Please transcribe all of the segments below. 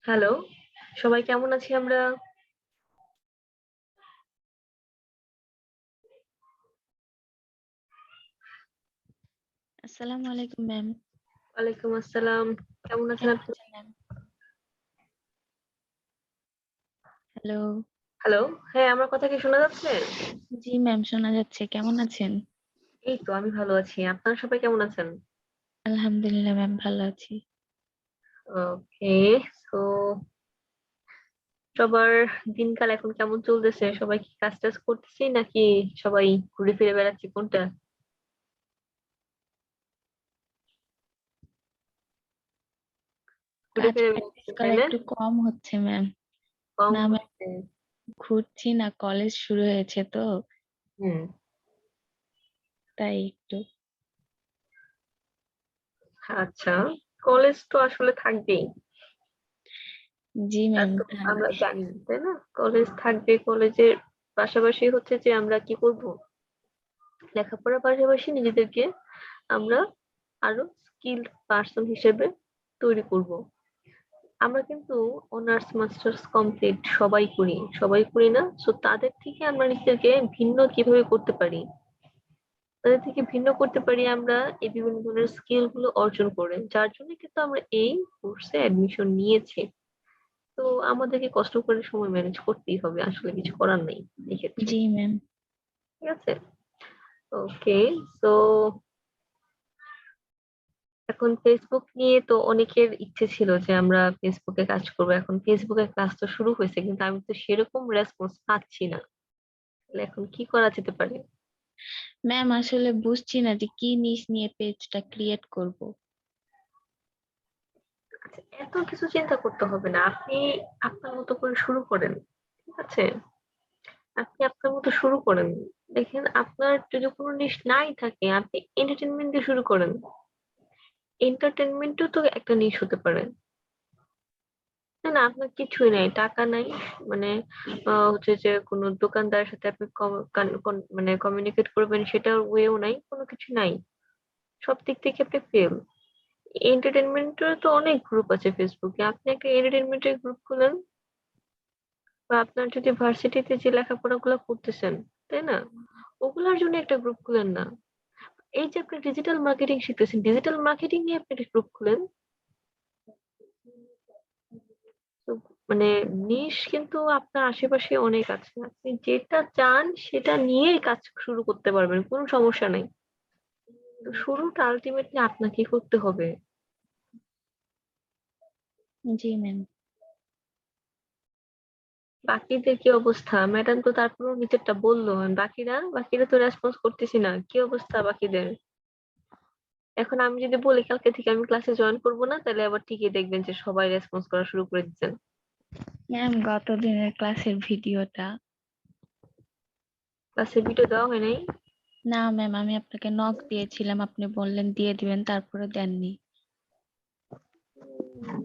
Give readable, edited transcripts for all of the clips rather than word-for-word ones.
Hello, সবাই কেমন আছি আমরা? আসসালামু আলাইকুম ম্যাম। ওয়ালাইকুম আসসালাম। কেমন আছেন কেমন আপনি? আছেন ম্যাম? হ্যালো। হ্যালো, হ্যাঁ, আমার কথা কি শোনা যাচ্ছে? জি ম্যাম শোনা যাচ্ছে। কেমন আছেন? এই তো আমি ভালো আছি। আপনারা সবাই কেমন আছেন? আলহামদুলিল্লাহ ম্যাম ভালো আছি। ওকে, সো সবার দিনকাল এখন কেমন চলতেছে? সবাই কি কাজ-টাজ করতেছি নাকি সবাই ঘুরে ফিরে বেড়াচ্ছি কোনটা? ঘুরে কাজ ফিরে প্র্যাকটিস বেড়াচ্ছি, করা তাই না? একটু কম হচ্ছে ম্যাম। কম না ম্যাম হচ্ছে। ঘুরছি না, কলেজ শুরু হয়েছে তো হুম, তাই একটু। আচ্ছা। কলেজ তো আসলে থাকবেই। জি তা ম্যাম তো আমরা থাকবে। জানি, তাই না? কলেজ থাকবে। কলেজের পাশাপাশি হচ্ছে যে আমরা কি করব? লেখাপড়ার পাশাপাশি নিজেদেরকে আমরা আরো স্কিলড পারসন হিসেবে তৈরি করব। আমরা কিন্তু অনার্স মাস্টার্স কমপ্লিট সবাই করি না? সো তাদের থেকে আমরা নিজেদেরকে ভিন্ন কিভাবে করতে পারি? তাদের থেকে ভিন্ন করতে পারি আমরা এই বিভিন্ন ধরনের স্কিল গুলো অর্জন করে, যার জন্য কিন্তু আমরা এই কোর্সে অ্যাডমিশন নিয়েছি। তো আমাদেরকে কষ্ট করে সময় ম্যানেজ করতেই হবে, আসলে কিছু করার নেই এক্ষেত্রে। জি ম্যাম। ঠিক আছে? ওকে, সো এখন ফেসবুক নিয়ে তো অনেকের ইচ্ছে ছিল যে আমরা ফেসবুকে কাজ করবো। এখন ফেসবুকের কাজ তো শুরু হয়েছে, কিন্তু আমি তো সেরকম রেসপন্স পাচ্ছি না। তাহলে এখন কি করা যেতে পারে? ম্যাম আসলে বুঝছি না যে কি নিশ নিয়ে পেজটা ক্রিয়েট করব। আচ্ছা, এত কিছু চিন্তা করতে হবে না, আপনি আপনার মতো করে শুরু করেন। ঠিক আছে, আপনি আপনার মতো শুরু করেন। দেখেন, আপনার যদি কোনো নিশ নাই থাকে, আপনি এন্টারটেনমেন্ট দিয়ে শুরু করেন। এন্টারটেনমেন্টও তো একটা নিশ হতে পারে। না, না, আপনার কিছুই নাই। টাকা নাই। মানে হচ্ছে যে কোনো দোকানদারের সাথে আপনি মানে কমিউনিকেট করবেন সেটার ওয়েও নাই। কোনো কিছু নাই। সব দিক থেকে আপনি ফেল। এন্টারটেইনমেন্টের তো অনেক গ্রুপ আছে ফেসবুকে। আপনি একটা এন্টারটেইনমেন্টের গ্রুপ খুলেন, বা আপনার যদি ভার্সিটিতে যে লেখাপড়াগুলো করতেছেন, তাই না? ওগুলার জন্য একটা গ্রুপ খুলেন না? এই যে আপনি ডিজিটাল মার্কেটিং শিখতেছেন, ডিজিটাল মার্কেটিং নিয়ে আপনি একটা গ্রুপ খুলেন। তো মানে নিশ কিন্তু আপনার আশেপাশে অনেক আছে। আপনি যেটা চান সেটা নিয়েই কাজ শুরু করতে পারবেন। কোনো সমস্যা নাই। তো শুরুটা আল্টিমেটলি আপনাকেই করতে হবে। জি ম্যাম। বাকিদের কি অবস্থা? ম্যাডাম তো তারপরেও নিচেরটা বলল। বাকিরা তো রেসপন্স করতেছি না। কি অবস্থা বাকিদের? এখন আমি যদি বলি কালকে থেকে আমি ক্লাসে জয়েন করব না, তাহলে আবার ঠিকই দেখবেন যে সবাই রেসপন্স করা শুরু করে দিচ্ছেন। ম্যাম গত দিনের ক্লাসের ভিডিওটা। ক্লাসে ভিডিও দেওয়া হয় নাই? না ম্যাম আমি আপনাকে নক দিয়েছিলাম, আপনি বললেন দিয়ে দিবেন, তারপরে দেননি। উম,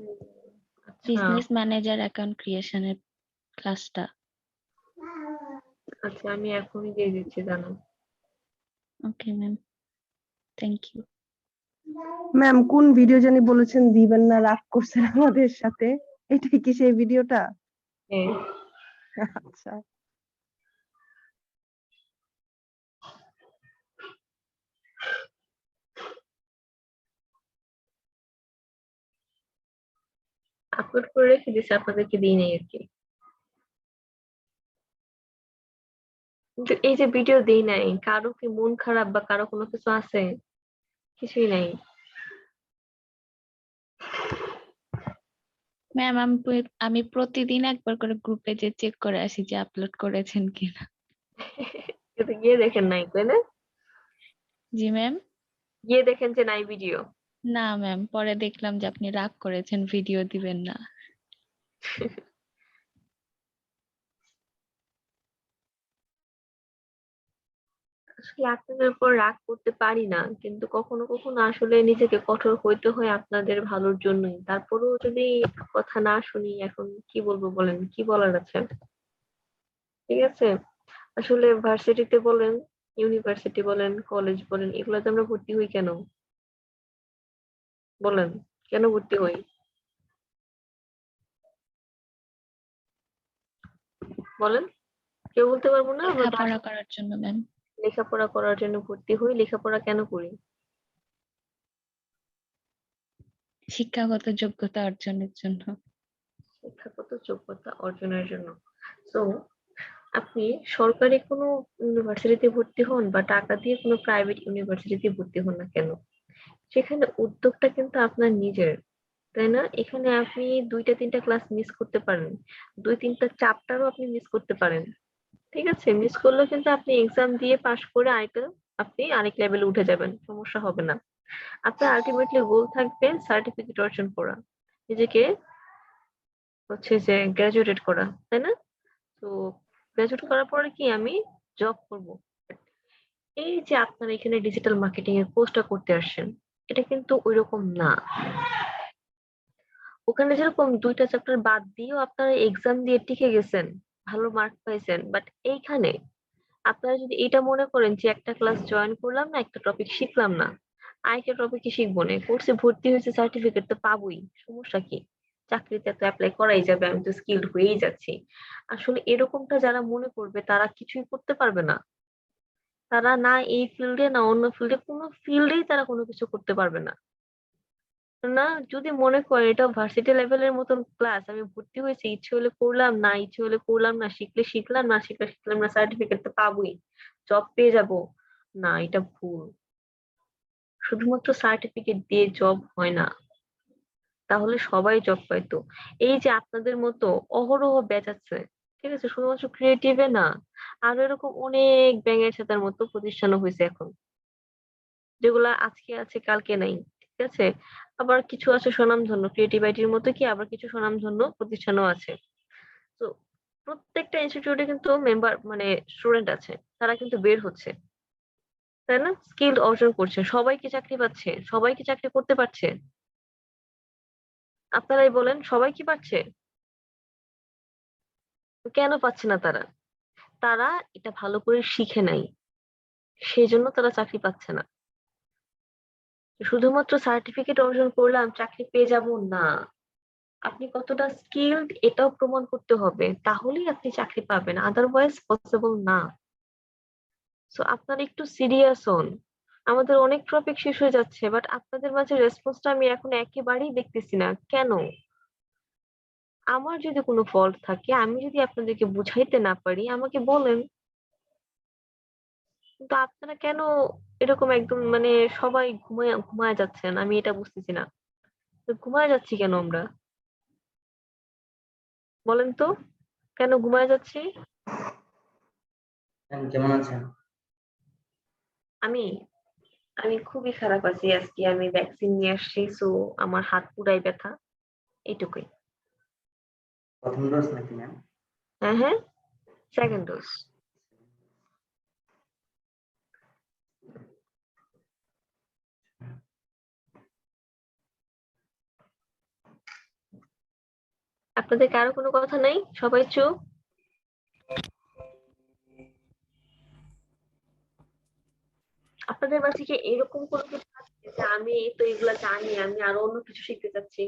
আচ্ছা, বিজনেস ম্যানেজার অ্যাকাউন্ট ক্রিয়েশনের ক্লাসটা। আচ্ছা, আমি এখনই দিয়ে দিচ্ছি, দাঁড়ান। Okay ma'am, thank you. Ma'am কোন ভিডিও জানি বলেছেন দিবেন না, রাগ করছেন আমাদের সাথে? এটাই কি সেই ভিডিওটা? হ্যাঁ, আচ্ছা, আপলোড করে রেখে দিছি, আপনাদেরকে দিই নাই আরকি। কিন্তু এই যে ভিডিও দেই নাই, কারো কি মন খারাপ বা কারো কোনো কিছু আছে? কিছুই নাই। ম্যাম আমি প্রতিদিন একবার করে গ্রুপে যে চেক করে আসি যে আপলোড করেছেন কিনা। কিন্তু গিয়ে দেখেন নাই, তাই না? জি ম্যাম। গিয়ে দেখেন যে নাই ভিডিও। না ম্যাম, পরে দেখলাম যে আপনি রাগ করেছেন, ভিডিও দিবেন না। আসলে আপনাদের উপর রাগ করতে পারি না, কিন্তু কখনো কখনো আসলে নিজেকে কঠোর হইতে হয় আপনাদের ভালোর জন্যই। তারপরেও যদি কথা না শুনি, এখন কি বলবো বলেন? কি বলার আছে? ঠিক আছে, আসলে ভার্সিটিতে বলেন, ইউনিভার্সিটি বলেন, কলেজ বলেন, এগুলোতে আমরা ভর্তি হই কেন? বলেন, কেন ভর্তি হই? বলেন, কেউ বলতে পারবো না? আমরা লেখাপড়া করার জন্য ম্যাম। লেখাপড়া করার জন্য ভর্তি হই। লেখাপড়া কেন করি? শিক্ষাগত যোগ্যতা অর্জনের জন্য। শিক্ষাগত যোগ্যতা অর্জনের জন্য। তো আপনি সরকারি কোনো ইউনিভার্সিটিতে ভর্তি হন বা টাকা দিয়ে কোনো প্রাইভেট ইউনিভার্সিটিতে ভর্তি হন না কেন, সেখানে উদ্যোগটা কিন্তু আপনার নিজের, তাই না? এখানে আপনি ২টা ৩টা ক্লাস মিস করতে পারেন। ২-৩টা চ্যাপ্টারও আপনি মিস করতে পারেন। ঠিক আছে? মিস করলেও কিন্তু আপনি এক্সাম দিয়ে পাস করে আপনি আরেক লেভেলে উঠে যাবেন। সমস্যা হবে না। আপনার আল্টিমেটলি গোল থাকবে সার্টিফিকেট অর্জন করা। নিজেকে হচ্ছে যে গ্র্যাজুয়েটেড করা, তাই না? তো গ্র্যাজুয়েট করার পরে কি আমি জব করব। এই যে আপনারা এখানে ডিজিটাল মার্কেটিং এর কোর্সটা করতে আসছেন, এটা কিন্তু ঐরকম না। ওখানে যেরকম ২টা চ্যাপ্টার বাদ দিয়েও আপনারা এক্সাম দিয়ে টিকে গেছেন, ভালো মার্ক পাইছেন। বাট এইখানে আপনারা যদি এটা মনে করেন যে একটা ক্লাস জয়েন করলাম না, একটা টপিক শিখলাম না, আরেকটা টপিকে শিখবো না, কোর্সে ভর্তি হয়েছে সার্টিফিকেট তো পাবোই, সমস্যা কি? চাকরিতে তো অ্যাপ্লাই করাই যাবে, আমি তো স্কিলড হয়েই যাচ্ছি। আসলে এরকমটা যারা মনে করবে তারা কিছুই করতে পারবে না। তারা না এই ফিল্ডে না অন্য ফিল্ডে, কোনো ফিল্ডেই তারা কোনো কিছু করতে পারবে না। না, যদি মনে করে এটা ভার্সিটি লেভেলের মতন ক্লাস, আমি ভর্তি হয়েছি, ইচ্ছে হলে করলাম, না ইচ্ছে হলে করলাম না, শিখলে শিখলাম, না শিখলে শিখলাম না, সার্টিফিকেট তো পাবোই, জব পেয়ে যাব। না, এটা ভুল। শুধুমাত্র সার্টিফিকেট দিয়ে জব হয় না। তাহলে সবাই জব পাইতো। এই যে আপনাদের মতো অহরহ ব্যাচ আছে, ঠিক আছে? শুধুমাত্র ক্রিয়েটিভে না, আরো এরকম অনেক ব্যাঙের ছাতার মতো প্রতিষ্ঠানও হয়েছে এখন, যেগুলা আজকে আছে কালকে নাই। ঠিক আছে? আবার কিছু আছে স্বনামধন্য ক্রিয়েটিভ আইটির মতো, কি আবার কিছু স্বনামধন্য প্রতিষ্ঠানও আছে। তো প্রত্যেকটা ইনস্টিটিউটে কিন্তু মেম্বার মানে স্টুডেন্ট আছে, তারা কিন্তু বের হচ্ছে, তাই না? স্কিল অর্জন করছে, সবাই কি চাকরি পাচ্ছে? সবাই কি চাকরি করতে পারছে? আপনারাই বলেন, সবাই কি পাচ্ছে? তো কেন পাচ্ছে না তারা? তারা এটা ভালো করে শিখে নাই, সেজন্য তারা চাকরি পাচ্ছে না। শুধুমাত্র সার্টিফিকেট অর্জন করলাম চাকরি পেয়ে যাব না। আপনি কতটা স্কিলড এটাও প্রমাণ করতে হবে, তাহলেই আপনি চাকরি পাবেন, আদারওয়াইজ পসিবল না। সো আপনারা একটু সিরিয়াস হন। আমাদের অনেক টপিক শেষ হয়ে যাচ্ছে, বাট আপনাদের মাঝে রেসপন্সটা আমি এখন একেবারেই দেখতেছি না কেন? আমার যদি কোনো ফল্ট থাকে, আমি যদি আপনাদেরকে বুঝাইতে না পারি, আমাকে বলেন। কিন্তু আপনারা কেন এরকম একদম মানে সবাই ঘুমায় ঘুমায় যাচ্ছেন, আমি এটা বুঝতেছি না। তো ঘুমায় যাচ্ছি কেন আমরা? বলেন তো, কেন ঘুমায় যাচ্ছি? ম্যাম কেমন আছেন? আমি আমি খুবই খারাপ আছি আজকে। আমি ভ্যাকসিন নিয়ে আসছি, সো আমার হাত পুরাই ব্যথা, এইটুকুই। প্রথম ডোজ নাকি ম্যাম? হ্যাঁ, হ্যাঁ, সেকেন্ড ডোজ। আপনাদের কারো কোনো কথা নাই? সবাই চুপ? আপনাদের মাঝে কি এরকম কোনো কিছু আছে যে আমি তো এগুলা জানি, আমি আরো অন্য কিছু শিখতে চাচ্ছি,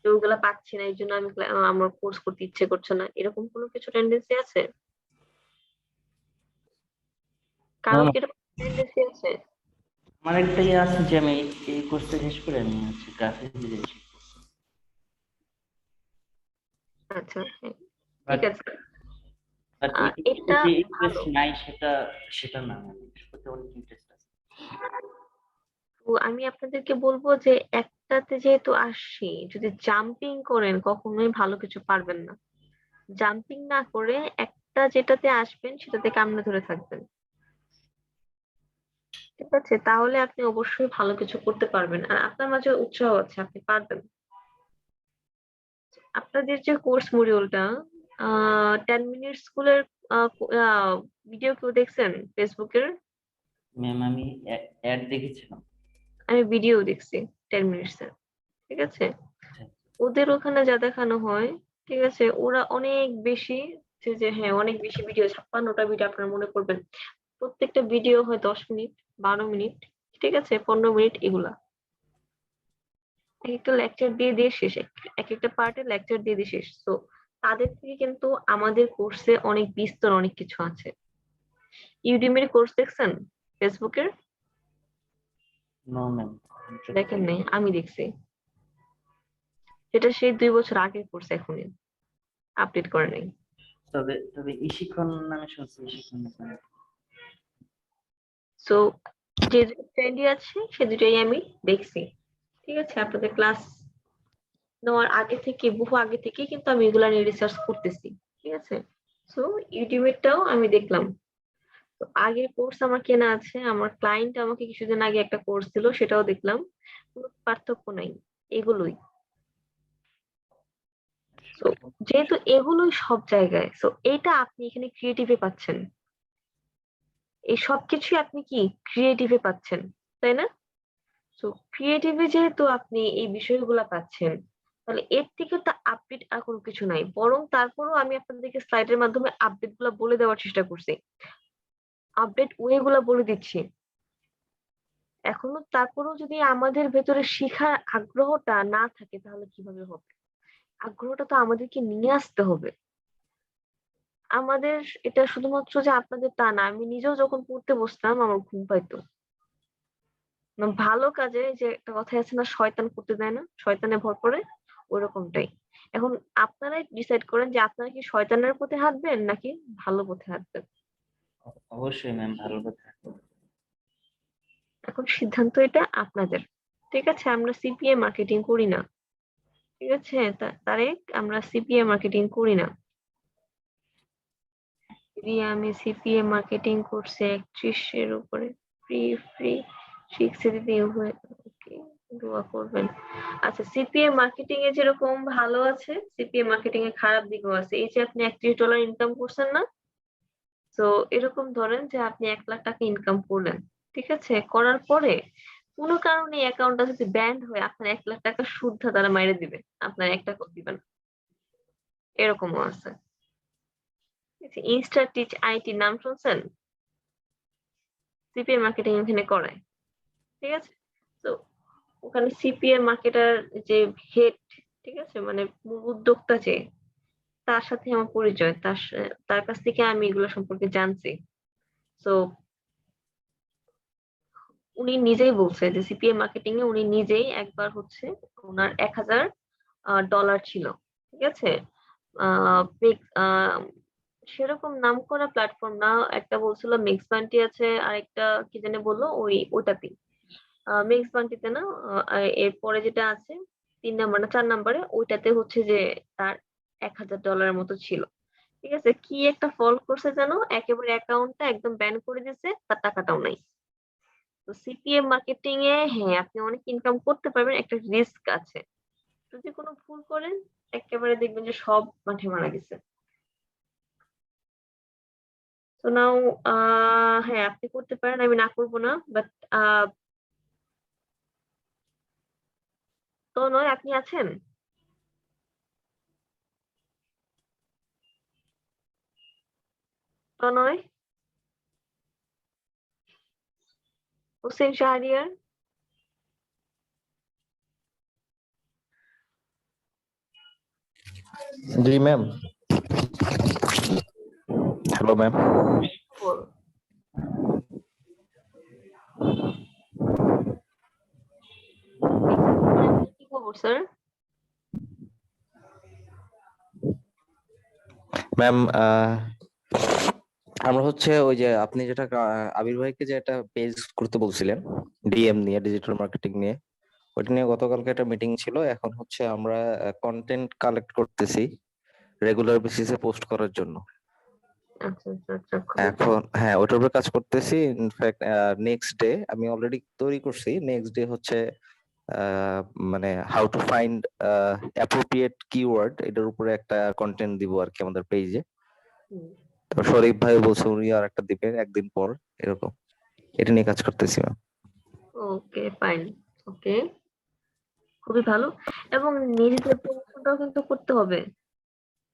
তো ওগুলা পাচ্ছি না, এই জন্য আমি আমার কোর্স করতে ইচ্ছে করছে না, এরকম কোনো কিছু টেন্ডেন্সি আছে? কারো কি এরকম টেন্ডেন্সি আছে? আমার একটা ইয়ে আছে যে আমি এই কোর্সটা শেষ করে আমি হচ্ছে গ্রাফিক ডিজাইন শিখবো। আচ্ছা, হ্যাঁ, ঠিক বাট আছে। বাট এটা যে ভালো। ইন্টারেস্ট নাই সেটা সেটা না, মানে এটার প্রতি অনেক ইন্টারেস্ট আছে। তো আমি আপনাদেরকে বলবো যে একটাতে যেহেতু আসছি, যদি জাম্পিং করেন কখনোই ভালো কিছু পারবেন না। জাম্পিং না করে একটা যেটাতে আসবেন সেটাতে কামড়ে ধরে থাকবেন। ঠিক আছে? তাহলে আপনি অবশ্যই ভালো কিছু করতে পারবেন। আর আপনার মাঝে উৎসাহ আছে, আপনি পারবেন। আপনাদের যে কোর্স মডিউলটা 10 মিনিট স্কুলের ভিডিও কেউ দেখছেন ফেসবুকের? ম্যাম আমি অ্যাড দেখেছিলাম। আমি ভিডিও দেখছি 10 মিনিটস এর। ঠিক আছে? আচ্ছা, ওদের ওখানে যা দেখানো হয়, ঠিক আছে, ওরা অনেক বেশি, যে হ্যাঁ অনেক বেশি ভিডিও, 56টা ভিডিও আপনার মনে করবেন। প্রত্যেকটা ভিডিও হয় 10 মিনিট, 12 মিনিট, ঠিক আছে, 15 মিনিট, এগুলা এক একটা লেকচার দিয়ে দিয়ে শেষ, এক একটা পার্টে লেকচার দিয়ে দিয়ে শেষ। তো তাদের থেকে কিন্তু আমাদের কোর্সে অনেক বিস্তর অনেক কিছু আছে। ইউডেমির কোর্স দেখছেন ফেসবুকের? No ma'am. দেখেন নাই, আমি দেখছি। সেটা সেই 2 বছর আগের কোর্স, এখনই আপডেট করে নাই। তবে তবে ইশিক্ষণ নামে শুনছি, ইশিক্ষণ নামে। সো যে দুটো ট্রেন্ডই আছে সে দুটোই আমি দেখছি। ঠিক আছে, আপনাদের ক্লাস নেওয়ার আগে থেকে, বহু আগে থেকে কিন্তু আমি এগুলা নিয়ে রিসার্চ করতেছি। ঠিক আছে, সো ইউটিউবেরটাও আমি দেখলাম। তো আগের কোর্স আমার কেনা আছে, আমার ক্লায়েন্ট আমাকে কিছুদিন আগে একটা কোর্স দিল, সেটাও দেখলাম। কোনো পার্থক্য নাই, এগুলোই। তো যেহেতু এগুলোই সব জায়গায়, সো এটা আপনি এখানে ক্রিয়েটিভে পাচ্ছেন। এই সবকিছুই আপনি কি ক্রিয়েটিভে পাচ্ছেন, তাই না? তো ক্রিয়েটিভে যেহেতু আপনি এই বিষয়গুলা পাচ্ছেন, তাহলে এর থেকে তো আপডেট আর কোনো কিছু নাই। বরং তারপরেও আমি আপনাদেরকে স্লাইডের মাধ্যমে আপডেট গুলা বলে দেওয়ার চেষ্টা করছি, আপডেট ওয়ে গুলা বলে দিচ্ছি। এখনো তারপরেও যদি আমাদের ভেতরে শিখার আগ্রহটা না থাকে তাহলে কিভাবে হবে? আগ্রহটা তো আমাদেরকে নিয়ে আসতে হবে। আমাদের এটা শুধুমাত্র যে আপনাদের তা না, আমি নিজেও যখন পড়তে বসতাম আমার ঘুম পাইতো না। ভালো কাজে যে একটা কথা আছে না, শয়তান করতে দেয় না, শয়তানে ভর করে, ওরকমটাই। এখন আপনারাই ডিসাইড করেন যে আপনারা কি শয়তানের পথে হাঁটবেন নাকি ভালো পথে হাঁটবেন। অবশ্যই ম্যাম, ভালো কথা। এখন সিদ্ধান্ত এটা আপনাদের। ঠিক আছে, আমরা সিপিএ মার্কেটিং করি না। ঠিক আছে তারেক, আমরা সিপিএ মার্কেটিং করি না। আমি সিপিএ মার্কেটিং করছে 31-এর উপরে, ফ্রি ফ্রি শিখছে দিদি উভয়। ওকে, দোয়া করবেন। আচ্ছা, সিপিএ মার্কেটিং এ যেরকম ভালো আছে, সিপিএ মার্কেটিং এ খারাপ দিকও আছে। এই যে আপনি $31 ইনকাম করছেন না, তো এরকম ধরেন যে আপনি 1 লাখ টাকা ইনকাম করলেন। ঠিক আছে, করার পরে কোনো কারণে অ্যাকাউন্টটা যদি ব্যান্ড হয়, আপনার 1 লাখ টাকা সুদ্ধা তারা মাইরে দিবে, আপনার 1 টাকা দিবেন। এরকমও আছে। ইনস্টা টিচ আইটি নাম শুনছেন? সিপিএ মার্কেটিং এখানে করায়। ঠিক আছে, তো ওখানে সিপিএ মার্কেটার যে হেড, ঠিক আছে, মানে মূল উদ্যোক্তা যে, তার সাথে আমার পরিচয়, তার কাছ থেকে আমি এগুলো সম্পর্কে জানছি। তো উনি নিজেই বলছে যে সিপিএ মার্কেটিং এ উনি নিজেই একবার হচ্ছে ওনার $1000 ছিল। ঠিক আছে, সেরকম নাম করা প্ল্যাটফর্ম না, একটা বলছিল মিক্স বান্টি আছে, আরেকটা কি জানি বললো, ওইটাতে মিক্স বান্টিতে না, এরপরে যেটা আছে 3 নাম্বার না 4 নাম্বারে, ওইটাতে হচ্ছে যে তার $1000 মতো ছিল। ঠিক আছে, কি একটা ফল করছে জানো, একেবারে অ্যাকাউন্টটা একদম ব্যান করে দিয়েছে, তার টাকাটাও নাই। তো সিপিএম মার্কেটিং এ হ্যাঁ আপনি অনেক ইনকাম করতে পারবেন, একটা রিস্ক আছে। যদি কোনো ভুল করেন একেবারে দেখবেন যে সব মাঠে মারা গেছে। তো নাও, হ্যাঁ আপনি করতে পারেন, আমি না করবো না, বাট তো নয়, আপনি আছেন? তো নয়, হোসেন শাহরিয়ার। जी मैम। Hello ma'am. খবর? কি খবর স্যার? ম্যাম আমরা হচ্ছে ওই যে আপনি যেটা আবির ভাইকে যে একটা পেজ করতে বলছিলেন ডিএম নিয়ে, ডিজিটাল মার্কেটিং নিয়ে, ওইটা নিয়ে গতকালকে একটা মিটিং ছিল। এখন হচ্ছে আমরা কন্টেন্ট কালেক্ট করতেছি রেগুলার বেসিসে পোস্ট করার জন্য। আচ্ছা আচ্ছা আচ্ছা, খুবই ভালো। এখন হ্যাঁ ওটার উপরে কাজ করতেছি। ইনফ্যাক্ট নেক্সট ডে আমি অলরেডি তৈরি করছি। নেক্সট ডে হচ্ছে আহ, মানে how to find appropriate keyword, এটার উপরে একটা কন্টেন্ট দিব আর কি আমাদের পেজে। হুম, তো শরীফ ভাই বলছে উনি আর একটা দিবে একদিন পর, এরকম এটা নিয়ে কাজ করতেছি ম্যাম। Okay fine. ওকে, খুবই ভালো। এবং নিজেদের প্রমোশনটাও কিন্তু করতে হবে।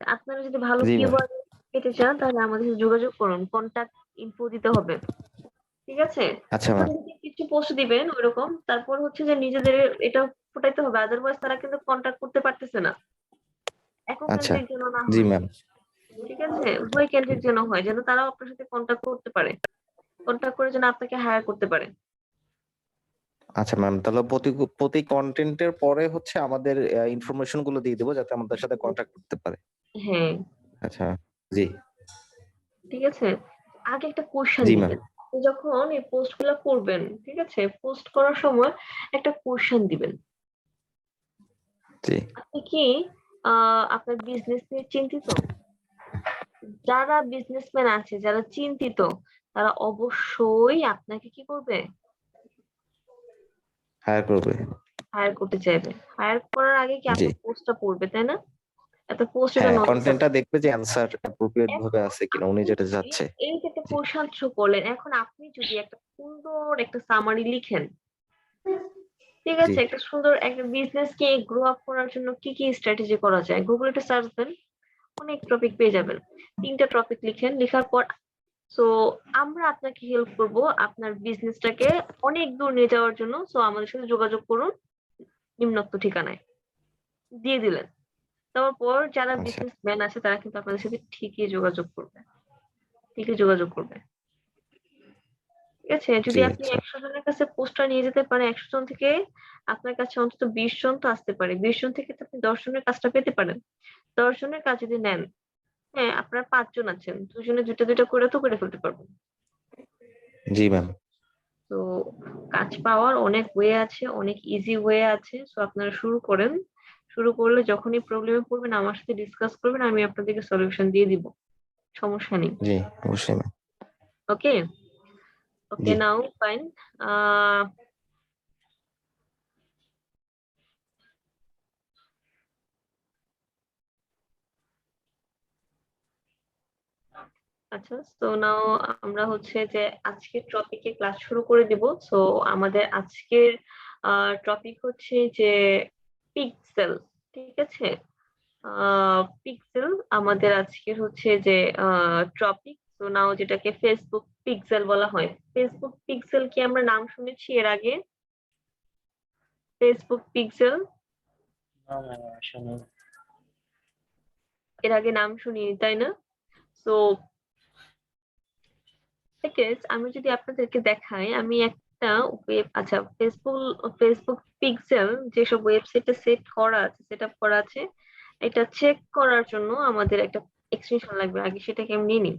আপনারা যদি ভালো জি ম্যাম। কিওয়ার্ড পেতে চান তাহলে আমাদের সাথে যোগাযোগ করুন, কন্টাক্ট ইনফো দিতে হবে। ঠিক আছে, আচ্ছা ওখানে ম্যাম। যদি কিছু পোস্ট দিবেন ওইরকম, তারপর হচ্ছে যে নিজেদের এটা ফুটাইতে হবে, আদারওয়াইজ তারা কিন্তু কন্টাক্ট করতে পারতেছে না। আচ্ছা কেন্দ্রিক যেন না জি হয়, ম্যাম ঠিক আছে? উভয় কেন্দ্রিক যেন হয়, যেন তারাও আপনার সাথে কন্টাক্ট করতে পারে, কন্টাক্ট করে যেন আপনাকে হায়ার করতে পারে। আচ্ছা ম্যাম, তাহলে প্রতি প্রতি কন্টেন্টের পরে হচ্ছে আমাদের ইনফরমেশন গুলো দিয়ে দেবো যাতে আমাদের সাথে কন্ট্যাক্ট করতে পারে। হ্যাঁ, আচ্ছা জি ঠিক আছে। আগে একটা কোশ্চেন জি ম্যাম দিবেন। আপনি যখন এই পোস্ট গুলা করবেন, ঠিক আছে? পোস্ট করার সময় একটা কোশ্চেন দিবেন। জি আপনি কি আপনার বিজনেস নিয়ে চিন্তিত? যারা বিজনেসম্যান আছে, যারা চিন্তিত, তারা অবশ্যই আপনাকে কি করবে? হায়ার করবে। হায়ার করতে চাইবে। হায়ার করার আগে কি জি আপনার পোস্টটা পড়বে, তাই না? এত পোস্ট এটা হ্যাঁ, নজর কন্টেন্টটা রাখবে। দেখবে যে অ্যান্সার অ্যাপ্রোপ্রিয়েট ভাবে এখন আছে কিনা উনি আপনি যেটা যদি যাচ্ছে। এই যে একটা জি কোশ্চেন থ্রো করলেন, এখন আপনি যদি একটা সুন্দর একটা সামারি লিখেন, ঠিক জি আছে? একটা সুন্দর একটা বিজনেস কে গ্রো আপ করার জন্য কি কি স্ট্র্যাটেজি করা যায়? গুগলে একটা সার্চ দেন, অনেক টপিক পেয়ে যাবেন। ৩টা টপিক লিখেন, লিখার পর সো আমরা আপনাকে হেল্প করব আপনার বিজনেসটাকে অনেক দূর নিয়ে যাওয়ার জন্য। সো আমাদের সাথে যোগাযোগ করুন নিম্নোক্ত ঠিকানায়। দিয়ে দিলেন। তারপর যারা আচ্ছা বিজনেসম্যান আছে তারা কিন্তু আপনাদের সাথে ঠিকই যোগাযোগ করবে। ঠিকই যোগাযোগ করবে। ঠিক আছে? যদি জি আপনি আচ্ছা ১০০ জনের কাছে পোস্টটা নিয়ে যেতে পারেন, ১০০ জন থেকে আপনার কাছে অন্তত ২০ জন তো আসতে পারে। ২০ জন থেকে তো আপনি ১০ জনের কাজটা পেতে পারেন। ১০ জনের কাজ যদি নেন, হ্যাঁ, আপনার ৫ জন আছেন। ২ জনে ২ টা করে তো করে ফেলতে পারবেন। জি ম্যাম তো কাজ পাওয়ার অনেক ওয়ে আছে, অনেক ইজি ওয়ে আছে। সো আপনারা শুরু করেন। শুরু করলে যখনই প্রবলেমে পড়বেন আমার সাথে ডিসকাস করবেন। আমি আপনাদেরকে সলিউশন দিয়ে দিব। সমস্যা নেই। জি অবশ্যই ম্যাম ওকে? ওকে জি নাও ফাইন। আ আচ্ছা, সো নাও আমরা হচ্ছে যে আজকের টপিকে ক্লাস শুরু করে দিব। সো আমাদের আজকের টপিক হচ্ছে যে পিক্সেল। ঠিক আছে? পিক্সেল আমাদের আজকের হচ্ছে যে টপিক। তো নাও যেটাকে ফেসবুক পিক্সেল বলা হয়। ফেসবুক পিক্সেল কি আমরা নাম শুনেছি এর আগে? ফেসবুক পিক্সেল না ম্যাম আসলে এর আগে নাম শুনিনি, তাই না? সো আমি যদি আপনাদেরকে দেখাই, আমি একটা আচ্ছা, ফেসবুক পিক্সেল যেসব ওয়েবসাইটে সেট আপ করা আছে, এটা চেক করার জন্য আমাদের একটা এক্সটেনশন লাগবে। আগে সেটাকে আমি নিয়ে নিই।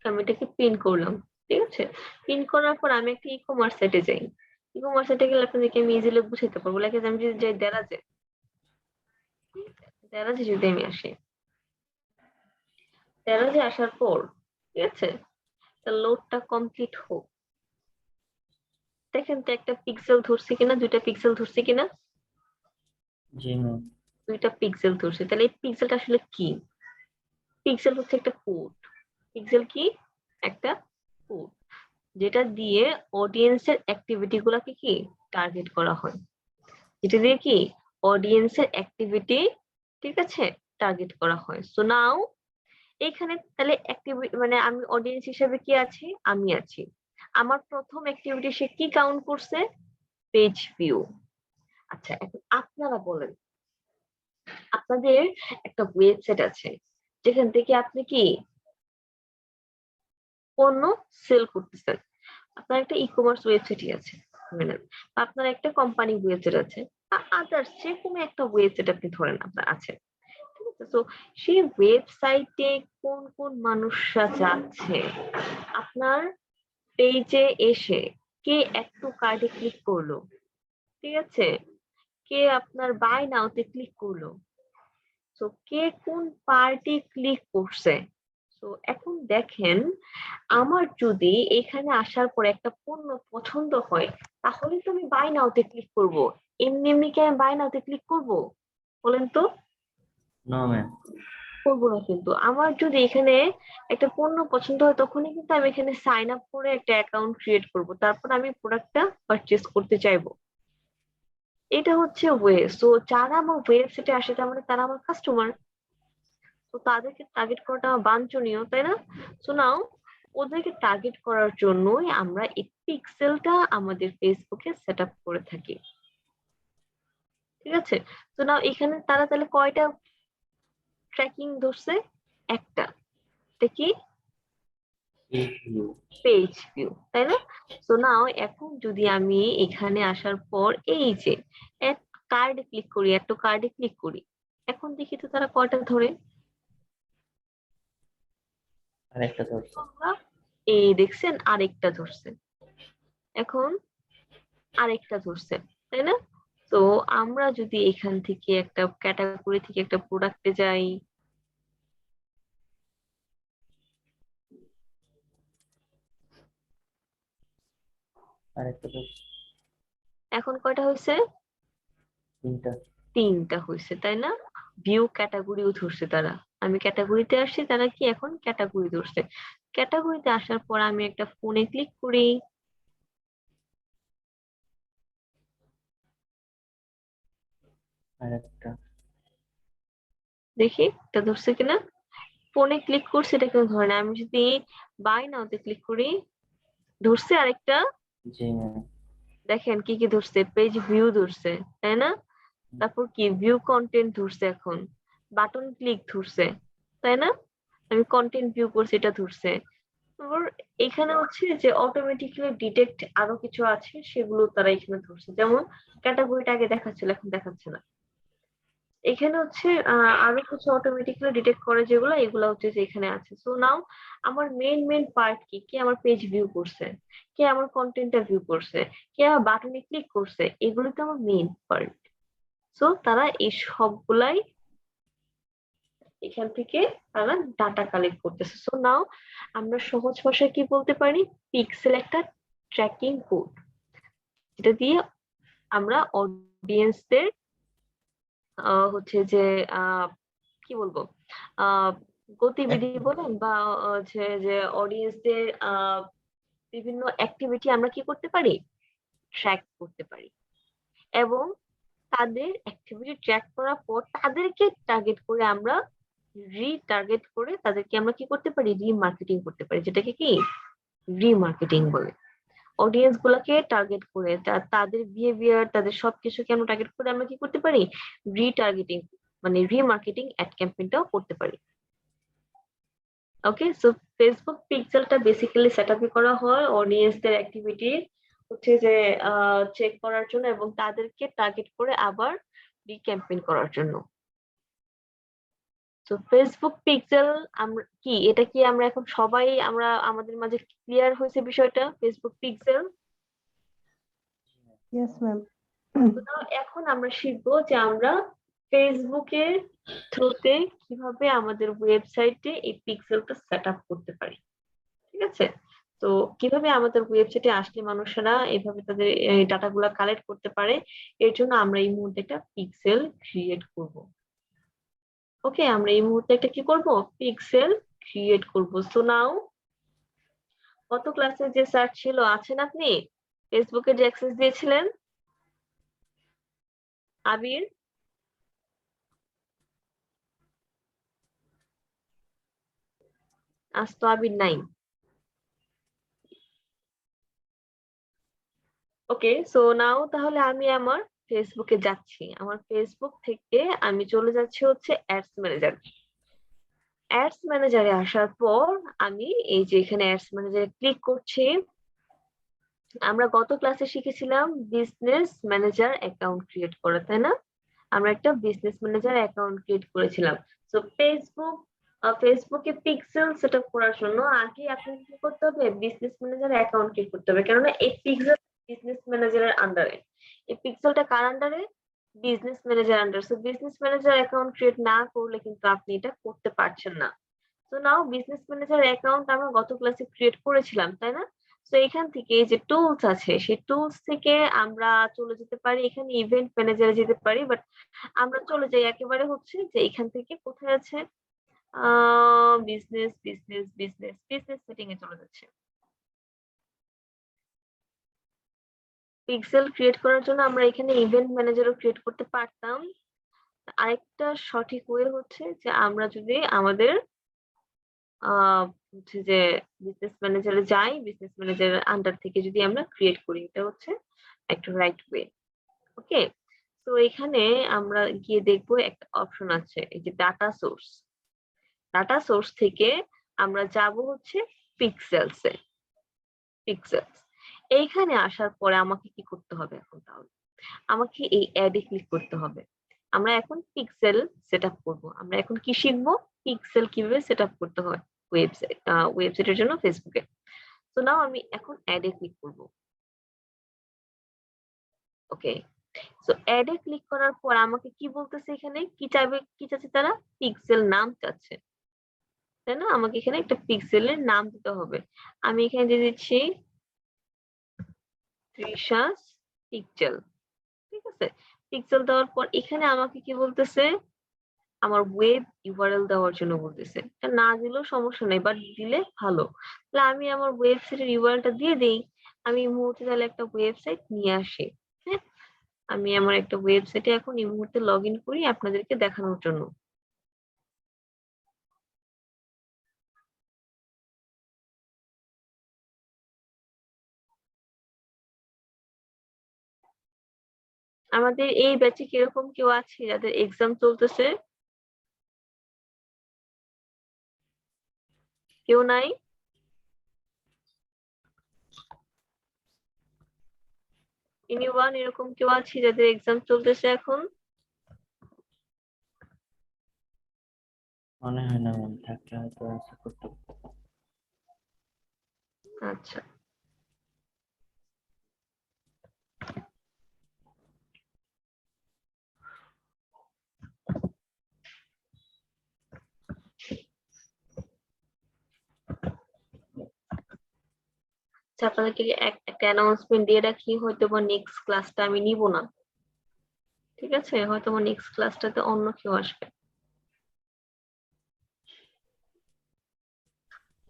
আমি এটাকে পিন করলাম। ঠিক আছে? পিন করার পর আমি একটা ই কমার্স সাইটে যাই। ই কমার্স সাইটে গেলে আপনাদেরকে আমি ইজিলি বুঝাতে পারবো। লাইক আমি যদি যাই দেরাজে, দেরাজে যদি আমি আসি, দেরাজে আসার পর, ঠিক আছে? লোডটা কমপ্লিট হোক। দেখেন তো একটা পিক্সেল ধরছে কিনা, ২টা পিক্সেল ধরছে কিনা? জি ম্যাম ২টা পিক্সেল ধরছে। তাহলে এই পিক্সেলটা আসলে কি? পিক্সেল হচ্ছে একটা কোড। পিক্সেল কি? একটা কোড। যেটা দিয়ে অডিয়েন্সের অ্যাক্টিভিটি গুলাকে কি টার্গেট করা হয়। যেটা দিয়ে কি অডিয়েন্সের অ্যাক্টিভিটি, ঠিক আছে, টার্গেট করা হয়। সো নাও এখানে তাহলে মানে আমি অডিয়েন্স হিসেবে কি আছি? আমি আছি। আমার প্রথম অ্যাক্টিভিটি সে কি কাউন্ট করছে? Page view. আচ্ছা, এখন আপনারা বলেন, আপনাদের একটা ওয়েবসাইট আছে যেখান থেকে আপনি কি পণ্য সেল করতেছেন। আপনার একটা ই-কমার্স ওয়েবসাইটই আছে ধরে নেন, বা আপনার একটা কোম্পানি ওয়েবসাইট আছে, বা আদার্স যে কোনো একটা ওয়েবসাইট আপনি ধরেন আপনার আছে। ঠিক আছে? তো সেই ওয়েবসাইটে কোন কোন মানুষরা যাচ্ছে, আপনার পেজে এসে কে অ্যাড টু কার্টে ক্লিক করলো, ঠিক আছে, কে আপনার বাই নাওতে ক্লিক করলো, তো কে কোন পার্টি ক্লিক করছে। তো এখন দেখেন, আমার যদি এখানে আসার পর একটা পণ্য পছন্দ হয়, তাহলে তো আমি বাই নাও তে ক্লিক করব। এমনি এমনি কি আমি বাই নাও তে ক্লিক করব? বলেন তো? No ma'am. করবো না কিন্তু। আমার যদি এখানে একটা পণ্য পছন্দ হয় তখনই কিন্তু আমি এখানে সাইন আপ করে একটা অ্যাকাউন্ট ক্রিয়েট করব, তারপর আমি প্রোডাক্টটা পারচেজ করতে চাইবো। এটা হচ্ছে ওয়ে। সো যারা আমার ওয়েবসাইটে আসে তার মানে তারা আমার কাস্টমার। তো তাদেরকে টার্গেট করাটা আমার বাঞ্ছনীয়, তাই না? সো নাও ওদেরকে টার্গেট করার জন্যই আমরা এই পিক্সেলটা আমাদের ফেসবুকে সেট আপ করে থাকি। ঠিক আছে? তো নাও এখানে তারা তাহলে কয়টা ট্র্যাকিং ধরছে? একটা। এটা কি? পেজ ভিউ, তাই না? সো নাও এখন যদি আমি এখানে আসার পর এই যে এড কার্ডে ক্লিক করি, একটা কার্ডে ক্লিক করি, এখন দেখি তো তারা কয়টা ধরে। আরেকটা ধরছে। তোমরা এই দেখছেন আরেকটা ধরছে, এখন আরেকটা ধরছে, তাই না? তো আমরা যদি এখান থেকে একটা ক্যাটাগরি থেকে একটা প্রোডাক্টে যাই, আরেকটা ধরছে। এখন কয়টা হয়েছে? তিনটা। তিনটা হয়েছে, তাই না? ভিউ ক্যাটাগরিও ধরছে তারা। আমি ক্যাটাগরিতে আসছি, তারা কি এখন ক্যাটাগরি ধরছে। ক্যাটাগরিতে আসার পর আমি একটা ফোনে ক্লিক করি, আরেকটা। দেখি এটা ধরছে কিনা। ফোনে ক্লিক করছি, এটা কেউ ধরে না। আমি যদি বাই নাওতে ক্লিক করি, ধরছে আরেকটা। জি ম্যাম। দেখেন কি কি ধরছে, পেজ ভিউ ধরছে, তাই না? তারপর কি ভিউ কন্টেন্ট ধরছে, এখন বাটন ক্লিক ধরছে, তাই না? আমি কন্টেন্ট ভিউ করছি, এটা ধরছে। তারপর এখানে হচ্ছে যে অটোমেটিক্যালি ডিটেক্ট আরো কিছু আছে, সেগুলো তারা এখানে ধরছে, যেমন ক্যাটাগরিটা আগে দেখাচ্ছিল, এখন দেখাচ্ছে না। এখানে হচ্ছে আরো কিছু অটোমেটিক্যালি ডিটেক্ট করে যেগুলো, এগুলো হচ্ছে যে এখানে আছে। সো নাও আমার মেন পার্ট কি, কে আমার পেজ ভিউ করছে, কে আমার কন্টেন্টটা ভিউ করছে, কে আমার বাটনে ক্লিক করছে, এগুলো তো আমার মেইন পার্ট। সো তারা এই সবগুলাই এখান থেকে তারা ডাটা কালেক্ট করতেছে। সো নাও আমরা সহজ ভাষায় কি বলতে পারি, পিক্সেল একটা ট্র্যাকিং কোড, যেটা দিয়ে আমরা অডিয়েন্সদের হচ্ছে যে কি বলবো, আহ গতিবিধি বলেন বা হচ্ছে যে অডিয়েন্সদের বিভিন্ন অ্যাক্টিভিটি আমরা কি করতে পারি, ট্র্যাক করতে পারি। এবং তাদের অ্যাক্টিভিটি ট্র্যাক করার পর তাদেরকে টার্গেট করে আমরা রিটার্গেট করে তাদেরকে আমরা কি করতে পারি, রিমার্কেটিং করতে পারি, যেটাকে কি রিমার্কেটিং বলে। অডিয়েন্স গুলাকে টার্গেট করে তাদের বিহেভিয়ার, তাদের সবকিছুকে আমরা টার্গেট করে আমরা কি করতে পারি, রিটার্গেটিং মানে রিমার্কেটিং অ্যাড ক্যাম্পেইনটাও করতে পারি। ওকে, সো ফেসবুক পিক্সেলটা বেসিক্যালি সেট আপ করা হয় অডিয়েন্সদের অ্যাক্টিভিটি হচ্ছে যে চেক করার জন্য এবং তাদেরকে টার্গেট করে আবার রিক্যাম্পেইন করার জন্য। তো ফেসবুক পিক্সেল আমরা কি, এটা কি আমরা এখন সবাই আমরা আমাদের মাঝে ক্লিয়ার হয়েছে বিষয়টা, ফেসবুক পিক্সেল? Yes ma'am. তো এখন আমরা শিখবো যে আমরা ফেসবুকের থ্রুতে কিভাবে আমাদের ওয়েবসাইটে এই পিক্সেলটা সেট আপ করতে পারি। ঠিক আছে? তো কিভাবে আমাদের ওয়েবসাইটে আসলে মানুষেরা এভাবে তাদের ডাটা গুলা কালেক্ট করতে পারে, এর জন্য আমরা এই মুহূর্তে একটা পিক্সেল ক্রিয়েট করব। ওকে, আমরা এই মুহূর্তে একটা কি করব, পিক্সেল ক্রিয়েট করব। সো নাও গত ক্লাসে যে স্যার ছিল, আছেন আপনি, ফেসবুকে যে অ্যাক্সেস দিয়েছিলেন, আবির? আজ তো আবির নাই। ওকে, সো নাও তাহলে আমি আমার ফেসবুকে যাচ্ছি, আমার ফেসবুক থেকে আমি চলে যাচ্ছি হচ্ছে অ্যাডস ম্যানেজার। অ্যাডস ম্যানেজারে আসার পর আমি এই যে এখানে অ্যাডস ম্যানেজারে ক্লিক করছি। আমরা গত ক্লাসে শিখেছিলাম বিজনেস ম্যানেজার অ্যাকাউন্ট ক্রিয়েট করা, তাই না? আমরা একটা বিজনেস ম্যানেজার অ্যাকাউন্ট ক্রিয়েট করেছিলাম। সো ফেসবুকে পিক্সেল সেট আপ করার জন্য আগে আপনাকে কি করতে হবে, বিজনেস ম্যানেজার অ্যাকাউন্ট ক্রিয়েট করতে হবে, কেননা এই পিক্সেল বিজনেস ম্যানেজারের আন্ডারে। এই পিক্সেলটা কার আন্ডারে, business manager under. So business manager account create না করলে কিন্তু আপনি এটা করতে পারছেন না। তো নাও বিজনেস ম্যানেজার অ্যাকাউন্ট আমরা গত ক্লাসে ক্রিয়েট করেছিলাম, তাই না? তো এখান থেকে এই যে টুলস আছে সেই টুলস থেকে আমরা চলে যেতে পারি এখানে ইভেন্ট ম্যানেজারে যেতে পারি, বাট আমরা চলে যাই একেবারে হচ্ছে যে এখান থেকে কোথায় আছে business business business business setting এ চলে যাচ্ছে। পিক্সেল ক্রিয়েট করার জন্য আমরা এখানে ইভেন্ট ম্যানেজারও ক্রিয়েট করতে পারতাম। আরেকটা সঠিক ওয়ে হচ্ছে যে আমরা যদি আমাদের হচ্ছে যে বিজনেস ম্যানেজারে যাই, বিজনেস ম্যানেজারের আন্ডার থেকে যদি আমরা ক্রিয়েট করি, এটা হচ্ছে একটা রাইট ওয়ে। ওকে, তো এখানে আমরা গিয়ে দেখবো একটা অপশন আছে এই যে ডাটা সোর্স। ডাটা সোর্স থেকে আমরা যাব হচ্ছে পিক্সেলসে। পিক্সেলস এইখানে আসার পরে আমাকে কি করতে হবে এখন? তাহলে আমাকে এই অ্যাডে ক্লিক করতে হবে। আমরা এখন পিক্সেল সেটআপ করব। আমরা এখন কি শিখবো? পিক্সেল কিভাবে সেটআপ করতে হয় ওয়েবসাইটের জন্য ফেসবুকে। তো নাও আমি এখন অ্যাডে ক্লিক করব। ওকে, সো অ্যাডে ক্লিক করার পর আমাকে কি বলতেছে এখানে? কি চাচ্ছে তারা? পিক্সেল নাম চাচ্ছে, তাই না? আমাকে এখানে একটা পিক্সেলের নাম দিতে হবে। আমি এখানে দিয়ে দিচ্ছি তৃষাস পিক্সেল। ঠিক আছে, পিক্সেল দেওয়ার পর এখানে আমাকে কি বলতেছে? আমার ওয়েব ইউআরএল দেওয়ার জন্য বলতেছে। এটা না দিলেও সমস্যা নেই, বাট দিলে ভালো। তাহলে আমি আমার ওয়েবসাইটের ইউআরএলটা দিয়ে দেই। আমি এই মুহূর্তে তাহলে একটা ওয়েবসাইট নিয়ে আসি। হ্যাঁ, আমি আমার একটা ওয়েবসাইটে এখন এই মুহূর্তে লগ ইন করি আপনাদেরকে দেখানোর জন্য। আমাদের এই ব্যাচে কিরকম কেউ আছে যাদের এক্সাম চলতেছে? কেউ নাই? এনিওয়ান এরকম কেউ আছে যাদের এক্সাম চলতেছে এখন? মনে হয় না ম্যাম, থাকলে হয়তো answer করতে পারবো। আচ্ছা, আপনাদেরকে একটা অ্যানাউন্সমেন্ট দিয়ে রাখি, হয়তো বা নেক্সট ক্লাসটা আমি নিব না। ঠিক আছে, হয়তো বা নেক্সট ক্লাসটাতে অন্য কেউ আসবে।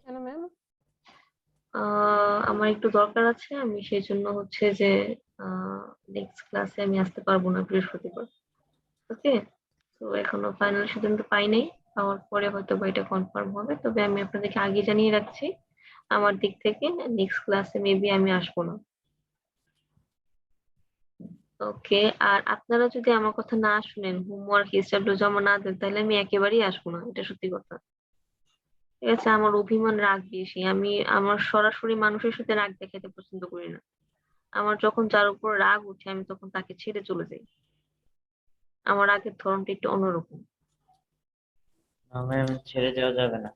কেন ম্যাম? আমার একটু দরকার আছে, আমি সেই জন্য হচ্ছে যে নেক্সট ক্লাসে আমি আসতে পারবো না বৃহস্পতিবার। ওকে, তো এখনো ফাইনাল সিদ্ধান্ত পাই নাই, পাওয়ার পরে হয়তো বা এটা কনফার্ম হবে। তবে আমি আপনাদেরকে আগে জানিয়ে রাখছি আমার দিক থেকে নেক্সট ক্লাসে মেবি আমি আসবো না। ওকে, আর আপনারা যদি আমার কথা না শুনেন, হোমওয়ার্ক হিসাবে জমা না দেন, তাহলে আমি একেবারেই আসবো না, এটা সত্যি কথা। ঠিক আছে, আমার অভিমান রাগ বেশি। আমি আমার সরাসরি মানুষের সাথে রাগ দেখাতে পছন্দ করি না। আমার যখন যার উপর রাগ উঠে আমি তখন তাকে ছেড়ে চলে যাই। আমার রাগের ধরনটা একটু অন্যরকম। না ম্যাম, ছেড়ে যাওয়া যাবে না।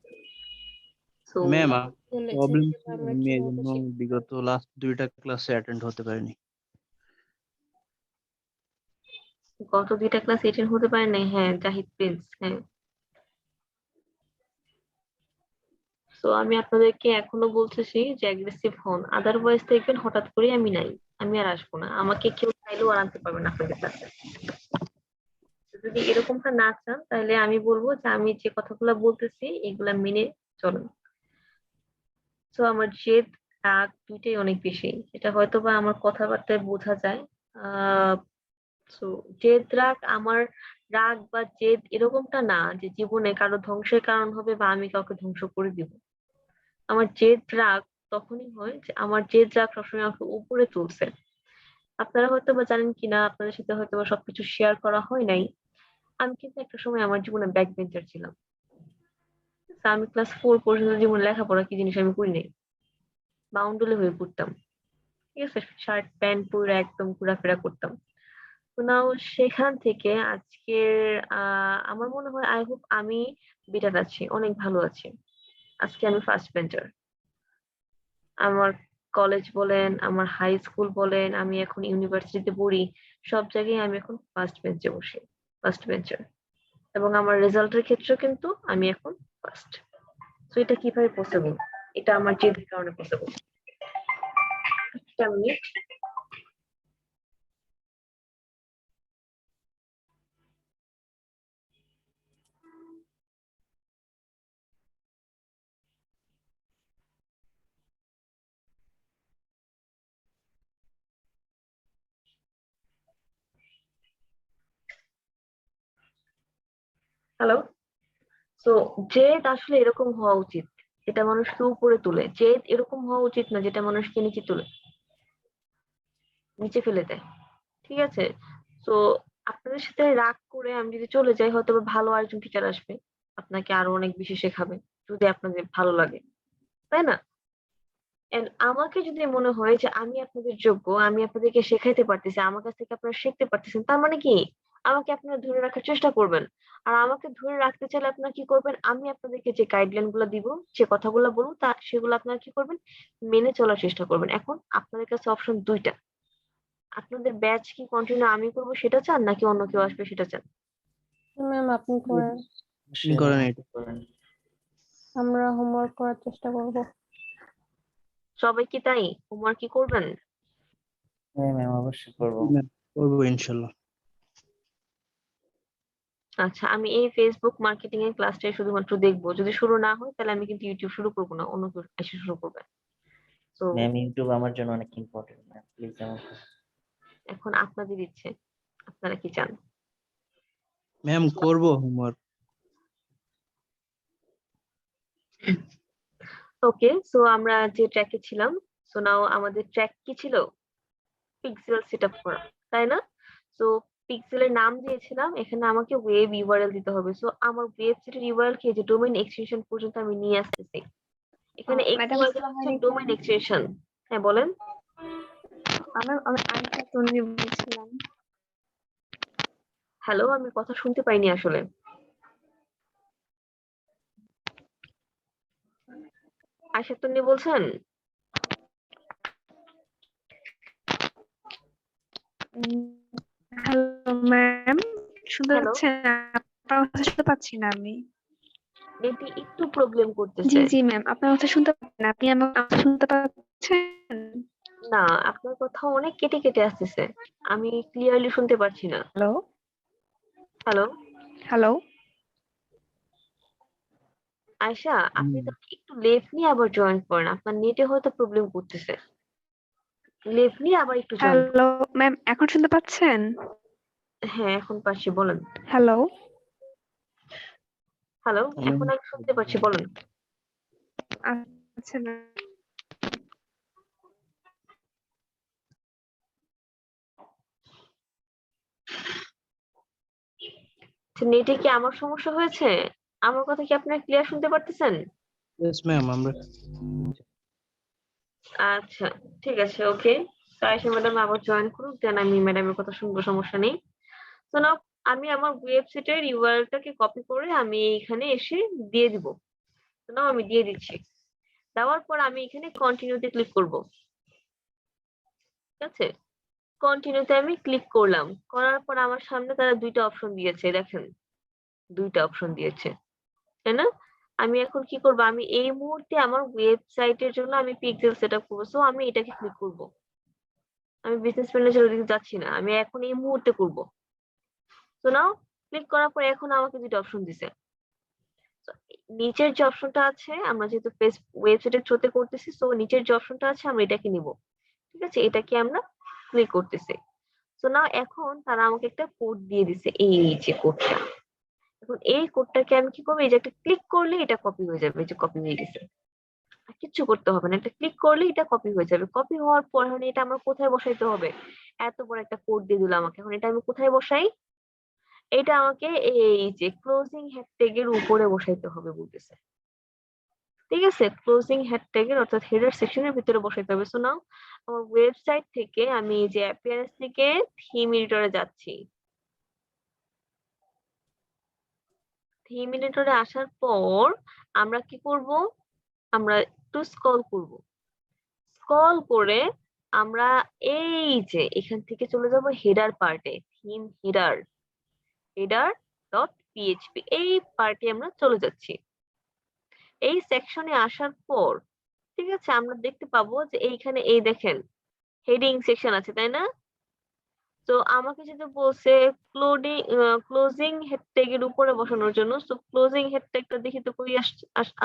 তো ম্যাম বলেছেন প্রবলেম কিন্তু আমরা আমি এই কিভাবে জন্য শিখবো? বিগত লাস্ট 2টা ক্লাসে অ্যাটেন্ড হতে পারিনি। গত 2টা ক্লাস অ্যাটেন্ড হতে পারে নাই? হ্যাঁ, জাহিদ প্রিন্স, হ্যাঁ। তো আমি আপনাদেরকে এখনো বলতেছি যে অ্যাগ্রেসিভ হন, আদারওয়াইজ দেখবেন হঠাৎ করে আমি নাই, আমি আর আসবো না। আমাকে কেউ চাইলেও আর আনতে পারবে না আপনাদের কাছে। যদি এরকমটা না চান তাহলে আমি বলবো যে আমি যে কথাগুলো বলতেছি এগুলা মেনে চলুন। তো আমার জেদ রাগ দুইটাই অনেক বেশি, এটা হয়তো বা আমার কথাবার্তায় বোঝা যায়। আহ তো জেদ রাগ আমার, রাগ বা জেদ এরকমটা না যে জীবনে কারো ধ্বংসের কারণ হবে বা আমি কাউকে ধ্বংস করে দিব। আমার জেদ রাগ তখনই হয় যে আমার জেদ রাগ সবসময় আমাকে উপরে তুলছে। আপনারা হয়তো বা জানেন কিনা, আপনাদের সাথে হয়তো বা সবকিছু শেয়ার করা হয় নাই। আমি কিন্তু একটা সময় আমার জীবনে ব্যাক বেঞ্চার ছিলাম। তা আমি ক্লাস 4 পর্যন্ত জীবনে লেখাপড়া কি জিনিস আমি করি নাই, বাউন্ডুলে হয়ে পড়তাম। ঠিক আছে, শার্ট প্যান্ট পরে একদম ঘোরাফেরা করতাম। তো নাও সেখান থেকে আজকের আমার মনে হয় আই হোপ আমি বেটার আছি, অনেক ভালো আছি। আজকে আমি ফার্স্ট বেঞ্চার। আমার কলেজ বলেন, আমার হাই স্কুল বলেন, আমি এখন ইউনিভার্সিটিতে পড়ি, সব জায়গায় আমি এখন ফার্স্ট বেঞ্চে বসি, ফার্স্ট বেঞ্চার। এবং আমার রেজাল্টের ক্ষেত্রেও কিন্তু আমি এখন ফার্স্ট। তো এটা কিভাবে পসিবল? এটা আমার জেদের কারণে পসিবল। একটা মিনিট। হ্যালো। তো জেদ আসলে এরকম হওয়া উচিত, এটা মানুষকে উপরে তোলে। জেদ এরকম হওয়া উচিত না যেটা মানুষকে নিচে তোলে, নিচে ফেলে দেয়। ঠিক আছে? তো আপনাদের সাথে রাগ করে আমি যদি চলে যাই, হয়তো বা ভালো আরেকজন টিচার আসবে, আপনাকে আরো অনেক বেশি শেখাবে, যদি আপনাদের ভালো লাগে, তাই না? এন্ড আমাকে যদি মনে হয় যে আমি আপনাদের যোগ্য, আমি আপনাদেরকে শেখাইতে পারতেছি, আমার কাছ থেকে আপনারা শিখতে পারতেছেন, তার মানে কি আমাকে আপনারা ধরে রাখার চেষ্টা করবেন। আর আমাকে ধরে রাখতে চাইলে আপনারা কি করবেন, আমি আপনাদেরকে যে গাইডলাইন গুলো দিব, যে কথাগুলো বলবো, তা সেগুলো আপনারা কি করবেন, মেনে চলার চেষ্টা করবেন। এখন আপনাদের কাছে অপশন দুইটা, আপনাদের ব্যাচ কি কন্টিনিউ আমি করবো সেটা চান, নাকি অন্য কেউ আসবে সেটা চান? ম্যাম আপনি করেন, আপনি করেন এটা। করেন। আমরা হোমওয়ার্ক করার চেষ্টা করব। সবাই কি তাই হোমওয়ার্ক কি করবেন? হ্যাঁ ম্যাম, অবশ্যই করবো। করবো ইনশাল্লাহ। আচ্ছা, আমি এই ফেসবুক মার্কেটিং এর ক্লাসটাই শুধুমাত্র দেখবো। যদি শুরু না হয় তাহলে আমি কিন্তু ইউটিউব শুরু করবো না, অন্য কেউ এসে শুরু করবে। তো ম্যাম, ইউটিউব আমার জন্য অনেক ইম্পর্টেন্ট ম্যাম, প্লিজ আমাকে। এখন আপনাদের ইচ্ছে, আপনারা কি চান? ম্যাম করবো হোমওয়ার্ক। ওকে, সো আমরা যে ট্র্যাকে ছিলাম, সো নাও আমাদের ট্র্যাক কি ছিল? পিক্সেল সেটআপ করা, তাই না? সো পিক্সেলের নাম দিয়েছিলাম, এখানে আমাকে ওয়েব ইউআরএল দিতে হবে। সো আমার ওয়েবসাইটের ইউআরএল কি, যে ডোমেইন এক্সটেনশন পর্যন্ত আমি নিয়ে আসতেছি। এখানে ম্যাডাম XYZ আসসালামু হচ্ছে আলাইকুম। Domain extension. হ্যাঁ বলেন। আমি আরিফা তন্নি বলছিলাম। হ্যালো, আমি কথা শুনতে পাইনি আসলে। আয়শা তন্নি বলছেন? হ্যালো ম্যাম, শুনতে হ্যালো, পাচ্ছেন? আপনার কথা শুনতে পাচ্ছি না আমি। নেটে একটু প্রবলেম জি করতেছে। জি ম্যাম, আপনার কথা শুনতে পাচ্ছেন? আপনি আমার কথা শুনতে পাচ্ছেন? না, আপনার কথা অনেক কেটে কেটে আসতেছে, আমি ক্লিয়ারলি শুনতে পারছি না। Hello hello hello. আয়শা, আপনি তো একটু লেফট নিয়ে আবার জয়েন করেন, আপনার নেটে হয়তো প্রবলেম করতেছে। লেফট নিয়ে আবার একটু জয়েন করেন। হ্যালো ম্যাম, এখন শুনতে পাচ্ছেন? হ্যাঁ, এখন পাচ্ছি, বলেন। হ্যালো। হ্যালো, এখন আমি শুনতে পাচ্ছি, বলেন। আচ্ছা ম্যাম। নেটে কি আমার সমস্যা হয়েছে? আমার কথা কি আপনারা ক্লিয়ার শুনতে পারতেছেন? ইয়েস ম্যাম, আমরা আচ্ছা, ঠিক আছে, ওকে। আয়েশা ম্যাডাম আবার জয়েন করুক, দেন আমি ম্যাডামের কথা শুনবো, সমস্যা নেই। তো নাও, আমি আমার ওয়েবসাইটের ইউআরএলটাকে কপি করে আমি এখানে এসে দিয়ে দিব। তো নাও আমি দিয়ে দিচ্ছি। দেওয়ার পর আমি এখানে কন্টিনিউতে ক্লিক করব। ঠিক আছে? কন্টিনিউতে আমি ক্লিক করলাম। করার পর আমার সামনে তারা দুইটা অপশন দিয়েছে, দেখেন। দুইটা অপশন দিয়েছে, তাই না? আমি এখন কি করব, আমি এই মুহূর্তে আমার ওয়েবসাইটের জন্য আমি পিক্সেল সেটআপ করব। সো আমি এটাকে ক্লিক করব। আমি বিজনেস ম্যানেজার ওদিকে যাচ্ছি না, আমি এখন এই মুহূর্তে করব। তো নাও, ক্লিক করার পর এখন আমাকে দুটো অপশন দিছে। So, নিচের যে অপশনটা আছে, আমরা যেহেতু ওয়েবসাইটের থ্রুতে করতেছি, সো নিচের যে অপশনটা আছে আমরা এটাকে নিব। ঠিক আছে, এটাকে আমরা ক্লিক করতেছি। তো নাও এখন তারা আমাকে একটা কোড দিয়ে দিছে, এই যে কোডটা। এখন এই কোডটাকে আমি কি করবো, এই যে একটা ক্লিক করলে এটা কপি হয়ে যাবে, এই যে কপি হয়ে গেছে। আর কিচ্ছু করতে হবে না, একটা ক্লিক করলে এটা কপি হয়ে যাবে। কপি হওয়ার পর এখন এটা আমার কোথায় বসাইতে হবে? এত বড় একটা কোড দিয়ে দিল আমাকে, এখন এটা আমি কোথায় বসাই? এটা আমাকে এই যে ক্লোজিং হ্যাশট্যাগ এর উপরে বসাইতে হবে বলতেছে। ঠিক আছে, ক্লোজিং হ্যাশট্যাগ এর অর্থাৎ হেডার সেকশনের ভিতরে বসাইতে হবে। সো নাও আমার ওয়েবসাইট থেকে আমি এই যে অ্যাপিয়ারেন্স থেকে থিম এডিটরে যাচ্ছি। থিম এডিটরে আসার পর আমরা কি করব, আমরা একটু স্ক্রল করব। স্ক্রল করে আমরা এই যে এখান থেকে চলে যাব হেডার পার্টে, theme header, header dot PHP, এই পার্টে আমরা চলে যাচ্ছি। এই সেকশনে আসার পর ঠিক আছে, আমরা দেখতে পাবো যে এইখানে এই দেখেন হেডিং সেকশন আছে তাই না? তো আমাকে যেটা বলছে ক্লোজিং হেড ট্যাগের উপরে বসানোর জন্য, তো ক্লোজিং হেড ট্যাগটা দেখি তো কই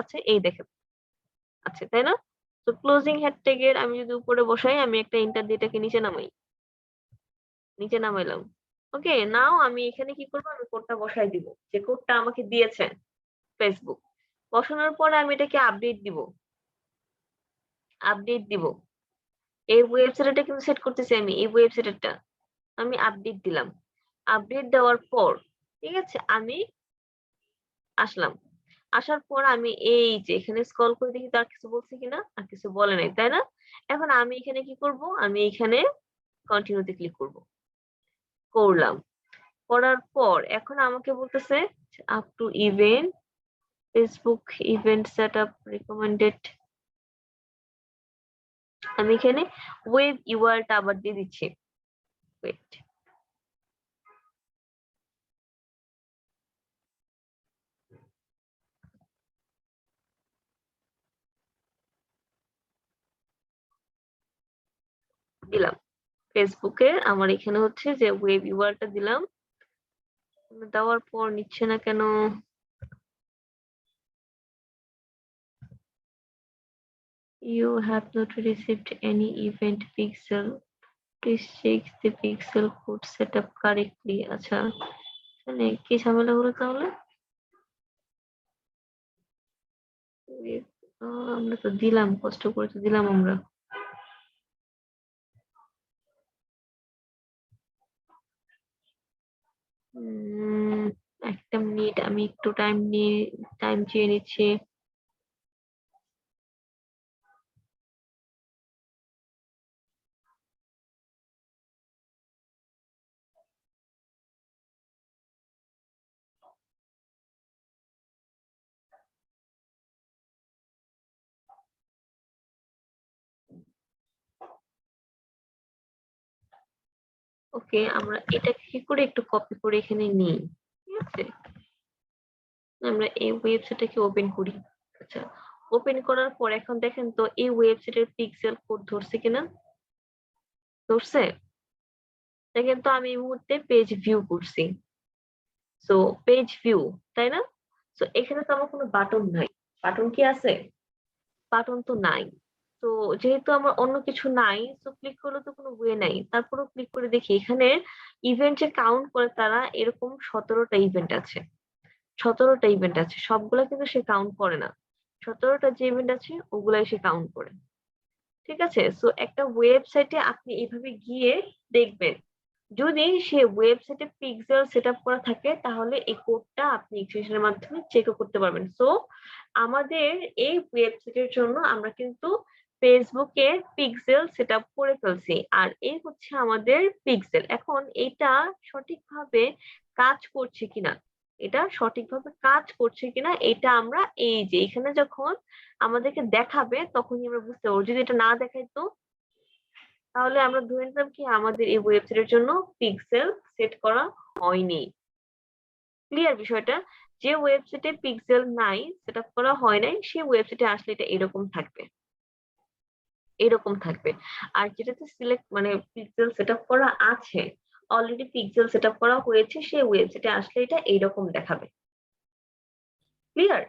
আছে, এই দেখেন আছে তাই না? তো ক্লোজিং হেড ট্যাগের আমি যদি উপরে বসাই, আমি একটা এন্টার দিয়ে এটাকে নিচে নামাইলাম। ওকে, নাও আমি এখানে কি করবো, আমি কোডটা বসাই দিব, যে কোডটা আমাকে দিয়েছে ফেসবুক। বসানোর পরে আমি এটাকে আপডেট দিব। এই ওয়েবসাইটটা কিন্তু সেট করতেছি আমি, এই ওয়েবসাইটটা আমি আপডেট দিলাম। আপডেট দেওয়ার পর ঠিক আছে, আমি আসলাম। আসার পর আমি এই যে এখানে স্ক্রল করে দেখি তার কিছু বলছে কিনা, আর কিছু বলে নাই তাই না? এখন আমি এখানে কি করব, আমি এখানে কন্টিনিউতে ক্লিক করলাম। করার পর এখন আমাকে বলতেছে up to event, Facebook event setup recommended. আমি এখানে ওয়েব ইউআরটা আবার দিয়ে দিচ্ছি। ওয়েট, দিলাম। ফেসবুকে আমার এখানে হচ্ছে যে ওয়েব ইউআরটা দিলাম। দেওয়ার পর নিচ্ছে না কেন? You have not received any event pixel. Please check the pixel code set up correctly. আচ্ছা, মানে কি ঝামেলা হলো তাহলে? আমরা তো দিলাম, কষ্ট করে তো দিলাম আমরা। একটা মিনিট, আমি একটু টাইম চেয়ে নিচ্ছি। ওকে, আমরা এটাকে কি করে একটু কপি করে এখানে নিই, ঠিক আছে? আমরা এই ওয়েবসাইটটাকে ওপেন করি। আচ্ছা, ওপেন করার পর এখন দেখেন তো এই ওয়েবসাইটের পিক্সেল কোড ধরছে কিনা? ধরছে। দেখেন তো আমি এই মুহূর্তে পেজ ভিউ করছি। সো পেজ ভিউ, তাই না? সো এখানে তো আমার কোনো বাটন নাই। বাটন কি আছে? বাটন তো নাই। তো যেহেতু আমার অন্য কিছু নাই, তো ক্লিক করলে তো কোনো ওয়ে নাই। তারপরেও ক্লিক করে দেখি এখানে ইভেন্ট যে কাউন্ট করে তারা এরকম 17টা ইভেন্ট আছে। 17টা ইভেন্ট আছে, সবগুলা কিন্তু সে কাউন্ট করে না। 17টা যে ইভেন্ট আছে ওগুলাই সে কাউন্ট করে। ঠিক আছে? সো একটা ওয়েবসাইটে আপনি এভাবে গিয়ে দেখবেন। যদি সে ওয়েবসাইটে পিক্সেল সেটআপ করা থাকে তাহলে এই কোডটা আপনি এক্সটেনশনের মাধ্যমে চেকও করতে পারবেন। সো আমাদের এই ওয়েবসাইটের জন্য আমরা কিন্তু ফেসবুকে পিক্সেল সেটআপ করে ফেলছি। আর এই হচ্ছে আমাদের পিক্সেল। এখন এটা সঠিকভাবে কাজ করছে কিনা, এটা আমরা এই যে এখানে যখন আমাদেরকে দেখাবে তখনই আমরা বুঝতে পারবো। যদি এটা না দেখাইতো তাহলে আমরা ধরে নিতাম কি আমাদের এই ওয়েবসাইটের জন্য পিক্সেল সেট করা হয়নি। ক্লিয়ার বিষয়টা? যে ওয়েবসাইটে পিক্সেল নাই, সেটআপ করা হয় নাই, সেই ওয়েবসাইটে আসলে এটা এরকম থাকবে। আর যেটাতে মানে পিক্সেল সেটআপ করা আছে, অলরেডি পিক্সেল সেটআপ করা হয়েছে, সেই ওয়েবসাইটে আসলে এটা এইরকম দেখাবে। ক্লিয়ার?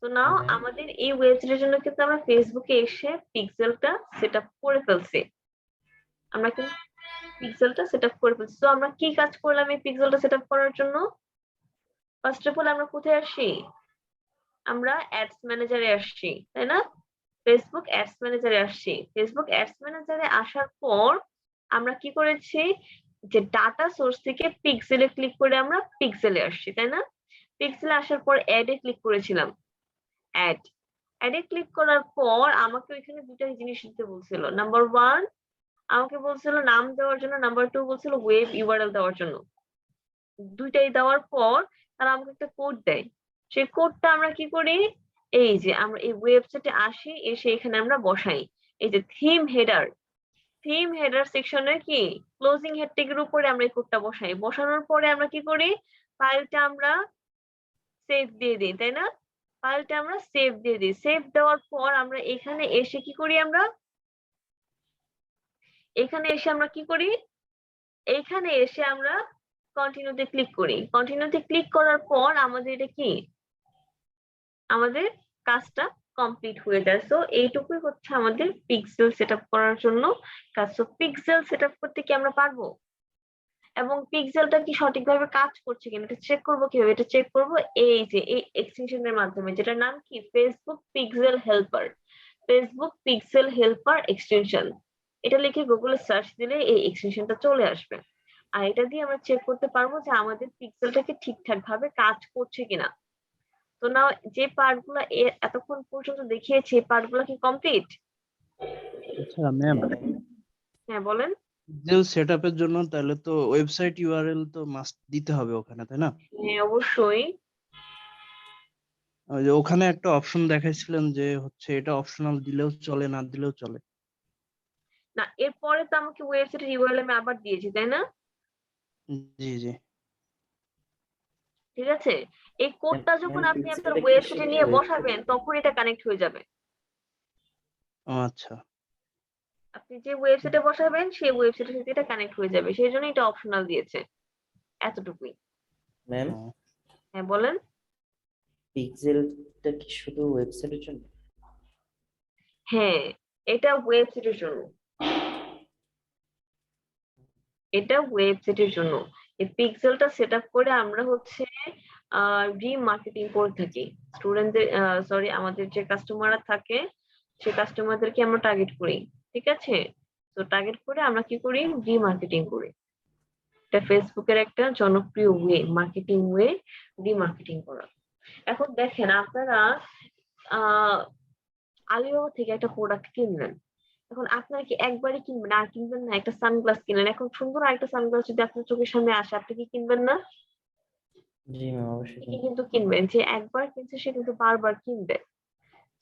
তো নাও আমাদের এই ওয়েবসাইটের জন্য কিন্তু আমরা ফেসবুকে এসে পিক্সেলটা সেটআপ করে ফেলছি। আমরা কিন্তু পিক্সেলটা সেটআপ করে ফেলছি। তো আমরা কি কাজ করলাম এই পিক্সেলটা সেটআপ করার জন্য? ফার্স্ট অফ অল আমরা কোথায় আসছি? আমরা অ্যাডস ম্যানেজারে আসছি, তাই না? ফেসবুক অ্যাডস ম্যানেজারে আসছি। ফেসবুক অ্যাডস ম্যানেজারে আসার পর আমরা কি করেছি, যে ডাটা সোর্স থেকে পিক্সেলে ক্লিক করে আমরা পিক্সেলে আসছি, তাই না? পিক্সেলে আসার পর অ্যাডে ক্লিক করেছিলাম। অ্যাডে ক্লিক করার পর আমাকে ওইখানে দুইটা জিনিস দিতে বলছিল। নাম্বার 1 আমাকে বলছিল নাম দেওয়ার জন্য, নাম্বার 2 বলছিল ওয়েব ইউআরএল দেওয়ার জন্য। দুইটাই দেওয়ার পর তারা আমাকে একটা কোড দেয়। সেই কোডটা আমরা কি করি, এই যে আমরা এই ওয়েবসাইটে আসি, এসে এখানে আমরা বসাই। এই যে থিম হেডার সেকশনের কি ক্লোজিং হেড ট্যাগের উপরে আমরা এই কোডটা বসাই। বসানোর পরে আমরা কি করি, ফাইলটা আমরা সেভ দিয়ে দিই, তাই না? ফাইলটা আমরা সেভ দিয়ে দিই। সেভ দেওয়ার পর আমরা এখানে এসে কি করি, আমরা এখানে এসে আমরা কি করি, এইখানে এসে আমরা কন্টিনিউতে ক্লিক করি। কন্টিনিউতে ক্লিক করার পর আমাদের এটা কি, আমাদের কাজটা কমপ্লিট হয়ে যায়। সো এইটুকুই হচ্ছে আমাদের পিক্সেল সেটআপ করার জন্য কাজ। সো পিক্সেল সেটআপ করতে কি আমরা পারবো, এবং পিক্সেলটা কি সঠিকভাবে কাজ করছে কিনা এটা চেক করবো কিভাবে, এটা চেক করবো এই যে এই এক্সটেনশনের মাধ্যমে, যেটার নাম কি Facebook pixel helper. Facebook pixel helper extension, এটা লিখে গুগলে সার্চ দিলে এই এক্সটেনশনটা চলে আসবে। আর এটা দিয়ে আমরা চেক করতে পারবো যে আমাদের পিক্সেলটাকে ঠিকঠাক ভাবে কাজ করছে কিনা। তো না, যে পার্ট গুলা এতক্ষণ পর্যন্ত দেখিয়েছি এই পার্ট গুলা কি কমপ্লিট? আচ্ছা ম্যাম, হ্যাঁ বলেন। পিক্সেল সেটআপের জন্য তাহলে তো ওয়েবসাইট ইউআরএল তো মাস্ট দিতে হবে ওখানে, তাই না? হ্যাঁ অবশ্যই। ওই যে ওখানে একটা অপশন দেখাইছিলেন যে হচ্ছে এটা অপশনাল, দিলেও চলে না দিলেও চলে। না, এরপরে তো আমাকে ওয়েবসাইটের ইউআরএল আমি আবার দিয়েছি, তাই না? জি জি। ঠিক আছে, এই কোডটা যখন ম্যাম আপনি আপনার পিক্সেলটা কি ওয়েবসাইটে শুধু নিয়ে বসাবেন তখন এটা কানেক্ট হয়ে যাবে। ও আচ্ছা। আপনি যে ওয়েবসাইটে বসাবেন সেই ওয়েবসাইটের সাথে এটা কানেক্ট হয়ে যাবে, সেই জন্য এটা অপশনাল দিয়েছে, এতটুকুই। ম্যাম ও, হ্যাঁ বলেন। পিক্সেলটা কি শুধু ওয়েবসাইটের জন্য? হ্যাঁ, এটা ওয়েবসাইটের জন্য, এটা ওয়েবসাইটের জন্য। এই পিক্সেলটা সেট আপ করে আমরা হচ্ছে রিমার্কেটিং করে থাকি স্টুডেন্টদের, সরি আমাদের যে কাস্টমাররা থাকে সেই কাস্টমারদেরকে আমরা টার্গেট করি। ঠিক আছে, তো টার্গেট করে আমরা কি করি, রিমার্কেটিং করি। এটা ফেসবুকের একটা জনপ্রিয় ওয়ে, মার্কেটিং ওয়ে, রিমার্কেটিং করা। এখন দেখেন আপনারা আহ আলিবাবা থেকে একটা প্রোডাক্ট কিনলেন, এখন আপনারা কি একবারই কিনবেন আর কিনবেন না? একটা সানগ্লাস কিনলেন, এখন সুন্দর আরেকটা সানগ্লাস যদি আপনার চোখের সামনে আসে আপনি কি কিনবেন না? জি ম্যাম অবশ্যই ঠিকই কিন্তু কিনবেন। যে একবার কিনছে সে কিন্তু বারবার কিনবে।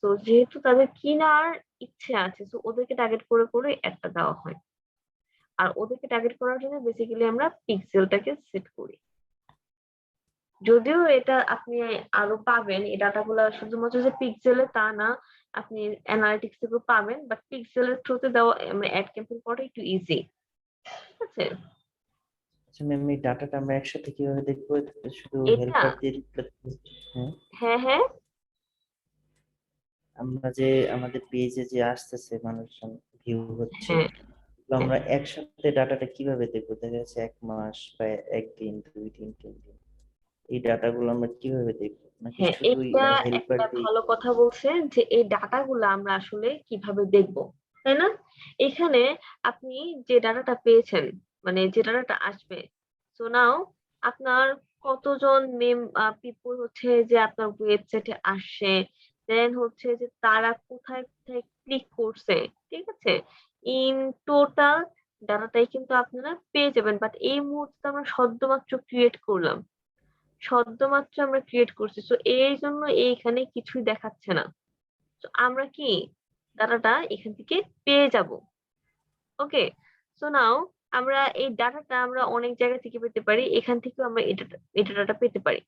তো যেহেতু তাদের কিনার ইচ্ছে আছে, তো ওদেরকে টার্গেট করে করে একটা দেওয়া হয়। আর ওদেরকে টার্গেট করার জন্য বেসিক্যালি আমরা পিক্সেলটাকে সেট করি। যদিও এটা আপনি আরো পাবেন, এই ডাটাগুলো শুধুমাত্র যে পিক্সেলে তা না, আপনি অ্যানালিটিক্স থেকেও পাবেন, বাট পিক্সেলের থ্রুতে দেওয়া মানে অ্যাড ক্যাম্পেইন করা একটু ইজি। ঠিক আছে, আচ্ছা ম্যাম, এই ডাটাটা আমরা একসাথে কিভাবে দেখবো? এটা তো শুধু এটা হেল্পার দিয়ে display করতেছি। হ্যাঁ, হ্যাঁ হ্যাঁ আমরা যে আমাদের পেজে যে আসতেছে মানুষজন ভিউ হচ্ছে, হ্যাঁ তো আমরা একসাথে ডাটাটা কিভাবে দেখবো? দেখা যাচ্ছে 1 মাস বা একদিন, 2 দিন, 3 দিন, এই ডাটাগুলো আমরা কিভাবে দেখবো? নাকি হ্যাঁ, শুধুই এটা হেল্পার একটা দিয়ে? ভালো কথা বলছেন যে এই ডাটাগুলো আমরা আসলে কিভাবে দেখবো, তাই না? এখানে আপনি যে ডাটাটা পেয়েছেন, মানে যে ডাটাটা আসবে, সো নাও আপনার কতজন পিপল হচ্ছে যে আপনার ওয়েবসাইটে আসছে, দেন হচ্ছে যে তারা কোথায় কোথায় ক্লিক করছে, ঠিক আছে, ইন টোটাল ডাটাটাই কিন্তু আপনারা পেয়ে যাবেন। বাট এই মুহূর্তে আমরা সদ্যমাত্র ক্রিয়েট করলাম, সদ্যমাত্র আমরা ক্রিয়েট করছি, সো এই জন্য এইখানে কিছুই দেখাচ্ছে না। তো আমরা কি ডাটাটা এখান থেকে পেয়ে যাব। ওকে, সো নাও আমরা এই ডাটাটা আমরা অনেক জায়গা থেকে পেতে পারি, এখান থেকেও আমরা এই ডাটাটা পেতে পারি।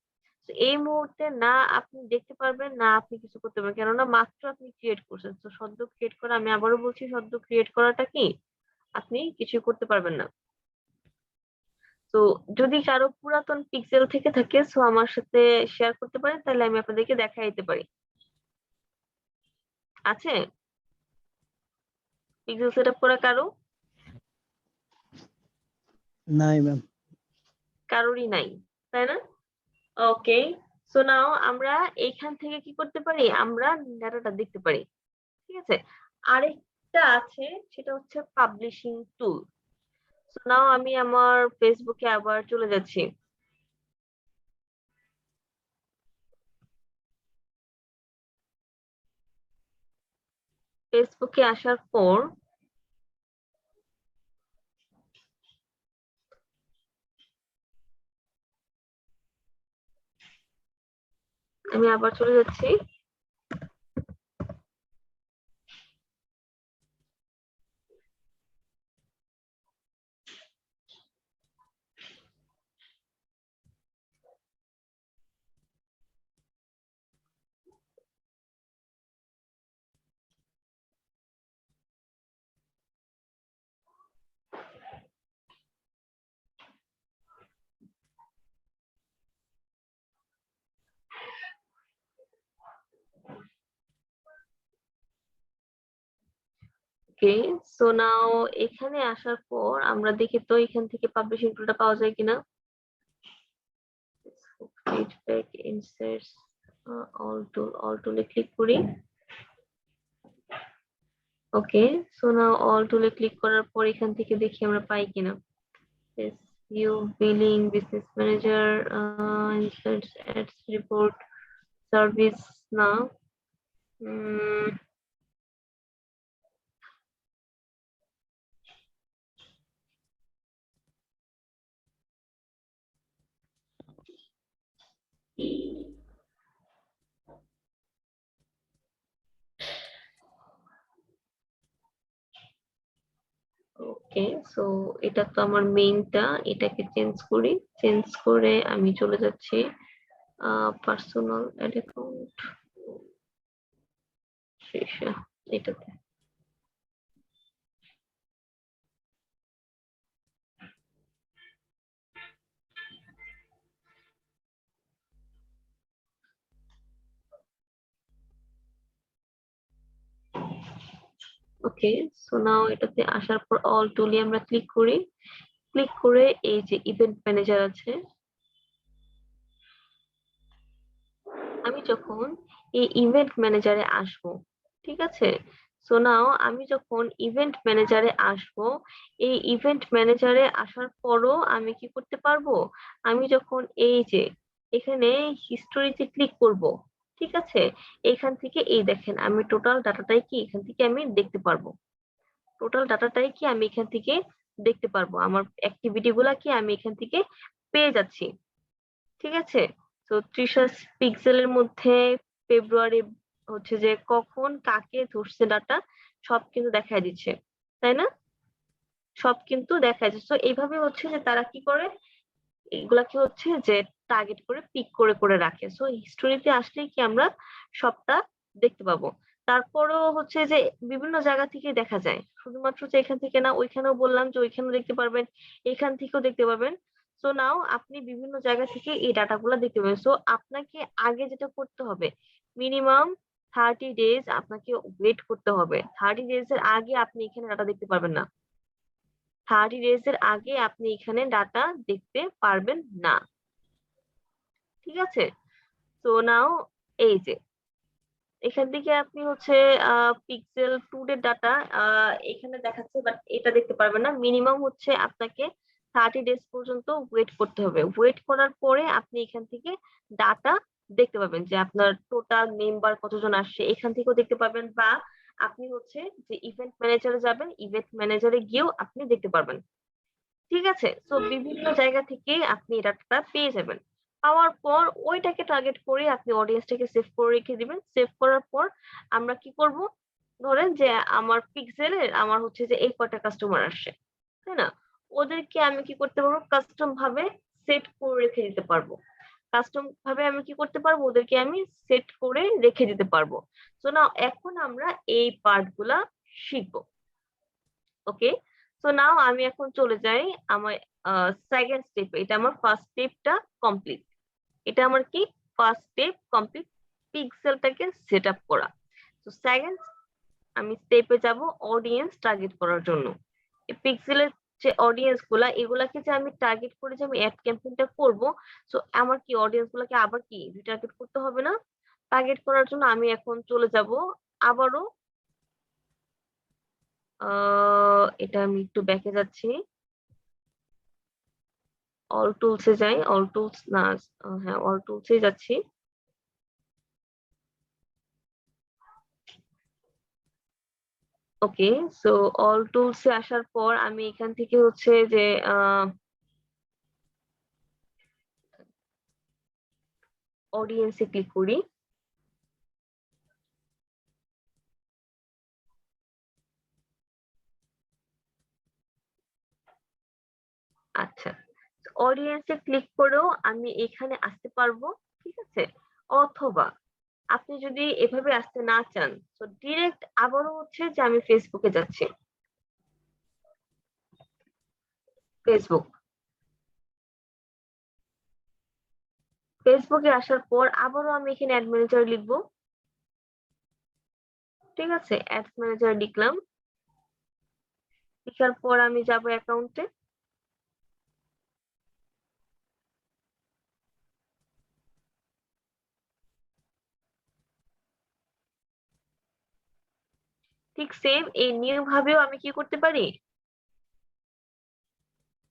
তো এই মুহূর্তে না আপনি দেখতে পারবেন না আপনি কিছু করতে পারবেন, কেননা মাত্র আপনি ক্রিয়েট করছেন। তো সদ্য ক্রিয়েট করা, আমি আবারও বলছি, সদ্য ক্রিয়েট করাটা কি আপনি কিছুই করতে পারবেন না। তো যদি কারো পুরাতন পিক্সেল থেকে থাকে সো আমার সাথে শেয়ার করতে পারেন, তাহলে আমি আপনাদেরকে দেখাই দিতে পারি। আছে পিক্সেল সেটআপ করা কারো? নাই ম্যাম। কারোরই নাই, তাই না? ওকে, সো নাও আমরা এইখান থেকে কি করতে পারি, আমরা ডাটাটা দেখতে পারি। ঠিক আছে, আরেকটা আছে, সেটা হচ্ছে পাবলিশিং টুল। সো নাও আমি আমার ফেসবুকে আবার চলে যাচ্ছি। ফেসবুকে আসার পর আমি আবার চলে যাচ্ছি। ওকে, সো নাও এখানে আসার পর আমরা দেখি তো এখান থেকে পাবলিশিং টুলটা পাওয়া যায় কিনা। ফিডব্যাক, ইনসার্টস, অল টুলে ক্লিক করি। ওকে, সো নাও অল টুলে ক্লিক করার পর এখান থেকে দেখি আমরা পাই কিনা। SEO, billing, business manager, insights, ads, report, service না। ওকে, সো এটা তো আমার মেইনটা, এটাকে চেঞ্জ করি। চেঞ্জ করে আমি চলে যাচ্ছি পার্সোনাল অ্যাড অ্যাকাউন্ট, এটাতে। ওকে, সো নাও এটাতে আসার পর অল টুলে আমরা ক্লিক করি। ক্লিক করে এই যে ইভেন্ট ম্যানেজার আছে, আমি যখন এই ইভেন্ট ম্যানেজারে আসব, ঠিক আছে, সো নাও আমি যখন ইভেন্ট ম্যানেজারে আসব, এই ইভেন্ট ম্যানেজারে আসার পরও আমি কি করতে পারবো, আমি যখন এই যে এখানে হিস্টোরিতে ক্লিক করব, ঠিক আছে, এখান থেকে এই দেখেন আমি টোটাল ডাটাটাই কি এখান থেকে আমি দেখতে পারবো। টোটাল ডাটাটাই কি আমি এখান থেকে দেখতে পারবো, আমার অ্যাক্টিভিটি গুলা কি আমি এখান থেকে পেয়ে যাচ্ছি। ঠিক আছে, তো 30 পিক্সেলের মধ্যে ফেব্রুয়ারি হচ্ছে যে কখন কাকে ধরছে ডাটা সব কিন্তু দেখায় দিচ্ছে, তাই না? সব কিন্তু দেখায় দিচ্ছে। তো এইভাবে হচ্ছে যে তারা কি করে, এগুলা কি হচ্ছে যে টার্গেট করে পিক করে করে রাখে। সো হিস্টোরিতে আসলে কি আমরা সবটা দেখতে পাবো। তারপরেও হচ্ছে যে বিভিন্ন জায়গা থেকে দেখা যায়, শুধুমাত্র যে এখান থেকে না, ওইখানেও বললাম যে ওইখানেও দেখতে পারবেন, এখান থেকেও দেখতে পাবেন। সো নাও আপনি বিভিন্ন জায়গা থেকে এই ডাটাগুলো দেখতে পাবেন। সো আপনাকে আগে যেটা করতে হবে, মিনিমাম 30 ডেজ আপনাকে ওয়েট করতে হবে। 30 ডেজ এর আগে আপনি এখানে ডাটা দেখতে পারবেন না। 30 ডেজ এর আগে আপনি এখানে ডাটা দেখতে পারবেন না। ঠিক আছে, তো নাও এই যে এখান থেকে আপনি হচ্ছে পিক্সেল 2 এর ডাটা এখানে দেখাচ্ছে, বাট এটা দেখতে পারবেন না। মিনিমাম হচ্ছে আপনাকে 30 ডেজ পর্যন্ত ওয়েট করতে হবে। ওয়েট করার পরে আপনি এখান থেকে ডাটা দেখতে পাবেন যে আপনার টোটাল মেম্বার কতজন আসছে, এখান থেকেও দেখতে পাবেন। বা আপনি হচ্ছে যে ইভেন্ট ম্যানেজারে যাবেন, ইভেন্ট ম্যানেজারে গিয়েও আপনি দেখতে পারবেন। ঠিক আছে, তো বিভিন্ন জায়গা থেকে আপনি এই ডাটাটা পেয়ে যাবেন। পাওয়ার পর ওইটাকে টার্গেট করে আপনি অডিয়েন্সটাকে সেভ করে রেখে দিবেন। সেভ করার পর আমরা কি করব, ধরেন যে আমার পিক্সেলের আমার হচ্ছে যে এই কয়টা কাস্টমার আসছে, তাই না, ওদেরকে আমি কি করতে পারবো, কাস্টম ভাবে সেট করে রেখে দিতে পারবো। কাস্টম ভাবে আমি কি করতে পারবো, ওদেরকে আমি সেট করে রেখে দিতে পারবো। তো না এখন আমরা এই পার্ট গুলা শিখবো। ওকে, সো নাও আমি এখন চলে যাই আমার সেকেন্ড স্টেপ। এটা আমার ফার্স্ট স্টেপটা কমপ্লিট। এটা আমার কি ফার্স্ট স্টেপ কমপ্লিট, পিক্সেলটাকে সেট আপ করা। তো সেকেন্ড আমি স্টেপে যাব অডিয়েন্স টার্গেট করার জন্য। এই পিক্সেলের যে অডিয়েন্স গুলা, এগুলাকে যে আমি টার্গেট করে যে আমি অ্যাড ক্যাম্পেইনটা করব, সো আমার কি অডিয়েন্স গুলাকে আবার কি রিটার্গেট করতে হবে না? টার্গেট করার জন্য আমি এখন চলে যাব আবারও, এটা আমি একটু ব্যাকে যাচ্ছি, অল টুলসে যাই, অল টুলস না, হ্যাঁ অল টুলসে যাচ্ছি। ওকে, সো অল টুলসে আসার পর আমি এখান থেকে হচ্ছে যে অডিয়েন্সে ক্লিক করি। আচ্ছা, অডিয়েন্সে ক্লিক করেও আমি এখানে আসতে পারবো, ঠিক আছে। অথবা আপনি যদি এভাবে আসতে না চান, তো ডিরেক্ট আবারও হচ্ছে যে আমি ফেসবুকে যাচ্ছি। ফেসবুকে আসার পর আবারও আমি এখানে অ্যাড ম্যানেজার লিখবো। ঠিক আছে, অ্যাড ম্যানেজার লিখলাম। লেখার পর আমি যাব অ্যাকাউন্টে। ঠিক সেম এই নিউ ভাবেও আমি কি করতে পারি,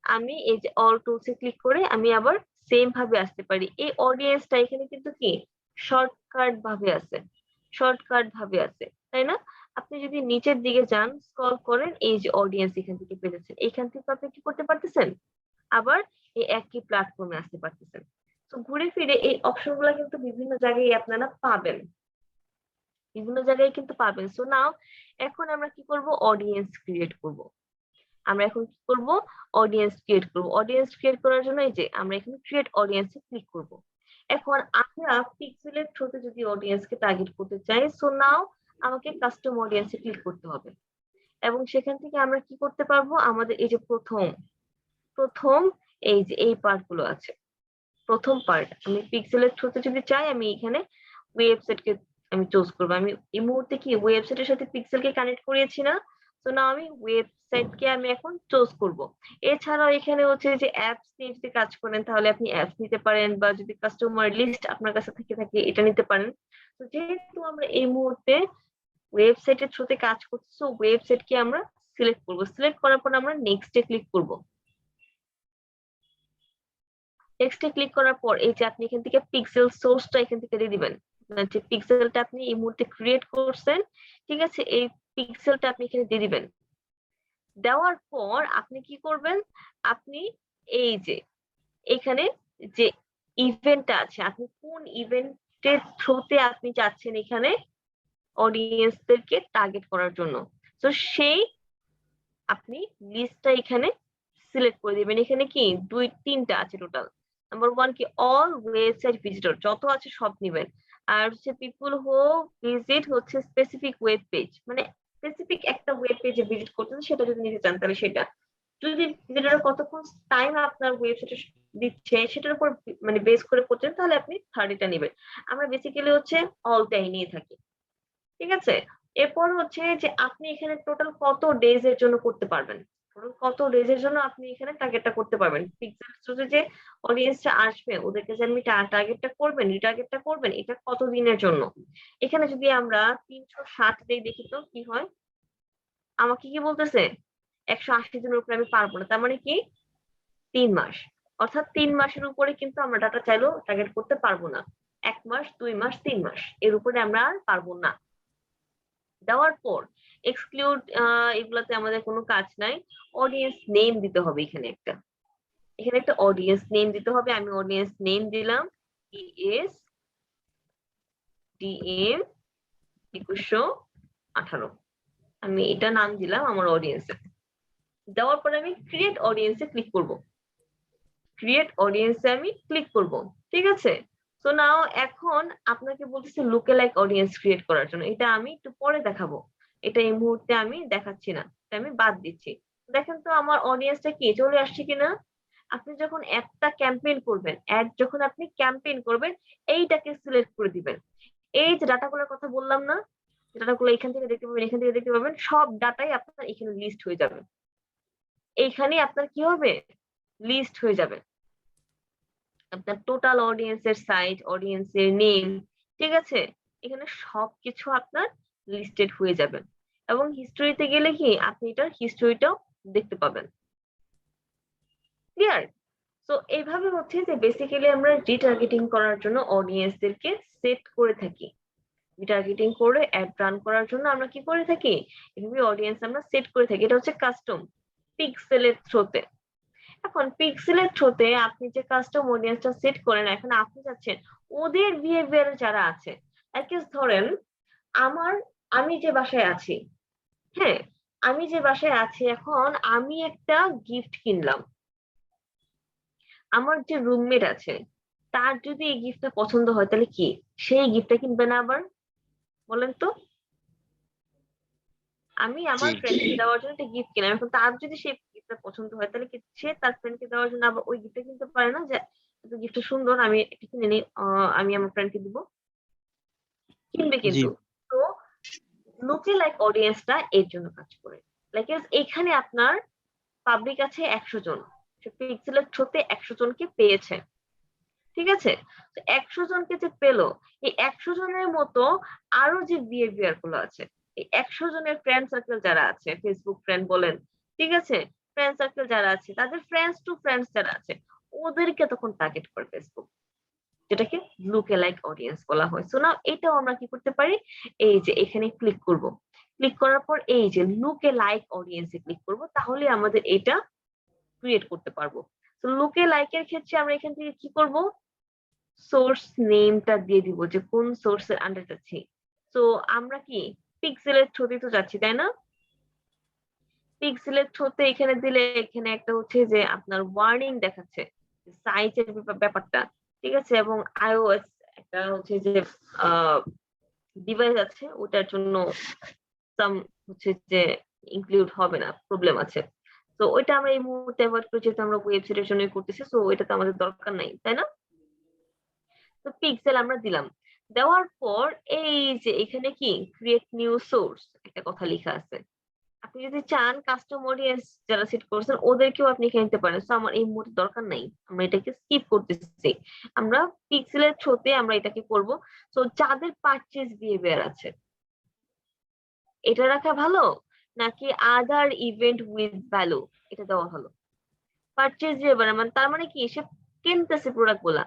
আমি এই যে অল টুলসে ক্লিক করে আমি আবার সেম ভাবে আসতে পারি। এই অডিয়েন্সটা এখানে কিন্তু কি শর্টকাট ভাবে আছে, শর্টকাট ভাবে আছে, তাই না? আপনি যদি নিচের দিকে যান, স্ক্রল করেন, এই যে অডিয়েন্স এখান থেকে পেয়েছেন, এখান থেকে আপনি কি করতে পারতেছেন, আবার এই একই প্ল্যাটফর্মে আসতে পারতেছেন। তো ঘুরে ফিরে এই অপশনগুলো কিন্তু বিভিন্ন জায়গায় আপনারা পাবেন, বিভিন্ন জায়গায় কিন্তু পাবেন। সো নাও এখন আমরা কি করব, অডিয়েন্স ক্রিয়েট করব। আমরা এখন কি করব, অডিয়েন্স ক্রিয়েট করব। অডিয়েন্স ক্রিয়েট করার জন্য এই যে আমরা এখানে ক্রিয়েট অডিয়েন্সে ক্লিক করব। এখন আমরা পিক্সেলের থ্রুতে যদি অডিয়েন্সকে টার্গেট করতে চাই, সো নাও আমাকে কাস্টম অডিয়েন্সে ক্লিক করতে হবে এবং সেখান থেকে আমরা কি করতে পারবো, আমাদের এই যে প্রথম এই যে এই পার্ট গুলো আছে, প্রথম পার্ট আমি পিক্সেলের থ্রুতে যদি চাই, আমি এখানে ওয়েবসাইটকে আমি চুজ করবো। আমি এই মুহূর্তে কি ওয়েবসাইটের সাথে পিক্সেলকে কানেক্ট করিয়েছি না, তো না আমি ওয়েবসাইটকে আমি এখন চুজ করব। এছাড়াও এখানে হচ্ছে যে অ্যাপস নিয়ে যদি কাজ করেন তাহলে আপনি অ্যাপস নিতে পারেন, বা যদি কাস্টমার লিস্ট আপনার কাছে থেকে থাকে এটা নিতে পারেন। তো যেহেতু আমরা এই মুহূর্তে ওয়েবসাইটের থ্রুতে কাজ করছি, সো ওয়েবসাইটকে আমরা সিলেক্ট করব। সিলেক্ট করার পর আমরা নেক্সটে ক্লিক করব। নেক্সটে ক্লিক করার পর এই যে আপনি এখান থেকে পিক্সেল সোর্সটা এখান থেকে দিয়ে দিবেন, যে পিক্সেলটা আপনি এই মুহূর্তে ক্রিয়েট করছেন, ঠিক আছে, এই পিক্সেলটা আপনি এখানে দিয়ে দিবেন। দেওয়ার পর আপনি কি করবেন, আপনি এই যে এখানে যে ইভেন্টটা আছে, আপনি কোন ইভেন্টের থ্রুতে আপনি চাচ্ছেন এখানে অডিয়েন্সদেরকে টার্গেট করার জন্য, তো সেই আপনি লিস্টটা এখানে সিলেক্ট করে দিবেন। এখানে কি তিনটা আছে টোটাল। নাম্বার 1 কি অল ওয়েবসাইট ভিজিটর, যত আছে সব নিবেন। আর হচ্ছে পিপল হু ভিজিট হচ্ছে স্পেসিফিক ওয়েব পেজ, মানে স্পেসিফিক একটা ওয়েব পেজে ভিজিট করতেন, সেটা যদি নিতে চান তাহলে সেটা। যদি ভিজিটর কতক্ষণ টাইম আপনার ওয়েবসাইটে দিচ্ছে সেটার উপর মানে বেস করে করছেন, তাহলে আপনি 30টা নেবেন। আমরা বেসিক্যালি হচ্ছে অলটাই নিয়ে থাকি, ঠিক আছে। এরপর হচ্ছে যে আপনি এখানে টোটাল কত ডেজ এর জন্য করতে পারবেন, কত ডেজ এর জন্য আপনি এখানে টার্গেটটা করতে পারবেন। পিক্সেল স্টোরে যে অডিয়েন্সটা আসবে ওদেরকে যে আপনি টার্গেটটা করবেন, রিটার্গেটটা করবেন, এটা কত দিনের জন্য। এখানে যদি আমরা 360 ডে দেখি তো কি হয়, আমাকে কি বলতেছে 180 দিনের উপরে আমি পারবো না, তার মানে কি 3 মাস। অর্থাৎ 3 মাসের উপরে কিন্তু আমরা ডাটা চাইলেও টার্গেট করতে পারবো না। 1 মাস, 2 মাস, 3 মাস এর উপরে আমরা আর পারবো না। দেওয়ার পর এক্সক্লুড এগুলাতে আমাদের কোনো কাজ নাই। অডিয়েন্স নেম দিতে হবে এখানে একটা অডিয়েন্স নেম দিতে হবে। আমি অডিয়েন্স নেম দিলাম ES DM 2118, আমি এটা নাম দিলাম আমার অডিয়েন্সে। দেওয়ার পরে আমি ক্রিয়েট অডিয়েন্সে ক্লিক করব। ক্রিয়েট অডিয়েন্সে আমি ক্লিক করব, ঠিক আছে। তো নাও এখন আপনাকে বলতেছে লুকে লাইক অডিয়েন্স ক্রিয়েট করার জন্য, এটা আমি একটু পরে দেখাবো, এটা এই মুহূর্তে আমি দেখাচ্ছি না, আমি বাদ দিচ্ছি। দেখেন তো আমার অডিয়েন্সটা কি চলে আসছে কিনা। আপনি যখন একটা ক্যাম্পেইন করবেন, যখন আপনি ক্যাম্পেইন করবেন, এইটাকে সিলেক্ট করে দিবেন। এই যে ডাটাগুলোর কথা বললাম না, ডাটাগুলো এখান থেকে দেখতে পাবেন, এখান থেকে দেখতে পাবেন, সব ডাটাই আপনার এখানে লিস্ট হয়ে যাবে। এইখানে আপনার কি হবে, লিস্ট হয়ে যাবে আপনার টোটাল অডিয়েন্সের সাইজ, অডিয়েন্সের নেম, ঠিক আছে, এখানে সবকিছু আপনার লিস্টেড হয়ে যাবে। এবং হিস্টোরিতে গেলে কি আপনি এটার হিস্টোরিটাও দেখতে পাবেন। ক্লিয়ার? তো এইভাবে হচ্ছে যে বেসিক্যালি আমরা রিটার্গেটিং করার জন্য অডিয়েন্সদেরকে সেট করে থাকি। রিটার্গেটিং করে অ্যাড রান করার জন্য আমরা কি করে থাকি, এভাবে অডিয়েন্স আমরা সেট করে থাকি। এটা হচ্ছে কাস্টম পিক্সেলের থ্রুতে। এখন পিক্সেলের থ্রুতে আপনি যে কাস্টম অডিয়েন্সটা সেট করেন, এখন আপনি চাচ্ছেন ওদের বিহেভিয়ার যারা আছে, ধরেন আমি যে বাসায় আছি, হ্যাঁ আমি যে বাসায় আছি, এখন আমি একটা গিফট কিনলাম, আমার যে রুমমেট আছে তার যদি এই গিফটটা পছন্দ হয় তাহলে কি সেই গিফটটা কিনবে না আবার, বলেন তো। আমি আমার ফ্রেন্ডকে দেওয়ার জন্য একটা গিফট কিনলাম, এখন তার যদি সেই গিফটটা পছন্দ হয় তাহলে কি সে তার ফ্রেন্ডকে দেওয়ার জন্য আবার ওই গিফটটা কিনতে পারে না, যে গিফটটা সুন্দর আমি এটা কিনে নিই, আমি আমার ফ্রেন্ডকে দিব, কিনবে জি কিন্তু। তো লুকে লাইক অডিয়েন্সটা এর জন্য কাজ করে। লাইক এখানে আপনার পাবলিক আছে 100 জন, পিক্সেলের থ্রুতে 100 জনকে পেয়েছে, ঠিক আছে? তো 100 জনকে যে পেলো, এই 100 জনের মতো আরো যে বিহেভিয়ার গুলো আছে, এই 100 জনের ফ্রেন্ড সার্কেল যারা আছে, ফেসবুক ফ্রেন্ড বলেন, ঠিক আছে, ফ্রেন্ড সার্কেল যারা আছে, তাদের ফ্রেন্ডস টু ফ্রেন্ডস যারা আছে, ওদেরকে তখন টার্গেট করে ফেসবুক, যেটাকে লুকে লাইক অডিয়েন্স বলা হয়। সো না এটাও আমরা কি করতে পারি, এই যে এখানে ক্লিক করব, ক্লিক করার পর এই যে লুকে লাইক অডিয়েন্সে ক্লিক করব, তাহলে আমাদের এটা ক্রিয়েট করতে পারবো। তো লুকে লাইকের ক্ষেত্রে আমরা এখান থেকে কি করব, সোর্স নেমটা দিয়ে দিব যে কোন সোর্সের আন্ডার যাচ্ছি। তো আমরা কি পিক্সেলের থ্রুতে তো যাচ্ছি, তাই না? পিক্সেলের থ্রুতে এখানে দিলে এখানে একটা হচ্ছে যে আপনার ওয়ার্নিং দেখাচ্ছে সাইজের ব্যাপারটা, ঠিক আছে, এবং iOS একটা হচ্ছে যে ডিভাইস আছে, ওটার জন্য সাম হচ্ছে যে ইনক্লুড হবে না, প্রবলেম আছে। তো ওইটা আমরা এই মুহূর্তে অ্যাভয়েড করে, যেহেতু আমরা ওয়েবসাইটের জন্যই করতেছি, সো এটা তো আমাদের দরকার নাই, তাই না? তো পিক্সেল আমরা দিলাম, দেওয়ার পর এই যে এখানে কি ক্রিয়েট নিউ সোর্স একটা কথা লেখা আছে, আপনি যদি চান কাস্টম অডিয়েন্স যারা সেট করছেন ওদেরকেও আপনি এখানে নিতে পারেন। তো আমার এই মুহূর্তে দরকার নাই, আমরা এটাকে স্কিপ করতেছি, আমরা পিক্সেলের থ্রুতে আমরা এটাকে করব। তো যাদের পারচেজ বিহেভিয়ার আছে, এটা রাখা ভালো নাকি আদার ইভেন্ট উইথ ভ্যালু এটা দেওয়া ভালো? পারচেজ বিহেভিয়ার মানে তার মানে কি সে কিনতেছে প্রোডাক্ট গুলা,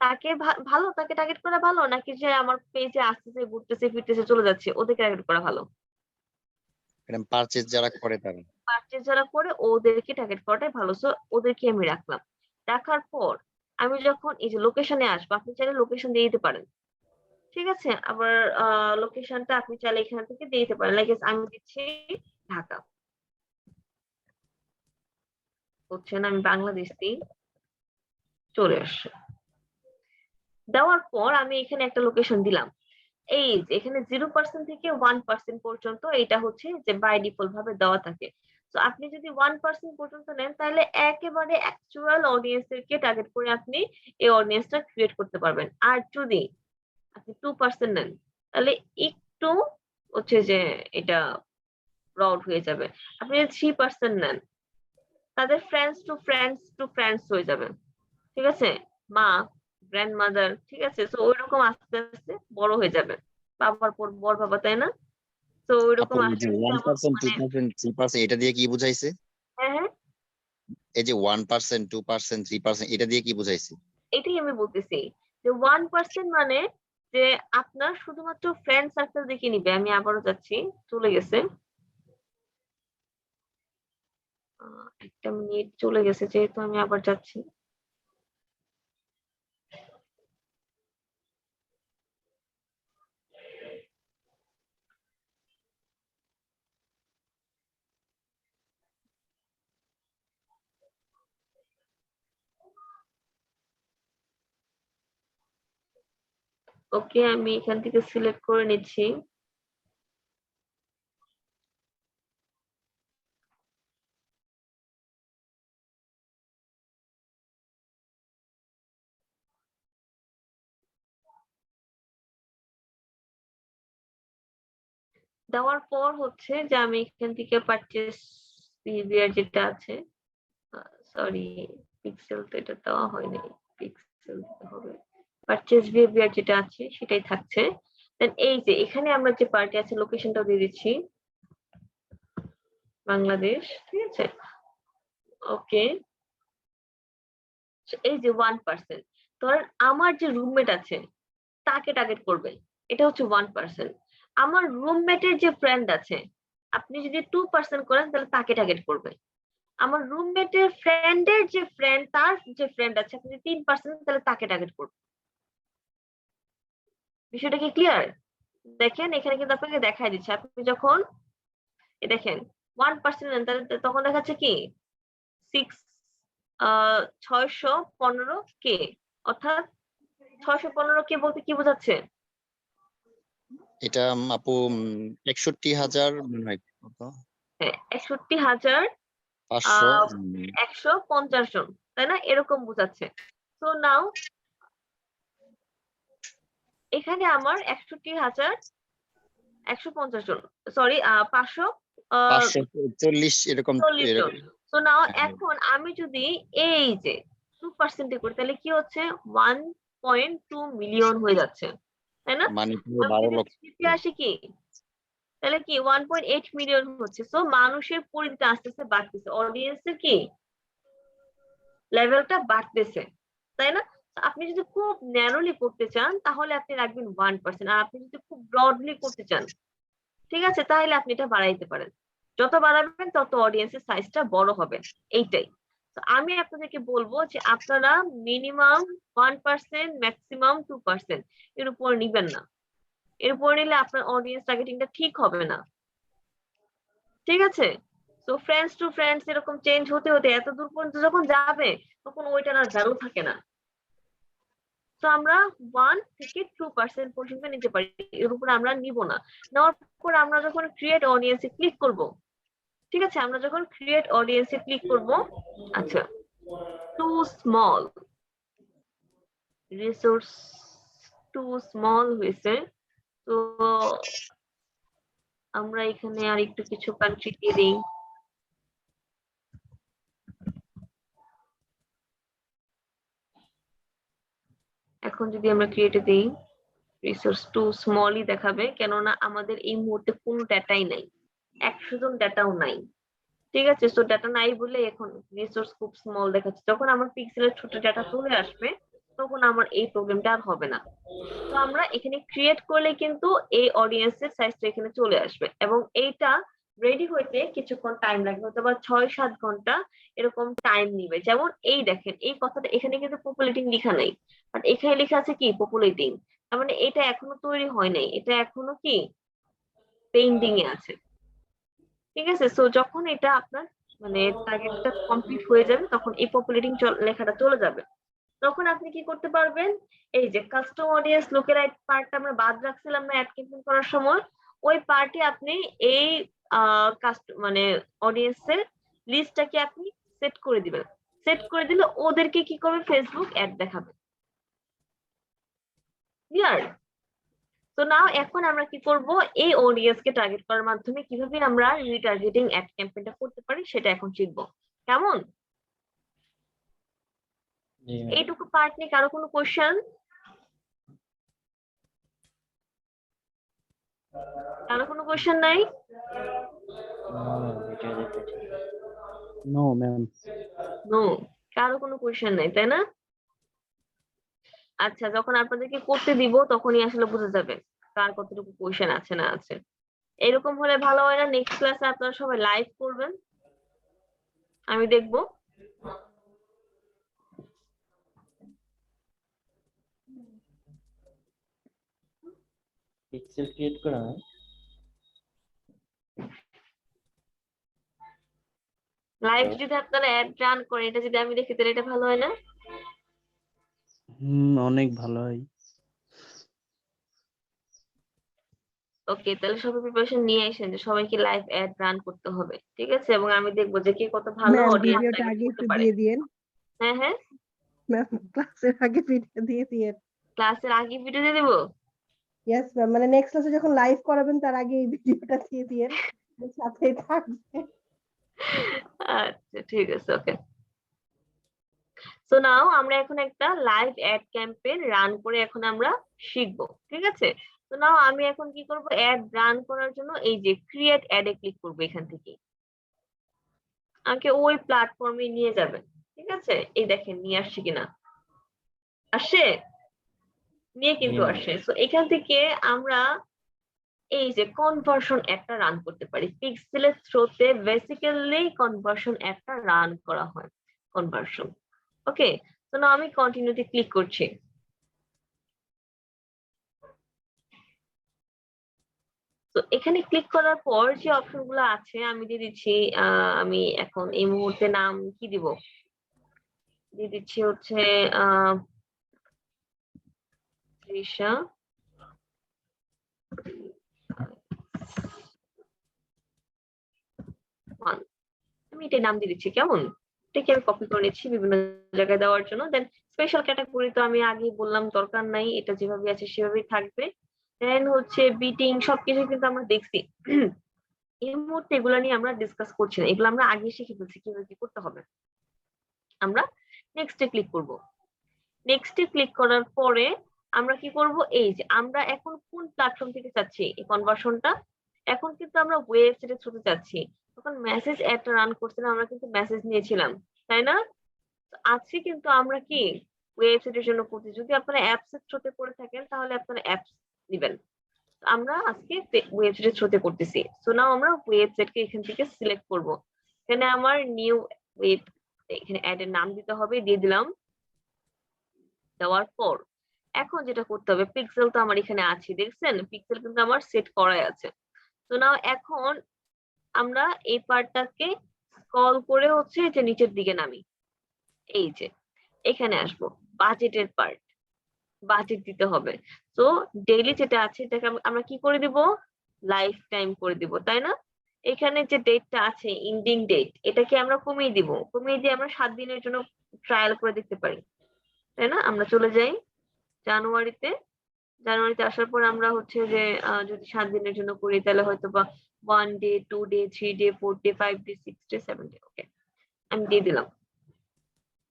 তাকে ভালো, তাকে টার্গেট করা ভালো, নাকি যে আমার পেজে আসতেছে ঘুরতেছে ফিরতেছে চলে যাচ্ছে ওদেরকে টার্গেট করা ভালো? ম্যাডাম পারচেজ যারা করে তারা। পারচেজ যারা করে ওদেরকে টার্গেট করাটাই ভালো। সো ওদেরকে আমি রাখলাম, রাখার পর আমি যখন এই যে লোকেশনে আসবো, আপনি চাইলে লোকেশন দিয়ে দিতে পারেন, ঠিক আছে? আবার লোকেশনটা আপনি চাইলে এখান থেকে দিয়ে দিতে পারেন, লাইক আমি দিচ্ছি ঢাকা, বুঝছেন, আমি বাংলাদেশ দিই, চলে আসছে। দেওয়ার পর আমি এখানে একটা লোকেশন দিলাম, এই যে এখানে 0% থেকে 1% পর্যন্ত এটা হচ্ছে যে বাই ডিফল্ট ভাবে দেওয়া থাকে। তো আপনি যদি 1% পর্যন্ত নেন তাহলে একেবারে অ্যাকচুয়াল অডিয়েন্সদেরকে টার্গেট করে আপনি এই অডিয়েন্সটা ক্রিয়েট করতে পারবেন। আর যদি আপনি 2% নেন তাহলে একটু হচ্ছে যে এটা ব্রড হয়ে যাবে। আপনি যদি 3% নেন তাদের ফ্রেন্ডস টু ফ্রেন্ডস হয়ে যাবে, ঠিক আছে, মা, গ্র্যান্ড মাদার, ঠিক আছে। তো ওইরকম আস্তে আস্তে বড় হয়ে যাবে, বাবার পর বড় বাবা, তাই না? তো ওইরকম আপু এই আস্তে যে আস্তে 1% মানে 2% 3% এটা দিয়ে কি বুঝাইছে? হ্যাঁ হ্যাঁ, এই যে 1% 2% 3% এটা দিয়ে কি বুঝাইছে? এটাই আমি বলতেছি যে 1% মানে যে আপনার শুধুমাত্র ফ্রেন্ড সার্কেল দেখে নিবে। আমি আবারও যাচ্ছি, চলে গেছে, একটা মিনিট চলে গেছে, যেহেতু আমি আবার যাচ্ছি। ওকে, আমি এখান থেকে সিলেক্ট করে নিচ্ছি। দেওয়ার পর হচ্ছে যে আমি এখান থেকে পারচেজ বিহেভিয়ার যেটা আছে, সরি পিক্সেল তো এটা দেওয়া হয়নি, পিক্সেল দিতে হবে। পারচেজ বিহেভিয়ার যেটা আছে সেটাই থাকছে। দেন এই যে এখানে আমরা যে পার্টি আছে লোকেশনটাও দিয়ে দিচ্ছি, বাংলাদেশ, ঠিক আছে। ওকে, এই যে 1%, ধরেন আমার যে রুমমেট আছে তাকে টার্গেট করবে, এটা হচ্ছে 1%। আমার রুমমেটের যে ফ্রেন্ড আছে, আপনি যদি 2% করেন তাহলে তাকে টার্গেট করবে। আমার রুমমেটের ফ্রেন্ডের যে ফ্রেন্ড, তার যে ফ্রেন্ড আছে, আপনি যদি 3% তাহলে তাকে টার্গেট করবে। বিষয়টা কি ক্লিয়ার? দেখেন এখানে কিন্তু আপনাকে দেখাই দিচ্ছে, আপনি যখন দেখেন 1% নেন তাহলে তখন দেখাচ্ছে কি 615 কে, অর্থাৎ 615 কে বলতে কি বোঝাচ্ছে? এটা আপু 61,000 মনে হয় কত? হ্যাঁ, 61,000 500 150 জন, তাই না? এরকম বোঝাচ্ছে। তো নাও এখানে আমার 61,150 জন, সরি 500 আহ 540 এরকম 40 জন। তো নাও হ্যাঁ। এখন আমি যদি এই যে 2% করি তাহলে কি হচ্ছে 1.2 মিলিয়ন হয়ে যাচ্ছে, তাই না? মানে পুরো আমি 12 যদি লক্ষ। 3 তে আসি কি তাহলে কি 1.8 মিলিয়ন হচ্ছে। সো মানুষের পরিধিটা আস্তে আস্তে বাড়তেছে, অডিয়েন্সের কি লেভেলটা বাড়তেছে, তাই না? তো আপনি যদি খুব ন্যারোলি করতে চান তাহলে আপনি রাখবেন 1%, আর আপনি যদি খুব ব্রডলি করতে চান, ঠিক আছে, তাহলে আপনি এটা বাড়াইতে পারেন। যত বাড়াবেন তত অডিয়েন্সের সাইজটা বড় হবে, এইটাই। তো আমি আপনাদেরকে বলবো যে আপনারা মিনিমাম 1%, ম্যাক্সিমাম 2% এর উপর নিবেন না। এর উপর নিলে আপনার অডিয়েন্স টার্গেটিংটা ঠিক হবে না, ঠিক আছে? তো ফ্রেন্ডস টু ফ্রেন্ডস এরকম চেঞ্জ হতে হতে এত দূর পর্যন্ত যখন যাবে তখন ওইটার আর ভ্যালু থাকে না। তো আমরা 1 থেকে 2% পর্যন্ত নিতে পারি, এর উপর আমরা নিব না। নেওয়ার পর আমরা যখন ক্রিয়েট অডিয়েন্সে ক্লিক করব, ঠিক আছে, আমরা যখন ক্রিয়েট অডিয়েন্সে ক্লিক করব, আচ্ছা, too small resource, too small হয়েছে, তো আমরা এখানে আর একটু কিছু কান্ট্রি দিয়ে দিই। এখন যদি আমরা ক্রিয়েটে দিই, রিসোর্স টু স্মলই দেখাবে, কেননা আমাদের এই মুহূর্তে কোনো ডাটাই নাই, 100 জন ডাটাও নাই, ঠিক আছে? সো ডাটা নাই বলে এখন রিসোর্স খুব স্মল দেখাচ্ছে। যখন আমার পিক্সেলের ছোট ডাটা চলে আসবে তখন আমার এই প্রবলেমটা আর হবে না। তো আমরা এখানে ক্রিয়েট করলে কিন্তু এই অডিয়েন্সের সাইজটা এখানে চলে আসবে, এবং এইটা রেডি হইতে কিছুক্ষণ টাইম লাগবে, অথবা 6-7 ঘন্টা এরকম টাইম নিবে। যেমন এই দেখেন, এই কথাটা এখানে কিন্তু পপুলেটিং লেখা নাই, বাট এখানে লেখা আছে কি পপুলেটিং, তার মানে এটা এখনো তৈরি হয় নাই, এটা এখনো কি পেন্ডিং এ আছে, ঠিক আছে? সো যখন এটা আপনার মানে টার্গেটটা কমপ্লিট হয়ে যাবে তখন এই পপুলেটিং লেখাটা চলে যাবে। তখন আপনি কি করতে পারবেন, এই যে কাস্টম অডিয়েন্স লুকেরাইট পার্টটা আমরা বাদ রাখছিলাম না অ্যাড ক্যাম্পেইন করার সময়, ওই পার্টে আপনি এই মানে অডিয়েন্সের লিস্টটাকে আপনি সেট করে দিবেন। সেট করে দিলে ওদেরকে কি করবে, ফেসবুক অ্যাড দেখাবে। ক্লিয়ার? তো নাও এখন আমরা কি করব, এই অডিয়েন্স কে টার্গেট করার মাধ্যমে কিভাবে আমরা রিটার্গেটিং অ্যাড ক্যাম্পেইনটা করতে পারি সেটা এখন শিখবো, কেমন? জি ম্যাম। এইটুকু পার্ট নিয়ে কারো কোনো কোশ্চেন? কারো কোনো কোশ্চেন নাই? ভিডিও দেখতে ঠিক। No ma'am. নো, কারো কোনো কোশ্চেন নাই, তাই না? আচ্ছা, যখন আপনাদেরকে করতে দিব তখনই আসলে বোঝা যাবে কার কতটুকু কোশ্চেন আছে না আছে। এরকম হলে ভালো হয় না, নেক্সট ক্লাসে আপনারা সবাই লাইভ করবেন, আমি দেখবো। পিক্সেল ক্রিয়েট করা ম্যাম? Live Hello? যদি আপনারা অ্যাড রান করেন, এটা যদি আমি দেখি তাহলে এটা ভালো হয় না? অনেক ভালো হয়। ওকে, তাহলে সবাই প্রিপারেশন নিয়ে আসেন যে সবাইকে লাইভ অ্যাড রান করতে হবে, ঠিক আছে? এবং আমি দেখবো যে কে কত ভালো ম্যাম অডিয়েন্স ভিডিওটা টার্গেট আগে করতে একটু পারে। দিয়ে দিয়েন। হ্যাঁ হ্যাঁ, ম্যাম ক্লাসের আগে ভিডিও দিয়ে দিয়েন। ক্লাসের আগে ভিডিও দিয়ে দেবো। ইয়েস ম্যাম, মানে নেক্সট ক্লাসে যখন লাইভ করাবেন তার আগে এই ভিডিওটা দিয়ে দিয়েন, সাথেই থাকবে। আচ্ছা ঠিক আছে, ওকে। সো নাও আমরা এখন একটা লাইভ অ্যাড ক্যাম্পেইন রান করে এখন আমরা শিখবো, ঠিক আছে? তো নাও আমি এখন কি করব, অ্যাড রান করার জন্য এই যে ক্রিয়েট অ্যাডে ক্লিক করব, এখান থেকে আমাকে ওই প্ল্যাটফর্মে নিয়ে যাবেন, ঠিক আছে? এই দেখেন নিয়ে আসছে কিনা, আসছে, নিয়ে জি কিন্তু ম্যাম। আসছে। সো এখান থেকে আমরা এই যে কনভার্সন অ্যাডটা রান করতে পারি। পিক্সেলের থ্রোতে বেসিক্যালি কনভার্সন অ্যাডটা রান করা হয়, কনভার্সন। ওকে, তো না আমি কন্টিনিউতে ক্লিক করছি। তো এখানে ক্লিক করার পর যে অপশন গুলো আছে আমি দিয়ে দিচ্ছি, আমি এখন এই মুহূর্তে নাম কি দিব, দিয়ে দিচ্ছি হচ্ছে তৃষা। আমি এটাই নাম দিয়ে দিচ্ছি, কেমন? এটাকে আমি কপি করে নিচ্ছি বিভিন্ন জায়গায় দেওয়ার জন্য। দেন স্পেশাল ক্যাটাগরি তো আমি আগেই বললাম দরকার নাই, এটা যেভাবে আছে সেভাবেই থাকবে। দেন হচ্ছে বিটিং, সবকিছু কিন্তু আমরা দেখছি। এই মুহূর্তে এগুলো নিয়ে আমরা ডিসকাস করছি না, এগুলো আমরা আগে শিখে ফেলছি কিভাবে কি করতে হবে। আমরা নেক্সটে ক্লিক করব। নেক্সটে ক্লিক করার পরে আমরা কি করব, এই যে আমরা এখন কোন প্ল্যাটফর্ম থেকে চাচ্ছি এই কনভার্সনটা, এখন কিন্তু আমরা ওয়েবসাইটের থ্রুতে চাচ্ছি। তখন মেসেজ অ্যাডটা রান করছিলাম, আমরা কিন্তু মেসেজ নিয়েছিলাম, তাই না? আজকে কিন্তু আমরা কি ওয়েবসাইটের জন্য করছি। যদি আপনারা অ্যাপস এর থ্রুতে করে থাকেন তাহলে আপনারা অ্যাপস দিবেন। আমরা আজকে ওয়েবসাইটের থ্রুতে করতেছি। সো নাও আমরা ওয়েবসাইটকে এখান থেকে সিলেক্ট করব। এখানে আমার নিউ ওয়েব, এখানে অ্যাড এর নাম দিতে হবে, দিয়ে দিলাম। দেওয়ার পর এখন যেটা করতে হবে, পিক্সেল তো আমার এখানে আছে, দেখছেন পিক্সেল কিন্তু আমার সেট করাই আছে। তো নাও এখন আমরা এই পার্টটাকে স্ক্রল করে হচ্ছে যে নিচের দিকে নামি, এই যে এখানে আসবো বাজেটের পার্ট, বাজেট দিতে হবে। তো ডেইলি যেটা আছে এটাকে আমরা কি করে দিব, লাইফ টাইম করে দিব, তাই না? এখানে যে ডেটটা আছে ইন্ডিং ডেট, এটাকে আমরা কমিয়ে দিব, কমিয়ে দিয়ে আমরা 7 দিনের জন্য ট্রায়াল করে দেখতে পারি, তাই না? আমরা চলে যাই জানুয়ারিতে। জানুয়ারিতে আসার পর আমরা হচ্ছে যে যদি 7 দিনের জন্য করি তাহলে হয়তো বা 1 day 2 day 3 day 4 day 5 day 6 day 7 day, okay আমি দিয়ে দিলাম।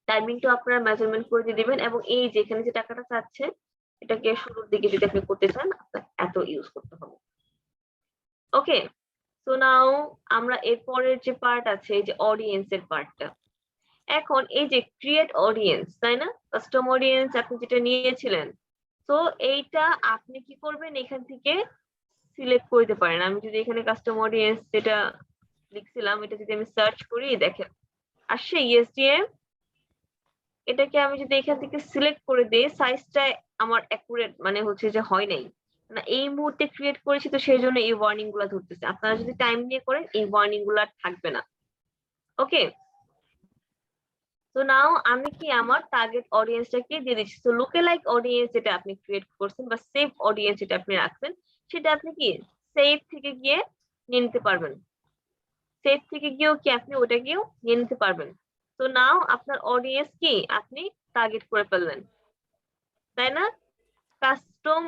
টাইমিংটা আপনারা মেজারমেন্ট করে দিয়ে দিবেন, এবং এই যে এখানে যে টাকাটা চাচ্ছে এটাকে শুরুর দিকে যদি আপনি করতে চান আপনার এত ইউজ করতে হবে। ওকে, সো নাও আমরা এরপরের যে পার্ট আছে এই যে অডিয়েন্স এর পার্টটা, এখন এই যে ক্রিয়েট অডিয়েন্স, তাই না? কাস্টম অডিয়েন্স আপনি যেটা নিয়েছিলেন, তো এইটা আপনি কি করবেন, এখান থেকে সিলেক্ট করতে পারেন। আমি যদি এখানে কাস্টম অডিয়েন্স যেটা লিখছিলাম এটা যদি আমি সার্চ করি, দেখেন আসছে ইএসডিএম, এটাকে আমি যদি এখান থেকে সিলেক্ট করে দিই, সাইজটা আমার অ্যাকুরেট মানে হচ্ছে যে হয় নাই না, এই মুহূর্তে ক্রিয়েট করেছি তো সেই জন্য এই ওয়ার্নিং গুলা ধরতেছে। আপনারা যদি টাইম নিয়ে করেন এই ওয়ার্নিং গুলা থাকবে না। ওকে, তো নাও আমি কি আমার টার্গেট অডিয়েন্সটাকে দিয়ে দিচ্ছি। তো লুকে লাইক অডিয়েন্স যেটা আপনি ক্রিয়েট করছেন বা সেভ অডিয়েন্স যেটা আপনি রাখছেন, সেটা আপনি কি সেভ থেকে গিয়ে নিয়ে নিতে পারবেন, সেভ থেকে গিয়েও কি আপনি ওটাকেও নিয়ে নিতে পারবেন। তো নাও আপনার অডিয়েন্স কি আপনি টার্গেট করে ফেললেন, তাই না? কাস্টম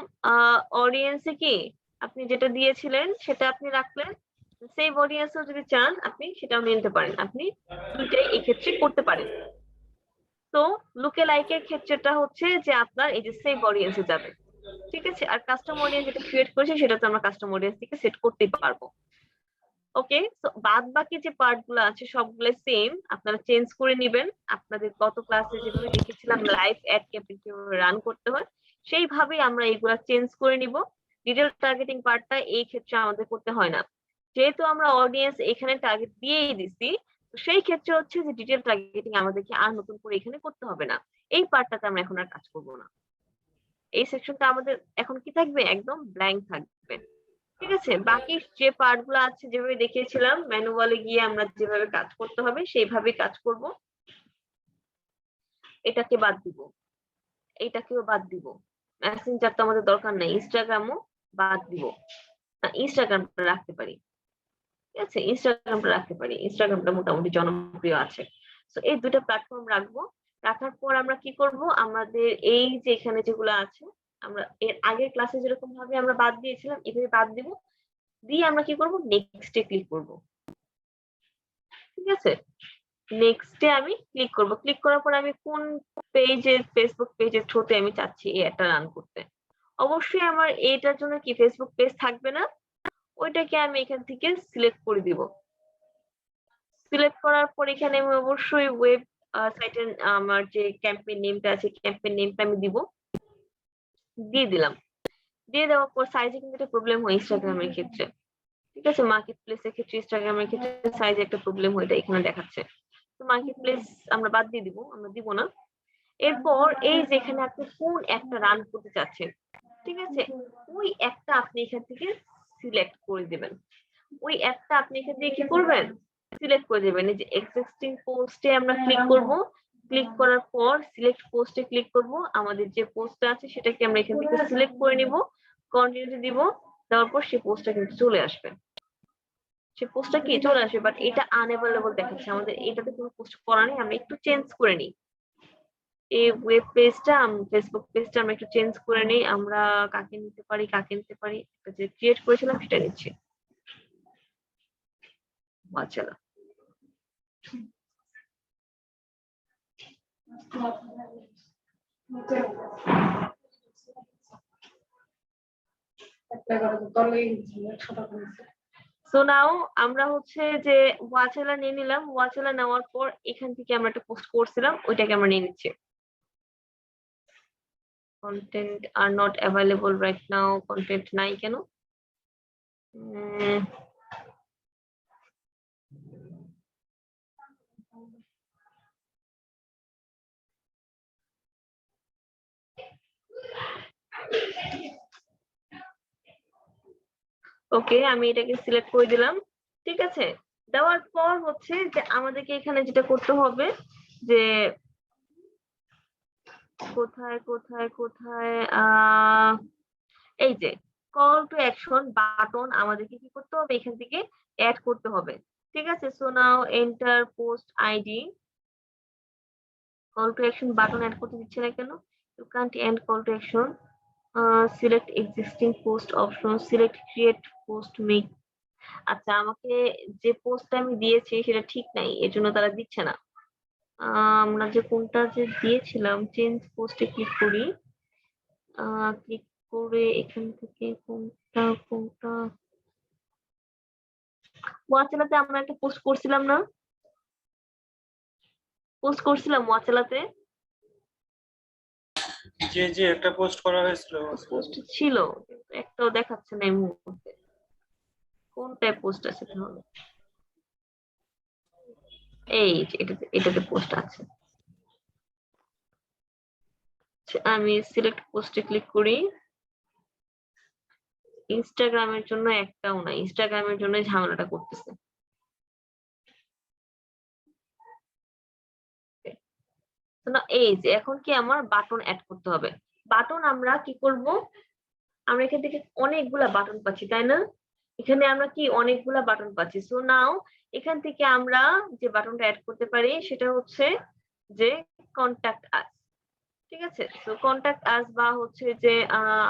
অডিয়েন্সে কি আপনি যেটা দিয়েছিলেন সেটা আপনি রাখলেন, সেভ অডিয়েন্সও যদি চান আপনি সেটাও নিয়ে নিতে পারেন, আপনি দুইটাই এই ক্ষেত্রে করতে পারেন। তো লুকে লাইকের ক্ষেত্রেটা হচ্ছে যে আপনার এই যে সেভ অডিয়েন্সে যাবে, ঠিক আছে? আর কাস্টম অডিয়েন্স যেটা ক্রিয়েট করেছি সেটা তো আমরা কাস্টম অডিয়েন্স থেকে সেট করতেই পারবো। ওকে, তো বাদ বাকি যে পার্ট গুলো আছে সবগুলো সেম, আপনারা চেঞ্জ করে নেবেন। আপনাদের গত ক্লাসে যেভাবে দেখেছিলাম লাইভ অ্যাড ক্যাম্পেইন কিভাবে রান করতে হয় সেইভাবেই আমরা এগুলা চেঞ্জ করে নিব। ডিটেল টার্গেটিং পার্টটা এই ক্ষেত্রে আমাদের করতে হয় না, যেহেতু আমরা অডিয়েন্স এখানে টার্গেট দিয়েই দিছি, তো সেই ক্ষেত্রে হচ্ছে যে ডিটেল টার্গেটিং আমাদেরকে আর নতুন করে এখানে করতে হবে না। এই পার্টটাতে আমরা এখন আর কাজ করব না, এই সেকশনটা আমাদের এখন কি থাকবে, একদম ব্ল্যাঙ্ক থাকবে, ঠিক আছে? বাকি যে পার্ট গুলো আছে যেভাবে দেখিয়েছিলাম ম্যানুয়ালে গিয়ে আমরা যেভাবে কাজ করতে হবে সেইভাবে কাজ করব। এটাকে বাদ দিব, এইটাকেও বাদ দিব, মেসেঞ্জার তো আমাদের দরকার নাই, ইনস্টাগ্রামও বাদ দিব, ইনস্টাগ্রামটা রাখতে পারি, ঠিক আছে? ইনস্টাগ্রামটা রাখতে পারি, ইনস্টাগ্রামটা মোটামুটি জনপ্রিয় আছে। তো এই দুটো প্ল্যাটফর্ম রাখবো। রাখার পর আমরা কি করব, আমাদের এই যে এখানে যেগুলো আছে আমরা এর আগের ক্লাসে যেরকম ভাবে আমরা বাদ দিয়েছিলাম এভাবে বাদ দিব, দিয়ে আমরা কি করব, নেক্সটে ক্লিক করব, ঠিক আছে? নেক্সটে আমি ক্লিক করব। ক্লিক করার পর আমি কোন পেজে, ফেসবুক পেজের থ্রুতে আমি চাচ্ছি এই অ্যাডটা রান করতে, অবশ্যই আমার এইটার জন্য কি ফেসবুক পেজ থাকবে না, ওইটাকে আমি এখান থেকে সিলেক্ট করে দিব। সিলেক্ট করার পর এখানে আমি অবশ্যই ওয়েব সাইটের আমার যে ক্যাম্পেইন নেমটা আছে ক্যাম্পেইন নেমটা আমি দিব, দিয়ে দিলাম। দিয়ে দেওয়ার পর সাইজে কিন্তু একটা প্রবলেম হয় ইনস্টাগ্রামের ক্ষেত্রে, ঠিক আছে? মার্কেট প্লেসের ক্ষেত্রে, ইনস্টাগ্রামের ক্ষেত্রে সাইজে একটা প্রবলেম হয়, এটা এখানে দেখাচ্ছে। তো মার্কেট প্লেস আমরা বাদ দিয়ে দিব, আমরা দিব না। এরপর এই যেখানে আপনি কোন একটা রান করতে চাচ্ছেন, ঠিক আছে, ওই একটা আপনি এখান থেকে সিলেক্ট করে দিবেন। ওই একটা আপনি এখান থেকে কি করবেন, সিলেক্ট করে দিবেন। এই যে এক্সিস্টিং পোস্টে আমরা ক্লিক করব, ক্লিক করার পর সিলেক্ট পোস্টে ক্লিক করব, আমাদের যে পোস্টটা আছে সেটাকে আমরা এখান থেকে সিলেক্ট করে নিব, কন্টিনিউতে দিব, দেওয়ার পর সেই পোস্টটা কিন্তু চলে আসবে, সে পোস্টটা কি চলে আসবে, বাট এটা আনএভেলেবল দেখাচ্ছে। আমাদের এটাতে কোনো পোস্ট করা নেই, আমরা একটু চেঞ্জ করে নিই এই ওয়েব পেজটা, ফেসবুক পেজটা আমরা একটু চেঞ্জ করে নিই। আমরা কাকে নিতে পারি, কাকে নিতে পারি, একটা যে ক্রিয়েট করেছিলাম সেটা নিচ্ছি। ওয়াচেলা। সো নাও আমরা হচ্ছে যে ওয়াচেলা নিয়ে নিলাম, ওয়াচেলা নেওয়ার পর এখান থেকে আমরা একটা পোস্ট করছিলাম, ওইটাকে আমরা নিয়ে নিচ্ছি। Content are not available right now, content নাই কেন? ওকে, আমি এটাকে সিলেক্ট করে দিলাম। ঠিক আছে, দেওয়ার পর হচ্ছে যে আমাদেরকে এখানে যেটা করতে হবে যে কোথায় কোথায় কোথায় এই যে কল টু অ্যাকশন বাটন আমাদেরকে কি করতে হবে, এখান থেকে অ্যাড করতে হবে। ঠিক আছে, so now enter post ID. Call to action button add করতে দিচ্ছে না কেন? You can't end call to action, select existing post option, select create post make. আচ্ছা, আমাকে যে পোস্টটা আমি দিয়েছি সেটা ঠিক নাই, এর জন্য তারা দিচ্ছে না। আমরা যে কোনটা যে দিয়েছিলাম, চেঞ্জ পোস্টে ক্লিক করি, ক্লিক করে এখান থেকে কোনটা কোনটা ওয়াচেলাতে আমরা একটা পোস্ট করছিলাম না? পোস্ট করছিলাম ওয়াচেলাতে, জি জি একটা পোস্ট করা হয়েছিল। পোস্ট ছিল কিন্তু একটাও দেখাচ্ছে না এই মুহূর্তে। কোনটায় পোস্ট আছে তাহলে? এই যে এটাতে পোস্ট আছে। আমি সিলেক্ট পোস্টে ক্লিক করি। ইনস্টাগ্রামের জন্য একটাও না, ইনস্টাগ্রামের জন্য ঝামেলাটা করতেছে। না, এই যে এখন কি আমার বাটন অ্যাড করতে হবে। বাটন আমরা কি করব, আমরা এখান থেকে অনেকগুলা বাটন পাচ্ছি, তাই না? এখানে আমরা কি অনেকগুলা বাটন পাচ্ছি। সো নাও এখান থেকে আমরা যে বাটনটা অ্যাড করতে পারি সেটা হচ্ছে যে কন্টাক্ট আস। ঠিক আছে, সো কন্টাক্ট আস বা হচ্ছে যে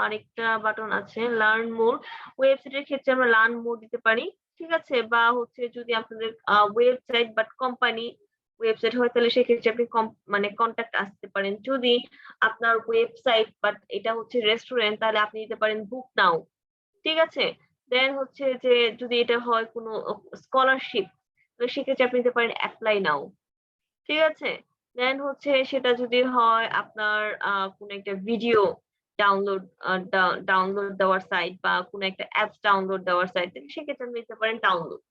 আরেকটা বাটন আছে লার্ন মোর। ওয়েবসাইটের ক্ষেত্রে আমরা লার্ন মোর দিতে পারি। ঠিক আছে, বা হচ্ছে যদি আপনাদের ওয়েবসাইট বাট কোম্পানি ওয়েবসাইট হয় তাহলে সেক্ষেত্রে আপনি মানে কন্টাক্ট আসতে পারেন। যদি আপনার ওয়েবসাইট বাট এটা হচ্ছে রেস্টুরেন্ট তাহলে আপনি দিতে পারেন বুক নাও। ঠিক আছে, দেন হচ্ছে যে যদি এটা হয় কোনো স্কলারশিপ তাহলে সেক্ষেত্রে আপনি দিতে পারেন অ্যাপ্লাই নাও। ঠিক আছে, দেন হচ্ছে সেটা যদি হয় আপনার কোনো একটা ভিডিও ডাউনলোড দেওয়ার সাইট বা কোনো একটা অ্যাপস ডাউনলোড দেওয়ার সাইট, সেক্ষেত্রে আপনি নিতে পারেন ডাউনলোড।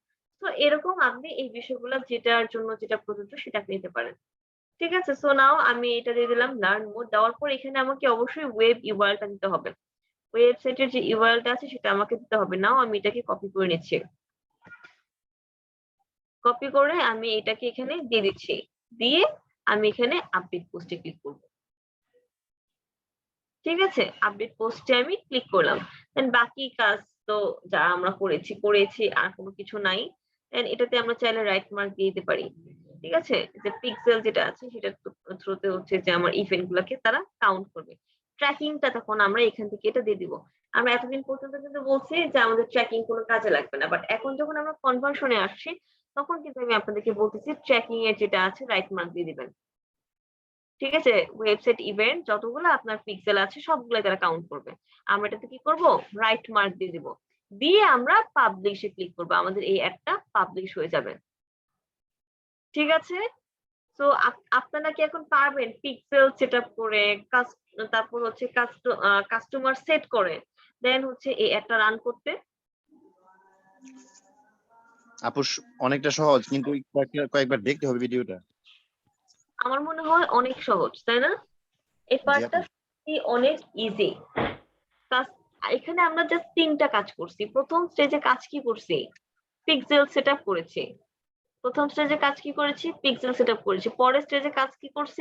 তো এরকম আপনি এই বিষয়গুলো যেটার জন্য যেটা প্রযোজ্য সেটা আপনি নিতে পারেন। ঠিক আছে, সো নাও আমি এটা দিয়ে দিলাম লার্ন মোর। দেওয়ার পর এখানে আমাকে অবশ্যই ওয়েব ইউআরএলটা দিতে হবে। ওয়েবসাইটের যে ইউআরএলটা আছে সেটা আমাকে দিতে হবে। নাও আমি এটাকে কপি করে নিচ্ছি। কপি করে আমি এটাকে এখানে দিয়ে দিচ্ছি, দিয়ে আমি এখানে আপডেট পোস্টে ক্লিক করব। ঠিক আছে, আপডেট পোস্টে আমি ক্লিক করলাম। দেন বাকি কাজ তো যা আমরা করেছি আর কোনো কিছু নাই। দেন এটাতে আমরা চাইলে রাইট মার্ক দিয়ে দিতে পারি। ঠিক আছে, যে পিক্সেল যেটা আছে সেটা থ্রুতে হচ্ছে যে আমার ইভেন্ট গুলাকে তারা কাউন্ট করবে। ট্র্যাকিংটা তখন আমরা এখান থেকে এটা দিয়ে দিব। আমরা এতদিন পর্যন্ত কিন্তু বলছি যে আমাদের ট্র্যাকিং কোনো কাজে লাগবে না, বাট এখন যখন আমরা কনভার্সনে আসছি তখন কিন্তু আমি আপনাদেরকে বলতেছি ট্র্যাকিং এর যেটা আছে রাইট মার্ক দিয়ে দিবেন। ঠিক আছে, ওয়েবসাইট ইভেন্ট যতগুলো আপনার পিক্সেল আছে সবগুলো তারা কাউন্ট করবে। আমরা এটাতে কি করব, রাইট মার্ক দিয়ে দিব, দিয়ে আমরা পাবলিশে ক্লিক করব, আমাদের এই অ্যাডটা পাবলিশ হয়ে যাবে। ঠিক আছে, তো আপনারা কি এখন পারবেন পিক্সেল সেটআপ করে তারপর হচ্ছে কাস্টমার সেট করে দেন হচ্ছে এই অ্যাডটা রান করতে? আপু অনেকটা সহজ, কিন্তু কয়েকবার দেখতে হবে ভিডিওটা। আমার মনে হয় অনেক সহজ, তাই না? এই পার্টটা অনেক ইজি। এখানে আমরা জাস্ট 3টা কাজ করছি। প্রথম স্টেজে কাজ কি করছি, পিক্সেল সেটআপ করেছি। প্রথম স্টেজে কাজ কি করেছি, পিক্সেল সেটআপ করেছি। পরের স্টেজে কাজ কি করছি,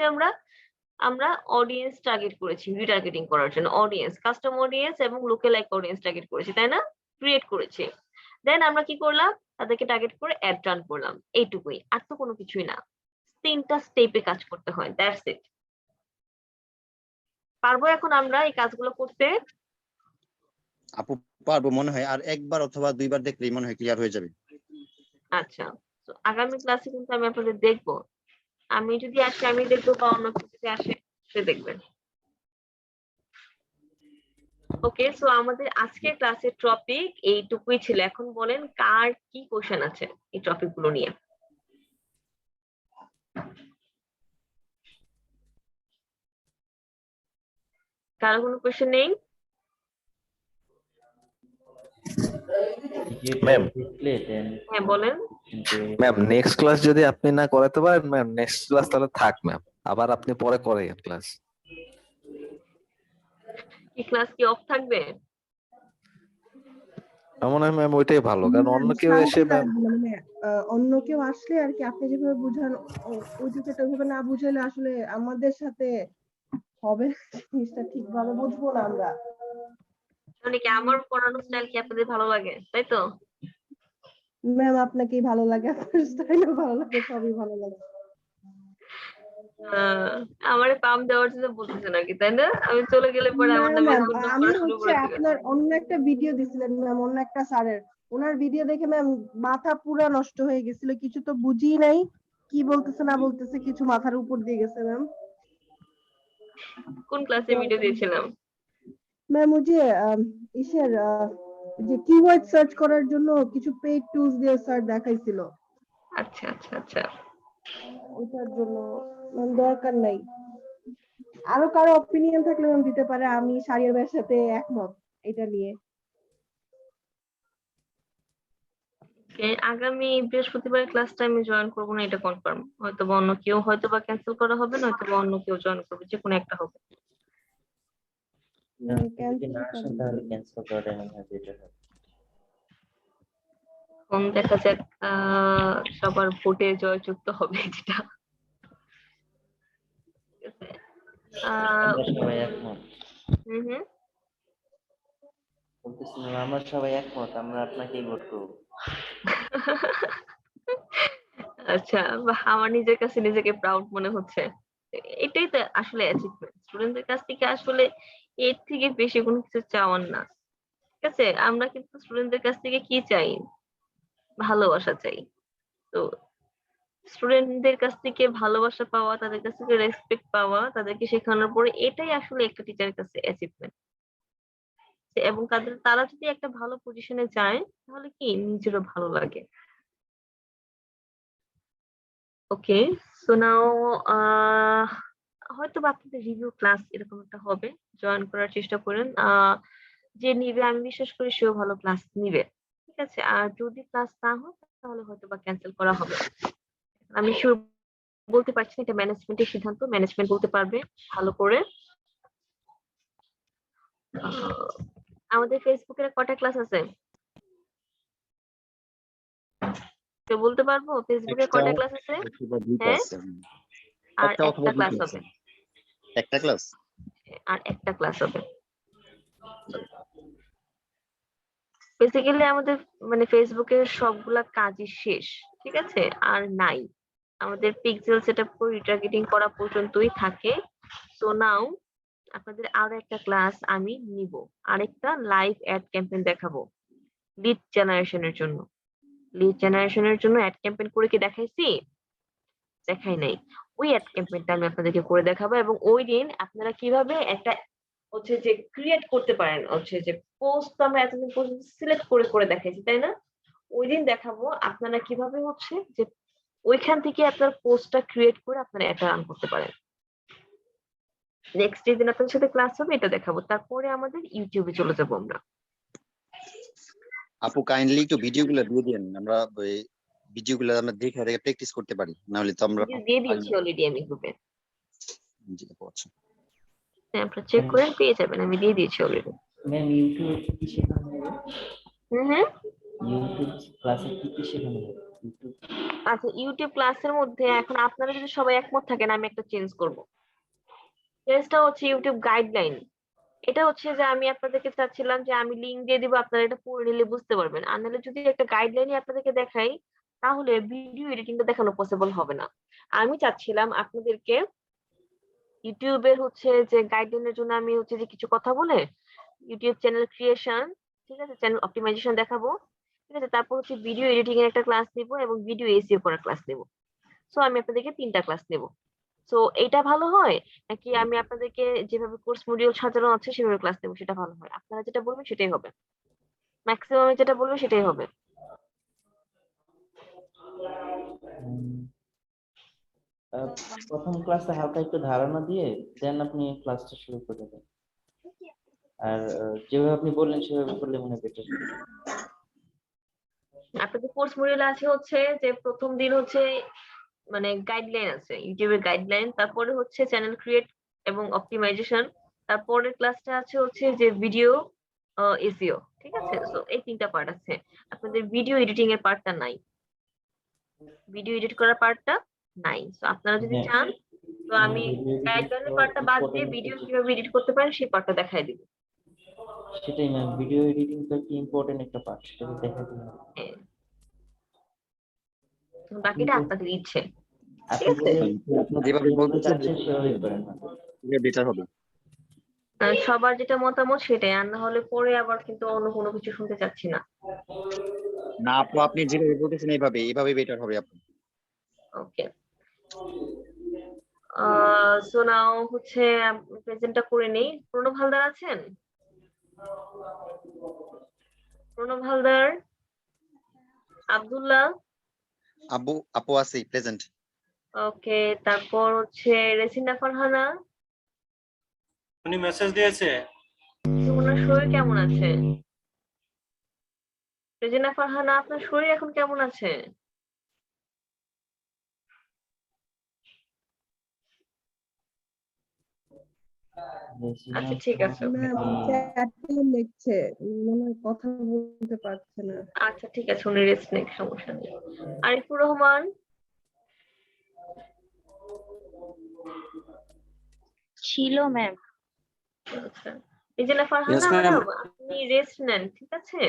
আমরা অডিয়েন্স টার্গেট করেছি, রিটার্গেটিং করার জন্য অডিয়েন্স, কাস্টম অডিয়েন্স এবং লোকালাইক অডিয়েন্স টার্গেট করেছি, তাই না? ক্রিয়েট করেছি। দেন আমরা কি করলাম, তাদেরকে টার্গেট করে অ্যাড রান করলাম, এইটুকুই, আর তো কোনো কিছুই না। 3টা স্টেপে কাজ করতে হয়, দ্যাটস ইট। পারবো এখন আমরা এই কাজগুলো করতে? আপু পারবো মনে হয়, আর একবার অথবা দুইবার দেখলেই মনে হয় ক্লিয়ার হয়ে যাবে। আচ্ছা, তো আগামী ক্লাসে কিন্তু আমি আপনাদের দেখবো। আমি যদি আসি আমি দেখবো, বা অন্য কেউ যদি আসে সে দেখবেন। ওকে, সো আমাদের আজকের ক্লাসের টপিক এইটুকুই ছিল। এখন বলেন কার কি কোশ্চেন আছে এই টপিক গুলো নিয়ে? কারো কোনো কোশ্চেন নেই? ম্যাম দেখলে then হ্যাঁ বলেন। যে ম্যাম নেক্সট ক্লাস যদি আপনি না করাতে পারেন ম্যাম, নেক্সট ক্লাস তাহলে থাক ম্যাম, আবার আপনি পরে করেন ক্লাস। কি ক্লাস কি অফ থাকবে? আমার মনে হয় ম্যাম ওইটাই ভালো, কারণ অন্য কেউ এসে ম্যাম মানে অন্য কেউ আসলে আর কি আপনি যেভাবে বুঝান ওই দিকে ওইভাবে না বুঝাইলে আসলে আমাদের সাথে হবে না, জিনিসটা ঠিকভাবে বুঝবো না আমরা। মানে কি আমার পড়ানোর স্টাইল কি আপনাদের ভালো লাগে, তাই তো? ম্যাম আপনাকেই ভালো লাগে, আপনার স্টাইলও ভালো লাগে, সবই ভালো লাগে। আমারে পাম দেওয়ার জন্য বলতেছেন আর কি, তাই না? আমি চলে গেলে পরে না আমার নামে ম্যাম, গুন্ডা আমি করা শুরু হচ্ছে করে দিবেন। আপনার অন্য একটা ভিডিও দিছিলেন ম্যাম, অন্য একটা স্যারের, ওনার ভিডিও দেখে ম্যাম মাথা পুরা নষ্ট হয়ে গেছিল, কিছু তো বুঝি নাই কি বলতেছে না বলতেছে, কিছু মাথার উপর দিয়ে গেছে ম্যাম। কোন ক্লাসে ভিডিও দিয়েছিলাম? ম্যাম ওই যে ইসের যে কিওয়ার্ড সার্চ করার জন্য কিছু পেইড টুলস দিয়ে স্যার দেখাইছিল, আচ্ছা আচ্ছা আচ্ছা, ওটার জন্য ম্যাম দরকার নাই। আরো কারো অপিনিয়ন থাকলে ম্যাম দিতে পারে, আমি সারিয়ার ভাইয়ের সাথে একমত এটা নিয়ে। আগামী বৃহস্পতিবার ক্লাসটা আমি জয়েন করবো না, এটা কনফার্ম। হয়তো বা অন্য কেউ, হয়তো বা ক্যান্সেল করা হবে, নয়তো বা অন্য কেউ জয়েন করবে, যে কোনো একটা হবে। যদি না আসেন তাহলে ক্যান্সেল করাটাই মনে হয় বেটার হবে। এখন দেখা যাক সবার ভোটে জয়যুক্ত হবে যেটা। ঠিক আছে। আমরা সবাই একমত, হুম হুম। বলতেছিলাম আমরা সবাই একমত, আমরা আপনাকেই ভোট করবো। আচ্ছা, বাহ, আমার নিজের কাছে নিজেকে প্রাউড মনে হচ্ছে। এটাই তো আসলে অ্যাচিভমেন্ট স্টুডেন্টদের কাছ থেকে, আসলে এর থেকে বেশি কোনো কিছু চাওয়ার না। ঠিক আছে, আমরা কিন্তু স্টুডেন্টদের কাছ থেকে কি চাই? ভালোবাসা চাই। তো স্টুডেন্টদের কাছ থেকে ভালোবাসা পাওয়া, তাদের কাছ থেকে রেসপেক্ট পাওয়া, তাদেরকে শেখানোর পরে, এটাই আসলে একটা টিচারের কাছে অ্যাচিভমেন্ট। এবং তারা যদি একটা ভালো পজিশনে যায়, তাহলে কি নিজেরও ভালো লাগে। ওকে, সো নাও হয়তো বা আপনাদের রিভিউ ক্লাস এরকম একটা হবে, জয়েন করার চেষ্টা করেন। যে নিবে আমি বিশ্বাস করি সেও ভালো ক্লাস নিবে। ঠিক আছে, আর যদি ক্লাস না হয় তাহলে হয়তো বা ক্যান্সেল করা হবে। আমি শিওর বলতে পারছি না, এটা ম্যানেজমেন্টের সিদ্ধান্ত, ম্যানেজমেন্ট বলতে পারবে ভালো করে। আহ, আমাদের ফেসবুকের কটা ক্লাস আছে কেউ বলতে পারবো? ফেসবুকে একটা কটা ক্লাস আছে? অথবা দুইটা হ্যাঁ, আছে। আর একটা অথবা একটা ক্লাস দুইটা আছে। হবে। একটা ক্লাস। আর একটা ক্লাস হবে। বেসিক্যালি আমাদের মানে ফেসবুকের সবগুলা কাজই শেষ। ঠিক আছে, আর নাই। আমাদের পিক্সেল সেটআপ করে রিটার্গেটিং করা পর্যন্তই থাকে। সো নাও আপনাদের আরো একটা ক্লাস আমি নিব, আরেকটা লাইভ অ্যাড ক্যাম্পেইন দেখাবো লিড জেনারেশনের জন্য। লিড জেনারেশনের জন্য অ্যাড ক্যাম্পেইন করে কি দেখাইছি? দেখাই নাই। ওই অ্যাড ক্যাম্পেইনটা আমি আপনাদেরকে করে দেখাবো, এবং ওই দিন আপনারা কিভাবে একটা হচ্ছে যে ক্রিয়েট করতে পারেন, হচ্ছে যে পোস্ট আমরা এতদিন পর্যন্ত সিলেক্ট করে করে দেখাইছি, তাই না? ওই দিন দেখাবো আপনারা কিভাবে হচ্ছে যে ওইখান থেকে আপনার পোস্টটা ক্রিয়েট করে আপনারা এটা রান করতে পারেন। নেক্সট যেদিন আপনাদের সাথে ক্লাস হবে এটা দেখাবো, তারপরে আমাদের ইউটিউবে চলে যাবো আমরা। আপু কাইন্ডলি একটু ভিডিওগুলো দিয়ে দিন, আমরা ওই ভিডিওগুলো আমরা দেখে দেখে প্র্যাকটিস করতে পারি, না হলে তো আমরা ভিডিও দিয়ে দিয়েছি অলরেডি আমি গ্রুপে। জি আপু, আচ্ছা। আপনারা চেক করে পেয়ে যাবেন, আমি দিয়ে দিয়েছি অলরেডি। ম্যাম ইউটিউবে কি কি শেখানো হবে? হুম। ইউটিউব ক্লাসে কি কি শেখানো হবে? ইউটিউব আচ্ছা, ইউটিউব ক্লাসের মধ্যে এখন আপনারা যদি সবাই একমত থাকেন, আমি একটা চেঞ্জ করব। চেঞ্জটা হচ্ছে ইউটিউব গাইডলাইন। এটা হচ্ছে যে আমি আপনাদেরকে চাচ্ছিলাম যে আমি লিংক দিয়ে দিব, আপনারা এটা পড়ে নিলে বুঝতে পারবেন। আর নাহলে যদি একটা গাইডলাইনই আপনাদেরকে দেখাই, তাহলে ভিডিও এডিটিংটা দেখানো পসিবল হবে না। আমি চাচ্ছিলাম আপনাদেরকে ইউটিউবের হচ্ছে যে গাইডলাইনের জন্য আমি হচ্ছে যে কিছু কথা বলে ইউটিউব চ্যানেল ক্রিয়েশন, ঠিক আছে, চ্যানেল অপটিমাইজেশন দেখাবো, ঠিক আছে, তারপর হচ্ছে ভিডিও এডিটিং এর একটা ক্লাস নেব এবং ভিডিও এসইও করার ক্লাস নেব। সো আমি আপনাদেরকে 3টা ক্লাস নেব। সো এটা ভালো হয় নাকি আমি আপনাদেরকে যেভাবে কোর্স মডিউল সাজানো আছে সেভাবে ক্লাস নেব, সেটা ভালো হয়? আপনারা যেটা বলবেন সেটাই হবে, ম্যাক্সিমাম যেটা বলবে সেটাই হবে। প্রথম ক্লাসে হালকা একটু ধারণা দিয়ে দেন আপনি ক্লাসটা শুরু করে দেন। আর যেভাবে আপনি বললেন সেভাবে করলে মনে হয় বেটার। আপনাদের কোর্স মডিউল আছে হচ্ছে যে প্রথম দিন হচ্ছে মানে গাইডলাইন আছে, ইউটিউবের গাইডলাইন, তারপরে হচ্ছে চ্যানেল ক্রিয়েট এবং অপটিমাইজেশন, তারপরের ক্লাসটা আছে হচ্ছে যে ভিডিও এসইও। ঠিক আছে, সো এই 3টা পার্ট আছে। আপনাদের ভিডিও এডিটিং এর পার্টটা নাই, ভিডিও এডিট করার পার্টটা নাই। সো আপনারা যদি হ্যাঁ, চান তো আমি গাইডলাইনের পার্টটা বাদ দিয়ে ভিডিও কিভাবে এডিট করতে পারেন সেই পার্টটা দেখাই দিব। সেটাই ম্যাম, ভিডিও এডিটিং তো একটা ইম্পর্টেন্ট একটা পার্ট, সেটা দেখা দিন। হ্যাঁ, বাকিটা আপনাদের ইচ্ছে। আপনি যেভাবে বলতে চাচ্ছেন সেভাবেই করেন না। বেটার হবে। সবার যেটা মতামত সেটাই, আর না হলে পরে আবার কিন্তু অন্য কোনো কিছু শুনতে চাচ্ছি না। না আপু, আপনি যেভাবে বলতেছেন এইভাবে বেটার হবে আপু। ওকে, সো নাও হচ্ছে প্রেজেন্টটা করে নেই। প্রণব হালদার আছেন? প্রণব হালদার, আব্দুল্লাহ, আপু আছি প্রেজেন্ট। ওকে, তারপর হচ্ছে রেসিনা ফারহানা। উনি মেসেজ দিয়েছে। ওনার শরীর কেমন আছে? রেজিনা ফারহানা, আপনার শরীর এখন কেমন আছে? আচ্ছা ঠিক আছে, ম্যাম চ্যাটে লিখছে, মনে হয় কথা বলতে পারছে না। আচ্ছা ঠিক আছে, উনি রেস্ট নেই, সমস্যা নেই। আরিফুর রহমান, ছিল ম্যাম। আচ্ছা রেজিনা ফারহানা ম্যাডাম, আপনি রেস্ট নেন, ঠিক আছে?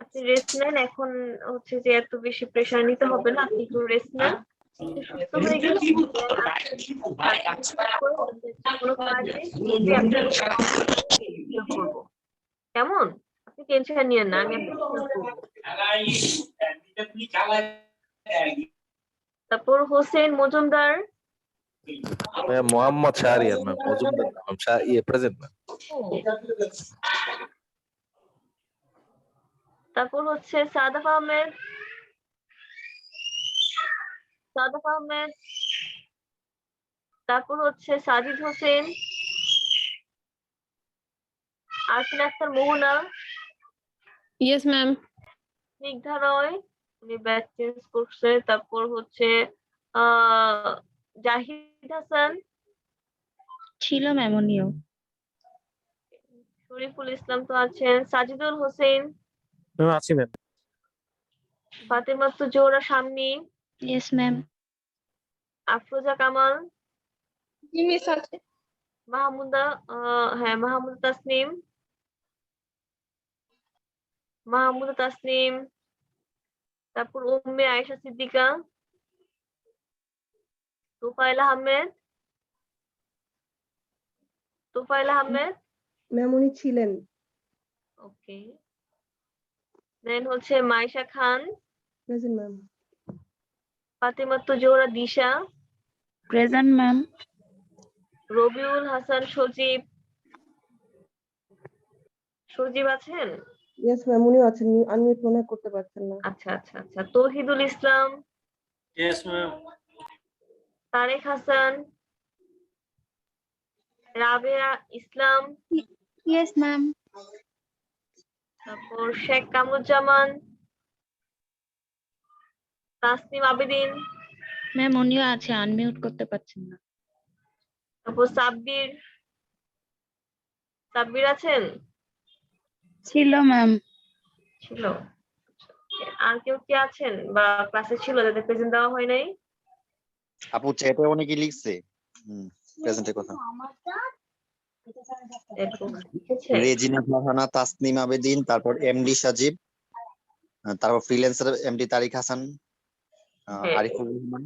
আপনি রেস্ট নেন, এখন হচ্ছে যে এত বেশি প্রেশার নিতে হবে না, আপনি একটু রেস্ট নেন। একটু সুস্থ হয়ে গেলে কোনো কাজে করবো, কেমন? আপনি টেনশন নিয়েন না, আমি আপনাকে help করবো। তারপর Hossain Majumdar, Mohammad Shahriar ma'am, Majumdar ma'am, present ma'am. তারপর হচ্ছে সাদাফ আহমেদ, সাদাফ আহমেদ, তারপর হচ্ছে সাজিদ হোসেন, আরফিন আক্তার মোহনা, ইয়েস ম্যাম। স্নিগ্ধা রয়, উনি ব্যাচ চেঞ্জ করছে। তারপর হচ্ছে জাহিদ হাসান, ছিল ম্যাম উনিও। শরীফুল ইসলাম তো আছেন, সাজিদুল হোসেন, আছি ম্যাম। ফাতেমা তো Zohra Shammi, yes ma'am. Afroza Kamal, miss আছে। মাহমুদা, হ্যাঁ মাহমুদা তাসনিম, মাহমুদা তাসনিম, তারপর উম্মে আয়েশা সিদ্দিকা, তোফায়েল আহমেদ, তোফায়েল আহমেদ, ম্যাম উনি ছিলেন। ওকে, দেন হচ্ছে মাইশা খান, প্রেজেন্ট ম্যাম। ফাতেমা তো জোহরা দিশা, প্রেজেন্ট ম্যাম। রবিউল হাসান সজীব, সজীব আছেন? ইয়েস ম্যাম উনিও আছেন, আনমিউট মনে হয় করতে পারছেন না। আচ্ছা আচ্ছা আচ্ছা, তৌহিদুল ইসলাম, ইয়েস ম্যাম। তারেক হাসান, রাবেয়া ইসলাম, ইয়েস ম্যাম। তারপর শেখ কামরুজ্জামান, তাসনিম আবেদিন, ম্যাম উনিও আছে, আনমিউট করতে পারছেন না। তারপর সাব্বির, সাব্বির আছেন? ছিল ম্যাম। ছিল। আর কেউ কি আছেন বা ক্লাসে ছিল যাদের প্রেজেন্ট দেওয়া হয় নাই? আপু চ্যাটে অনেকে লিখছে প্রেজেন্টের কথা। রেজিনা ফারহানা, তাসনিম আবেদিন, তারপর এমডি সাজিব, তারপর ফ্রিল্যান্সার এমডি তারিক হাসান, আরিফুর রহমান।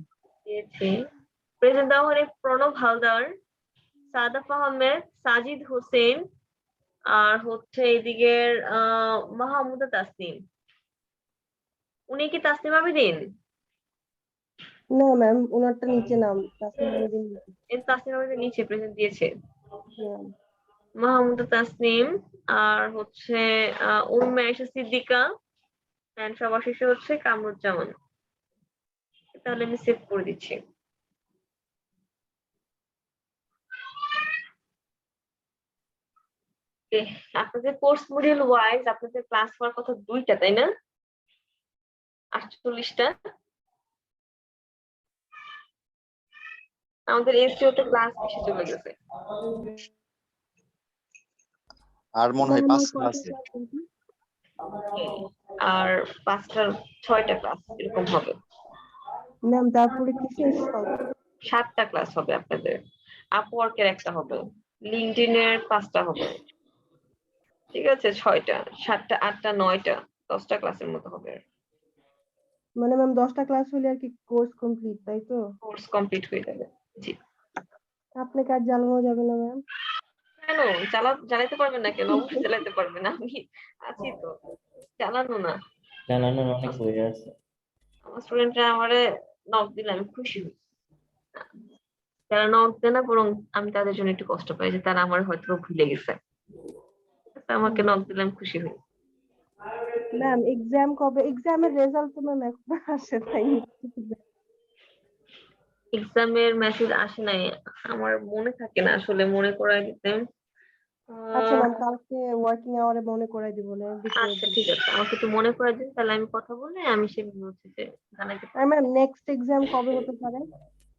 প্রেজেন্ট দেওয়া হয় প্রণব হালদার, সাদাফ আহমেদ, সাজিদ হোসেন, আর হচ্ছে এদিকের মাহমুদা তাসনিম। উনি কি তাসনিম আবেদিন? না ম্যাম, ওনারটা নিচে নাম তাসনিম আবেদিন। এই তাসনিম আবেদিন নিচে প্রেজেন্ট দিয়েছে। ম্যাম মাহমুদা তাসনিম আর হচ্ছে উম্মে আয়েশা সিদ্দিকা এন্ড সবার শেষে হচ্ছে কামরুজ্জামান। তাহলে আমি সেভ করে দিচ্ছি। Okay, আপনাদের কোর্স মডিউল ওয়াইজ আপনাদের ক্লাস হওয়ার কথা 2টা, তাই না? 48টা। আমাদের এসিও তে ক্লাস বেশি চলে গেছে। আর মনে হয় ম্যাম, 5টা কয়টা আছে। ক্লাস আছে? আর 5টা 6টা ক্লাস এরকম হবে। ম্যাম তারপরে কি শেষ হবে? 7টা ক্লাস হবে আপনাদের। আপওয়ার্কের একটা হবে, লিঙ্কডইন এর 5টা হবে। ঠিক আছে, 6টা 7টা 8টা 9টা 10টা ক্লাসের মতো হবে। মানে ম্যাম 10টা ক্লাস হলে আর কি কোর্স কমপ্লিট, তাই তো? কোর্স কমপ্লিট হয়ে যাবে। জি। আপনাকে আর জ্বালানো যাবে না ম্যাম? কেন চালাতে পারবেন না কেন? অবশ্যই চালাতে পারবেন, আমি আছি তো। চালানো না, জানানোর অনেক বই আছে। আমার স্টুডেন্টরা আমারে নক দিলে আমি খুশি হই। যারা নক দেয় না, বরং আমি তাদের জন্য একটু কষ্ট পাই যে তারা আমার হয়তো ভুলে গেছে। তা আমাকে নক দিলে আমি খুশি হই। ম্যাম এক্সাম কবে? এক্সামের রেজাল্ট তো ম্যাম এখন আসে নাই। এক্সামের মেসেজ আসে নাই, আমার মনে থাকে না আসলে, মনে করাই দিতেন। আচ্ছা ম্যাম, কালকে ওয়ার্কিং আওয়ারে মনে করাই দিব না ভিতরে। আচ্ছা ঠিক আছে, আমাকে একটু মনে করে দিন, তাহলে আমি কথা বলে আমি সেভাবে হচ্ছে যে জানাইতে আর ম্যাম নেক্সট এক্সাম কবে হতে পারে?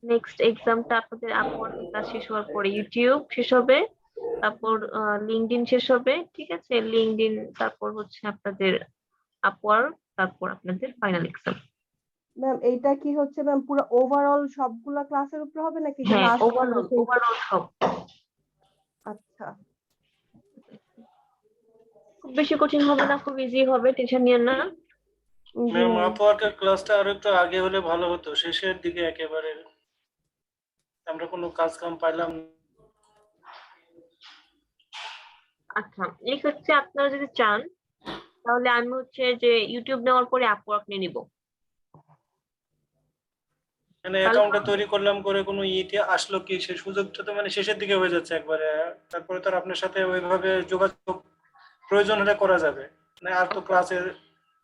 নেক্সট এক্সামটা আপনাদের আপওয়ার্ক কাজ শেষ হওয়ার পরে ইউটিউব শেষ হবে, তারপর লিঙ্কডইন শেষ হবে। ঠিক আছে, লিঙ্কডইন, তারপর হচ্ছে আপনাদের আপওয়ার্ক, তারপর আপনাদের ফাইনাল এক্সাম। ম্যাম এইটা কি হচ্ছে ম্যাম পুরো ওভারঅল সবগুলা ক্লাসের উপর হবে নাকি হ্যাঁ, লাস্ট? ওভারঅল সব। আচ্ছা খুব বেশি কঠিন হবে না, খুব ইজি হবে, টেনশন নিয়েন না। জি ম্যাম ম্যাম। আপওয়ার্কের ক্লাসটা আরো একটু আগে হলে ভালো হতো, শেষের দিকে একেবারে আমরা কোনো কাজ কাম পাইলাম না। আচ্ছা, এই হচ্ছে আপনারা যদি চান তাহলে আমি হচ্ছে যে ইউটিউব নেওয়ার পরে আপওয়ার্ক নিয়ে নিব। মানে তাহলে অ্যাকাউন্টটা তৈরি করলাম, করে কোনো ইতে আসলো কি, সে সুযোগটা তো মানে শেষের দিকে হয়ে যাচ্ছে একবারে। তারপরে তো আর আপনার সাথে ওইভাবে যোগাযোগ প্রয়োজন হলে করা যাবে না, আর তো ক্লাসে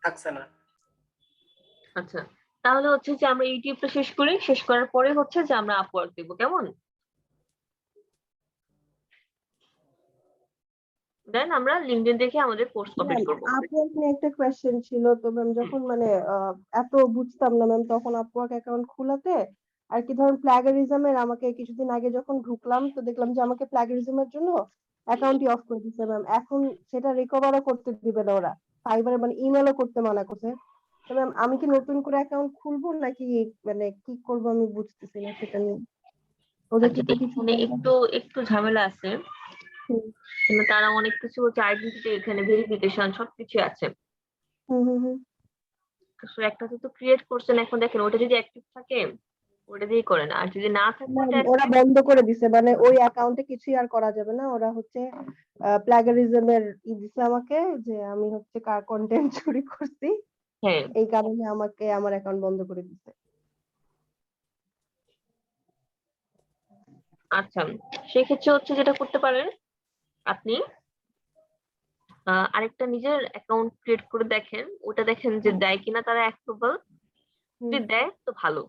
থাকছে না। আচ্ছা, তাহলে হচ্ছে যে আমরা ইউটিউবটা শেষ করি, শেষ করার পরে হচ্ছে যে আমরা আপওয়ার্ক দেবো, কেমন? দেন আমরা লিঙ্কডইন দেখে আমাদের কোর্স কমপ্লিট করব। আপওয়ার্ক নিয়ে একটা কোয়েশ্চেন ছিল তো ম্যাম, যখন মানে এত বুঝতাম না ম্যাম, তখন আপওয়ার্ক অ্যাকাউন্ট খোলাতে আর কি ধরুন প্লাগারিজমের আমাকে কিছুদিন আগে যখন ঢুকলাম তো দেখলাম যে আমাকে প্লাগারিজমের জন্য অ্যাকাউন্টই অফ করে দিচ্ছে ম্যাম। এখন সেটা রিকভারও করতে দিবে না ওরা, ফাইবারে মানে ইমেলও করতে মানা করছে। তো ম্যাম আমি কি নতুন করে অ্যাকাউন্ট খুলবো নাকি মানে কি করবো আমি বুঝতেছি না সেটা নিয়ে। ওদের আচ্ছা, থেকে কিছু এখানে একটু ঝামেলা আছে। হুম কিন্তু তারা অনেক কিছু হচ্ছে আইডেন্টিটি, এখানে ভেরিফিকেশন সবকিছু আছে। হুম হুম হুম। তো একটা তো ক্রিয়েট করছেন, এখন দেখেন ওটা যদি অ্যাক্টিভ থাকে ওটা দিয়েই করেন, আর যদি না থাকে ম্যাম ওটা ওরা বন্ধ করে দিছে, মানে ওই অ্যাকাউন্টে কিছুই আর করা যাবে না। ওরা হচ্ছে প্লাগারিজমের দিছে আমাকে যে আমি হচ্ছে কার কন্টেন্ট চুরি করছি, হ্যাঁ। এই কারণে আমাকে আমার অ্যাকাউন্ট বন্ধ করে দিছে। আচ্ছা, সেক্ষেত্রে হচ্ছে যেটা করতে পারেন আপনি আরেকটা নিজের অ্যাকাউন্ট ক্রিয়েট করে দেখেন, ওটা দেখেন যে দেয় কিনা তারা অ্যাপ্রুভাল। হুম, যদি দেয় তো ভালো,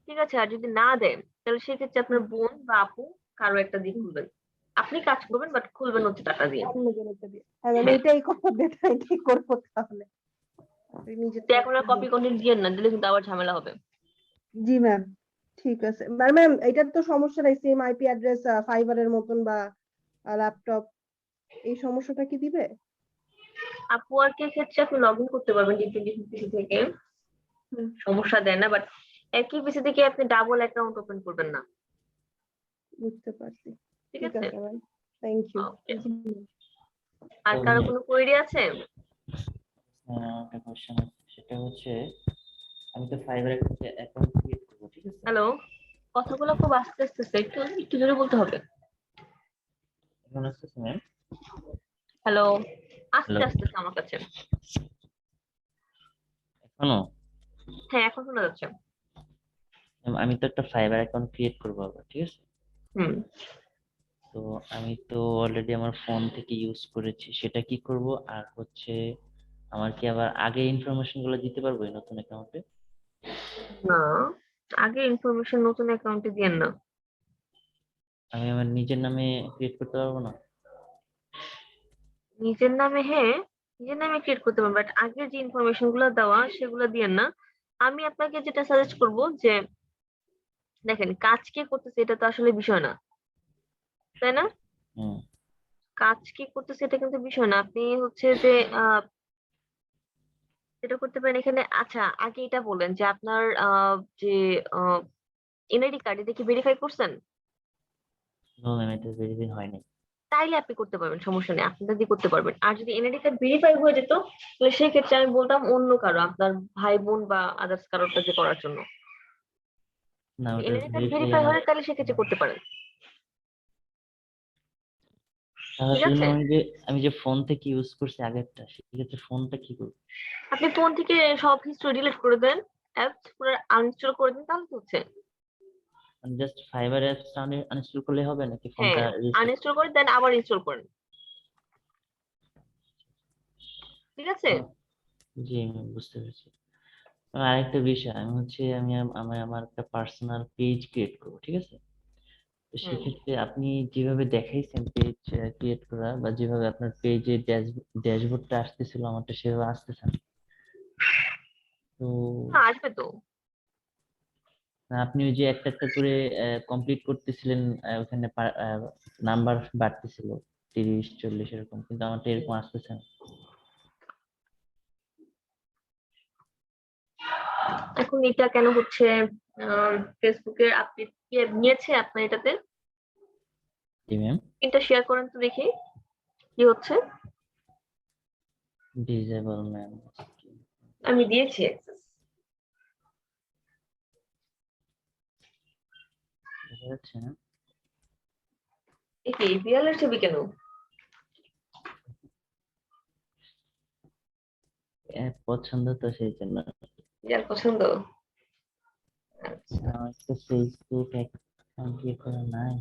ঠিক আছে। আর যদি না দেয় তাহলে সেক্ষেত্রে আপনার বোন বা আপু কারো একটা দিয়ে খুলবেন। আপনি কাজ করবেন বাট খুলবেন হচ্ছে টাকা দিয়ে। অন্যদের একটা দিয়ে। হ্যাঁ ম্যাম হ্যাঁ, এটাই কথা, এটাই করবো তাহলে। আপনি নিজে তো এখন আর কপি কন্টেন্ট দিয়ে না দিলে কিন্তু আবার ঝামেলা হবে। জি ম্যাম ঠিক আছে। ম্যাম এটার তো সমস্যা নাই, সেম আইপি অ্যাড্রেস ফাইবারের মতন বা ল্যাপটপ, এই সমস্যাটা কি দিবে? আপওয়ার্কের ক্ষেত্রে আপনি লগ ইন করতে পারবেন ডিফারেন্ট পিসি থেকে, হুম, সমস্যা দেয় না। বাট একই পিসি থেকে আপনি ডাবল অ্যাকাউন্ট ওপেন করবেন না, বুঝতে পারছি। ঠিক ঠিক আছে? আছে ম্যাম, থ্যাংক ইউ। Okay. আর কারো কোনো কোয়েরি আছে? একটা কোশ্চেন আছে, সেটা হচ্ছে আমি তো ফাইবারে একটা অ্যাকাউন্ট ক্রিয়েট করবো, ঠিক আছে? হ্যালো, কথাগুলো খুব আস্তে আস্তে, একটু একটু জোরে বলতে হবে। এখন আসতেছে ম্যাম? হ্যালো, আস্তে Hello? আস্তে আমার কাছে। এখনো? হ্যাঁ, এখন শোনা যাচ্ছে। আমি তো একটা ফাইবার অ্যাকাউন্ট ক্রিয়েট করবো আবার, ঠিক আছে? হুম। তো আমি তো অলরেডি আমার ফোন থেকে ইউজ করেছি, সেটা কি করব? আর হচ্ছে আমার কি আবার আগে ইনফরমেশন গুলো দিতে পারবো এই নতুন অ্যাকাউন্টে? না, আগে ইনফরমেশন নতুন অ্যাকাউন্টে দিয়েন না। আমি আমার নিজের নামে ক্রিয়েট করতে পারবো না? নিজের নামে, হ্যাঁ, নিজের নামে ক্রিয়েট করতে পারবেন, বাট আগে যে ইনফরমেশন গুলো দেওয়া সেগুলো দিয়েন না। আমি আপনাকে যেটা সাজেস্ট করব যে দেখেন, কাজ কে করতেছে এটা তো আসলে বিষয় না, তাই না? হুম। কাজ কে করতেছে এটা কিন্তু বিষয় না। আপনি হচ্ছে যে যেটা করতে পারেন এখানে, আচ্ছা আগে এটা বলেন যে আপনার যে এনআইডি কার্ড এটা কি ভেরিফাই করছেন? নো ম্যাম, এটা ভেরিফাই হয়নি। তাইলে আপনি করতে পারবেন, সমস্যা নেই, আপনার দিয়ে করতে পারবেন। আর যদি এনআইডি কার্ড ভেরিফাই হয়ে যেত তাহলে সেই ক্ষেত্রে আমি বলতাম অন্য কারো, আপনার ভাই বোন বা আদার্স কারোর কাছে করার জন্য। না, ওটা এনআইডি কার্ড ভেরিফাই ভেরিফাই আমার। হলে তাহলে সেক্ষেত্রে করতে পারেন। তাহলে ঠিক কিন্তু আছে, আমি যে ফোন থেকে ইউজ করছি আগেরটা, সেক্ষেত্রে ফোনটা কি করবো? আপনি ফোন থেকে সব হিস্ট্রি ডিলিট করে দেন, অ্যাপস পুরো আনইনস্টল করে দিন, তাহলে তো হচ্ছে। মানে জাস্ট ফাইবার অ্যাপস আনইনস্টল করলে হবে নাকি হ্যাঁ, ফোনটা রিস্টার্ট? আনইনস্টল করে দেন আবার ইনস্টল করেন। ঠিক আছে। জি, আমি বুঝতে পেরেছি। আর আরেকটা বিষয়, আমি হচ্ছে আমি আমার একটা পার্সোনাল পেজ ক্রিয়েট করবো, ঠিক আছে? তো হুম। সেক্ষেত্রে আপনি যেভাবে দেখাইছেন পেজ ক্রিয়েট করা, বা যেভাবে আপনার পেজে ড্যাশবোর্ডটা আসতেছিল, আমারটা সেভাবে আসতেছে না। তো হ্যাঁ, আসবে তো। আপনি ওই যে একটা একটা করে কমপ্লিট করতেছিলেন, ওখানে নাম্বার বাড়তেছিল 30 40 এরকম, কিন্তু আমারটা এরকম আসতেছে না। এখন এটা কেন হচ্ছে? ফেসবুকের আপডেট কি নিয়েছে আপনার এটাতে? জি ম্যাম। এটা শেয়ার করেন তো দেখি কি হচ্ছে। ডিজেবল ম্যাম, আমি দিয়েছি অ্যাক্সেস। দেখা যাচ্ছে না। একে বিড়ালের ছবি কেন? পছন্দ তো সেই জন্য। বিড়াল পছন্দ? আচ্ছা। আমার তো ফেসবুক অ্যাকাউন্ট ইয়ে করা নাই।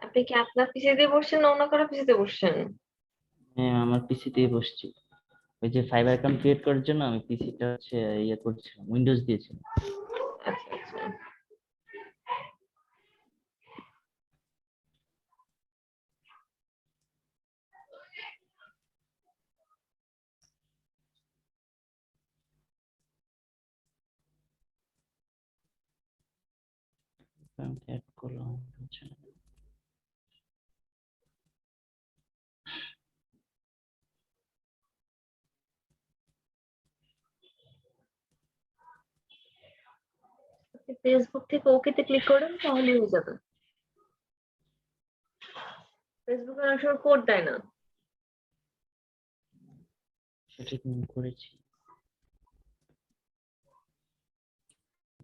আপনি কি আপনার পিসি দিয়ে বসছেন না অন্য কারো পিসিতে বসছেন? হ্যাঁ, আমার পিসি দিয়ে বসছি। ওই যে ফাইবার অ্যাকাউন্ট ক্রিয়েট করার জন্য আমি পিসিটা হচ্ছে ইয়ে করছিলাম, উইন্ডোজ দিয়েছিলাম। আচ্ছা আচ্ছা। অ্যাড করলাম, হচ্ছে না। আপনি ফেসবুক থেকে ওকেতে ক্লিক করেন তাহলেই হয়ে যাবে। ফেসবুক অনেক সময় কোড দেয় না। সেটা কি আমি করেছি?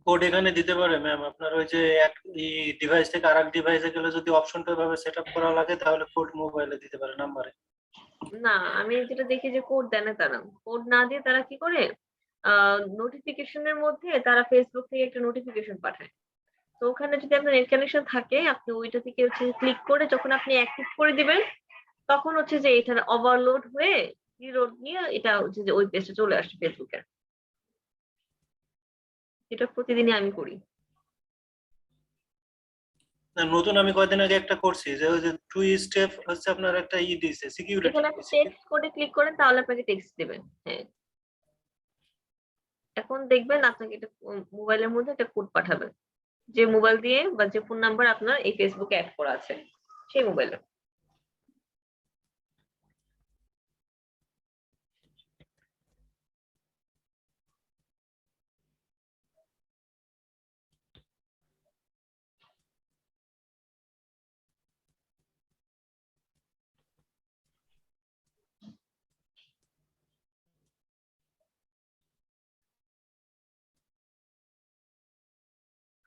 কোড এখানে দিতে পারে ম্যাম, আপনার ওই যে এক ডিভাইস থেকে আরেক ডিভাইসে গেলে যদি অপশনটা ভাবে সেট আপ করা লাগে তাহলে কোড মোবাইলে দিতে পারে নাম্বারে। না, আমি যেটা দেখি যে কোড দেয় না তারা। কোড না দিয়ে তারা কি করে? নোটিফিকেশনের মধ্যে তারা ফেসবুক থেকে একটা নোটিফিকেশন পাঠায়। তো ওখানে যদি আপনার নেট কানেকশন থাকে আপনি ওইটা থেকে হচ্ছে ক্লিক করে যখন আপনি অ্যাক্টিভ করে দিবেন তখন হচ্ছে যে এটা ওভারলোড হয়ে রিলোড নিয়ে এটা হচ্ছে যে ওই পেজে চলে আসছে ফেসবুকের। এটা প্রতিদিনই আমি করি। না, নতুন আমি কয়েকদিন আগে একটা করছি, যে ওই যে 2 স্টেপ হচ্ছে আপনার একটা দিয়েছে সিকিউরিটি। এখানে আপনি টেক্সট কোডে ক্লিক করেন তাহলে আপনাকে টেক্সট দিবেন। হ্যাঁ, এখন দেখবেন আপনাকে এটা মোবাইলের মধ্যে একটা কোড পাঠাবে, যে মোবাইল দিয়ে বা যে ফোন নাম্বার আপনার এই ফেসবুকে অ্যাড করা আছে সেই মোবাইলে।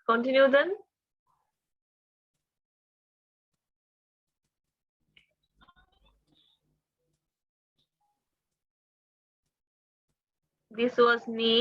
Continue then. This was me.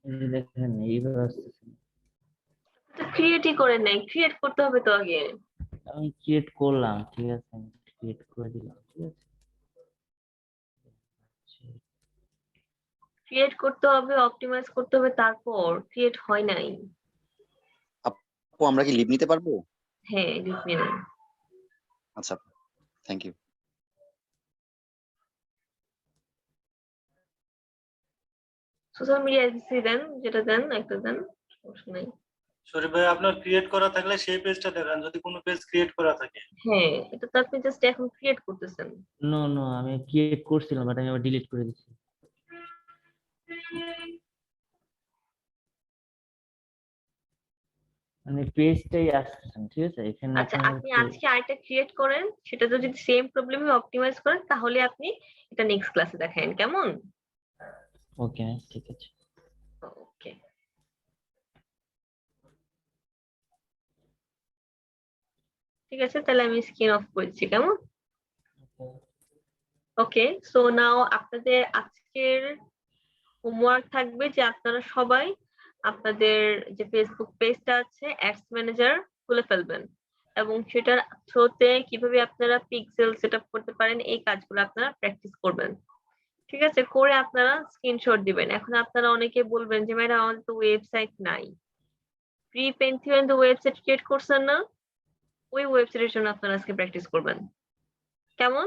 এই যে দেখেন এইভাবে আসতেছে। তো ক্রিয়েটই করে নাই, ক্রিয়েট করতে হবে তো আগে। আমি ক্রিয়েট করলাম, ঠিক আছে, আমি ক্রিয়েট করে দিলাম, ঠিক আছে। ক্রিয়েট করতে হবে, অপটিমাইজ করতে হবে, তারপর ক্রিয়েট হয় নাই। আপু আমরা কি লিভ নিতে পারবো? হ্যাঁ, লিভ নিন। আচ্ছা, thank you. Social media agency দেন, যেটা দেন একটা দেন, সমস্যা নাই। শরীফ ভাই আপনার ক্রিয়েট করা থাকলে সেই পেজটা দেখান যদি কোনো পেজ ক্রিয়েট করা থাকে। হ্যাঁ, এটা তো আপনি জাস্ট এখন ক্রিয়েট করতেছেন। নো নো, আমি ক্রিয়েট করছিলাম বাট আমি আবার ডিলিট করে দিচ্ছি। মানে পেজটাই আসছে না, ঠিক আছে। এখানে আচ্ছা, আপনার আপনি আজকে আরেকটা ক্রিয়েট করেন, সেটা যদি সেম প্রবলেমে অপটিমাইজ করেন তাহলে আপনি এটা নেক্সট ক্লাসে দেখাবেন, কেমন? ওকে, ঠিক আছে। ওকে, ঠিক আছে, তাহলে আমি স্ক্রিন অফ করছি, কেমন? ওকে, সো নাও আপনাদের আজকের হোমওয়ার্ক থাকবে যে আপনারা সবাই আপনাদের যে ফেসবুক পেজটা আছে অ্যাডস ম্যানেজার খুলে ফেলবেন এবং সেটার থ্রুতে কিভাবে আপনারা পিক্সেল সেটআপ করতে পারেন এই কাজগুলো আপনারা প্র্যাকটিস করবেন। ঠিক আছে, করে আপনারা স্ক্রিনশট দিবেন। এখন আপনারা অনেকে বলবেন যে ম্যাডাম আমাদের তো ওয়েবসাইট নাই। ফ্রি পেন্থিয়ন তো ওয়েবসাইট ক্রিয়েট করছেন না, ওই ওয়েবসাইটের জন্য আপনারা আজকে প্র্যাকটিস করবেন, কেমন?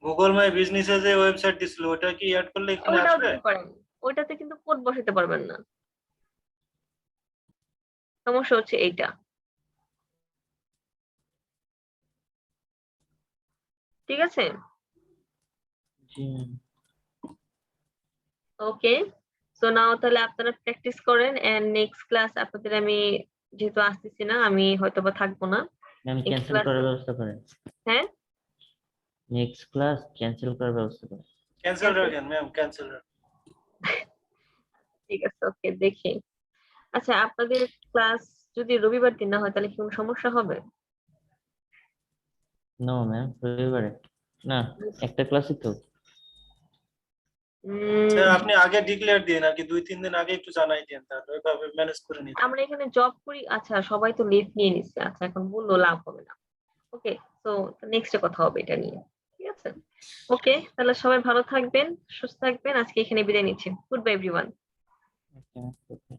গুগল মাই বিজনেসে যে ওয়েবসাইট দিছিল ওটা কি অ্যাড করলে এখানে ওইটাও আসবে? দিতে পারেন, ওইটাতে কিন্তু কোড বসাতে পারবেন না, সমস্যা হচ্ছে এইটা। ঠিক আছে, জি ম্যাম। ওকে, সো নাও তাহলে আপনারা প্র্যাকটিস করেন এন্ড নেক্সট ক্লাস আপনাদের আমি যেহেতু আসতেছি না, আমি হয়তোবা থাকবো না ম্যাম নেক্সট ক্যান্সেল ক্লাস। করার ব্যবস্থা করেন। হ্যাঁ, নেক্সট ক্লাস ক্যান্সেল করার ব্যবস্থা করেন। ক্যান্সেল রাখেন ম্যাম, ক্যান্সেল রাখেন। ঠিক আছে, ওকে, দেখি। আচ্ছা, আপনাদের ক্লাস যদি রবিবার দিন না হয় তাহলে কি কোনো সমস্যা হবে? নো ম্যাম, রবিবারে না, একটা ক্লাসই তো। স্যার আপনি আগে ডিক্লেয়ার দিন আর কি, 2-3 দিন আগে একটু জানাই দিন, তাহলে ওইভাবে ম্যানেজ করে নিতে। আমরা এখানে জব করি, আচ্ছা সবাই তো লিভ নিয়ে নিচ্ছে, আচ্ছা এখন বললো লাভ হবে না। ওকে, সো নেক্সটে কথা হবে এটা নিয়ে, ঠিক আছে? ওকে, তাহলে সবাই ভালো থাকবেন, সুস্থ থাকবেন, আজকে এখানে বিদায় নিচ্ছি। Good bye everyone. ওকে, ওকে।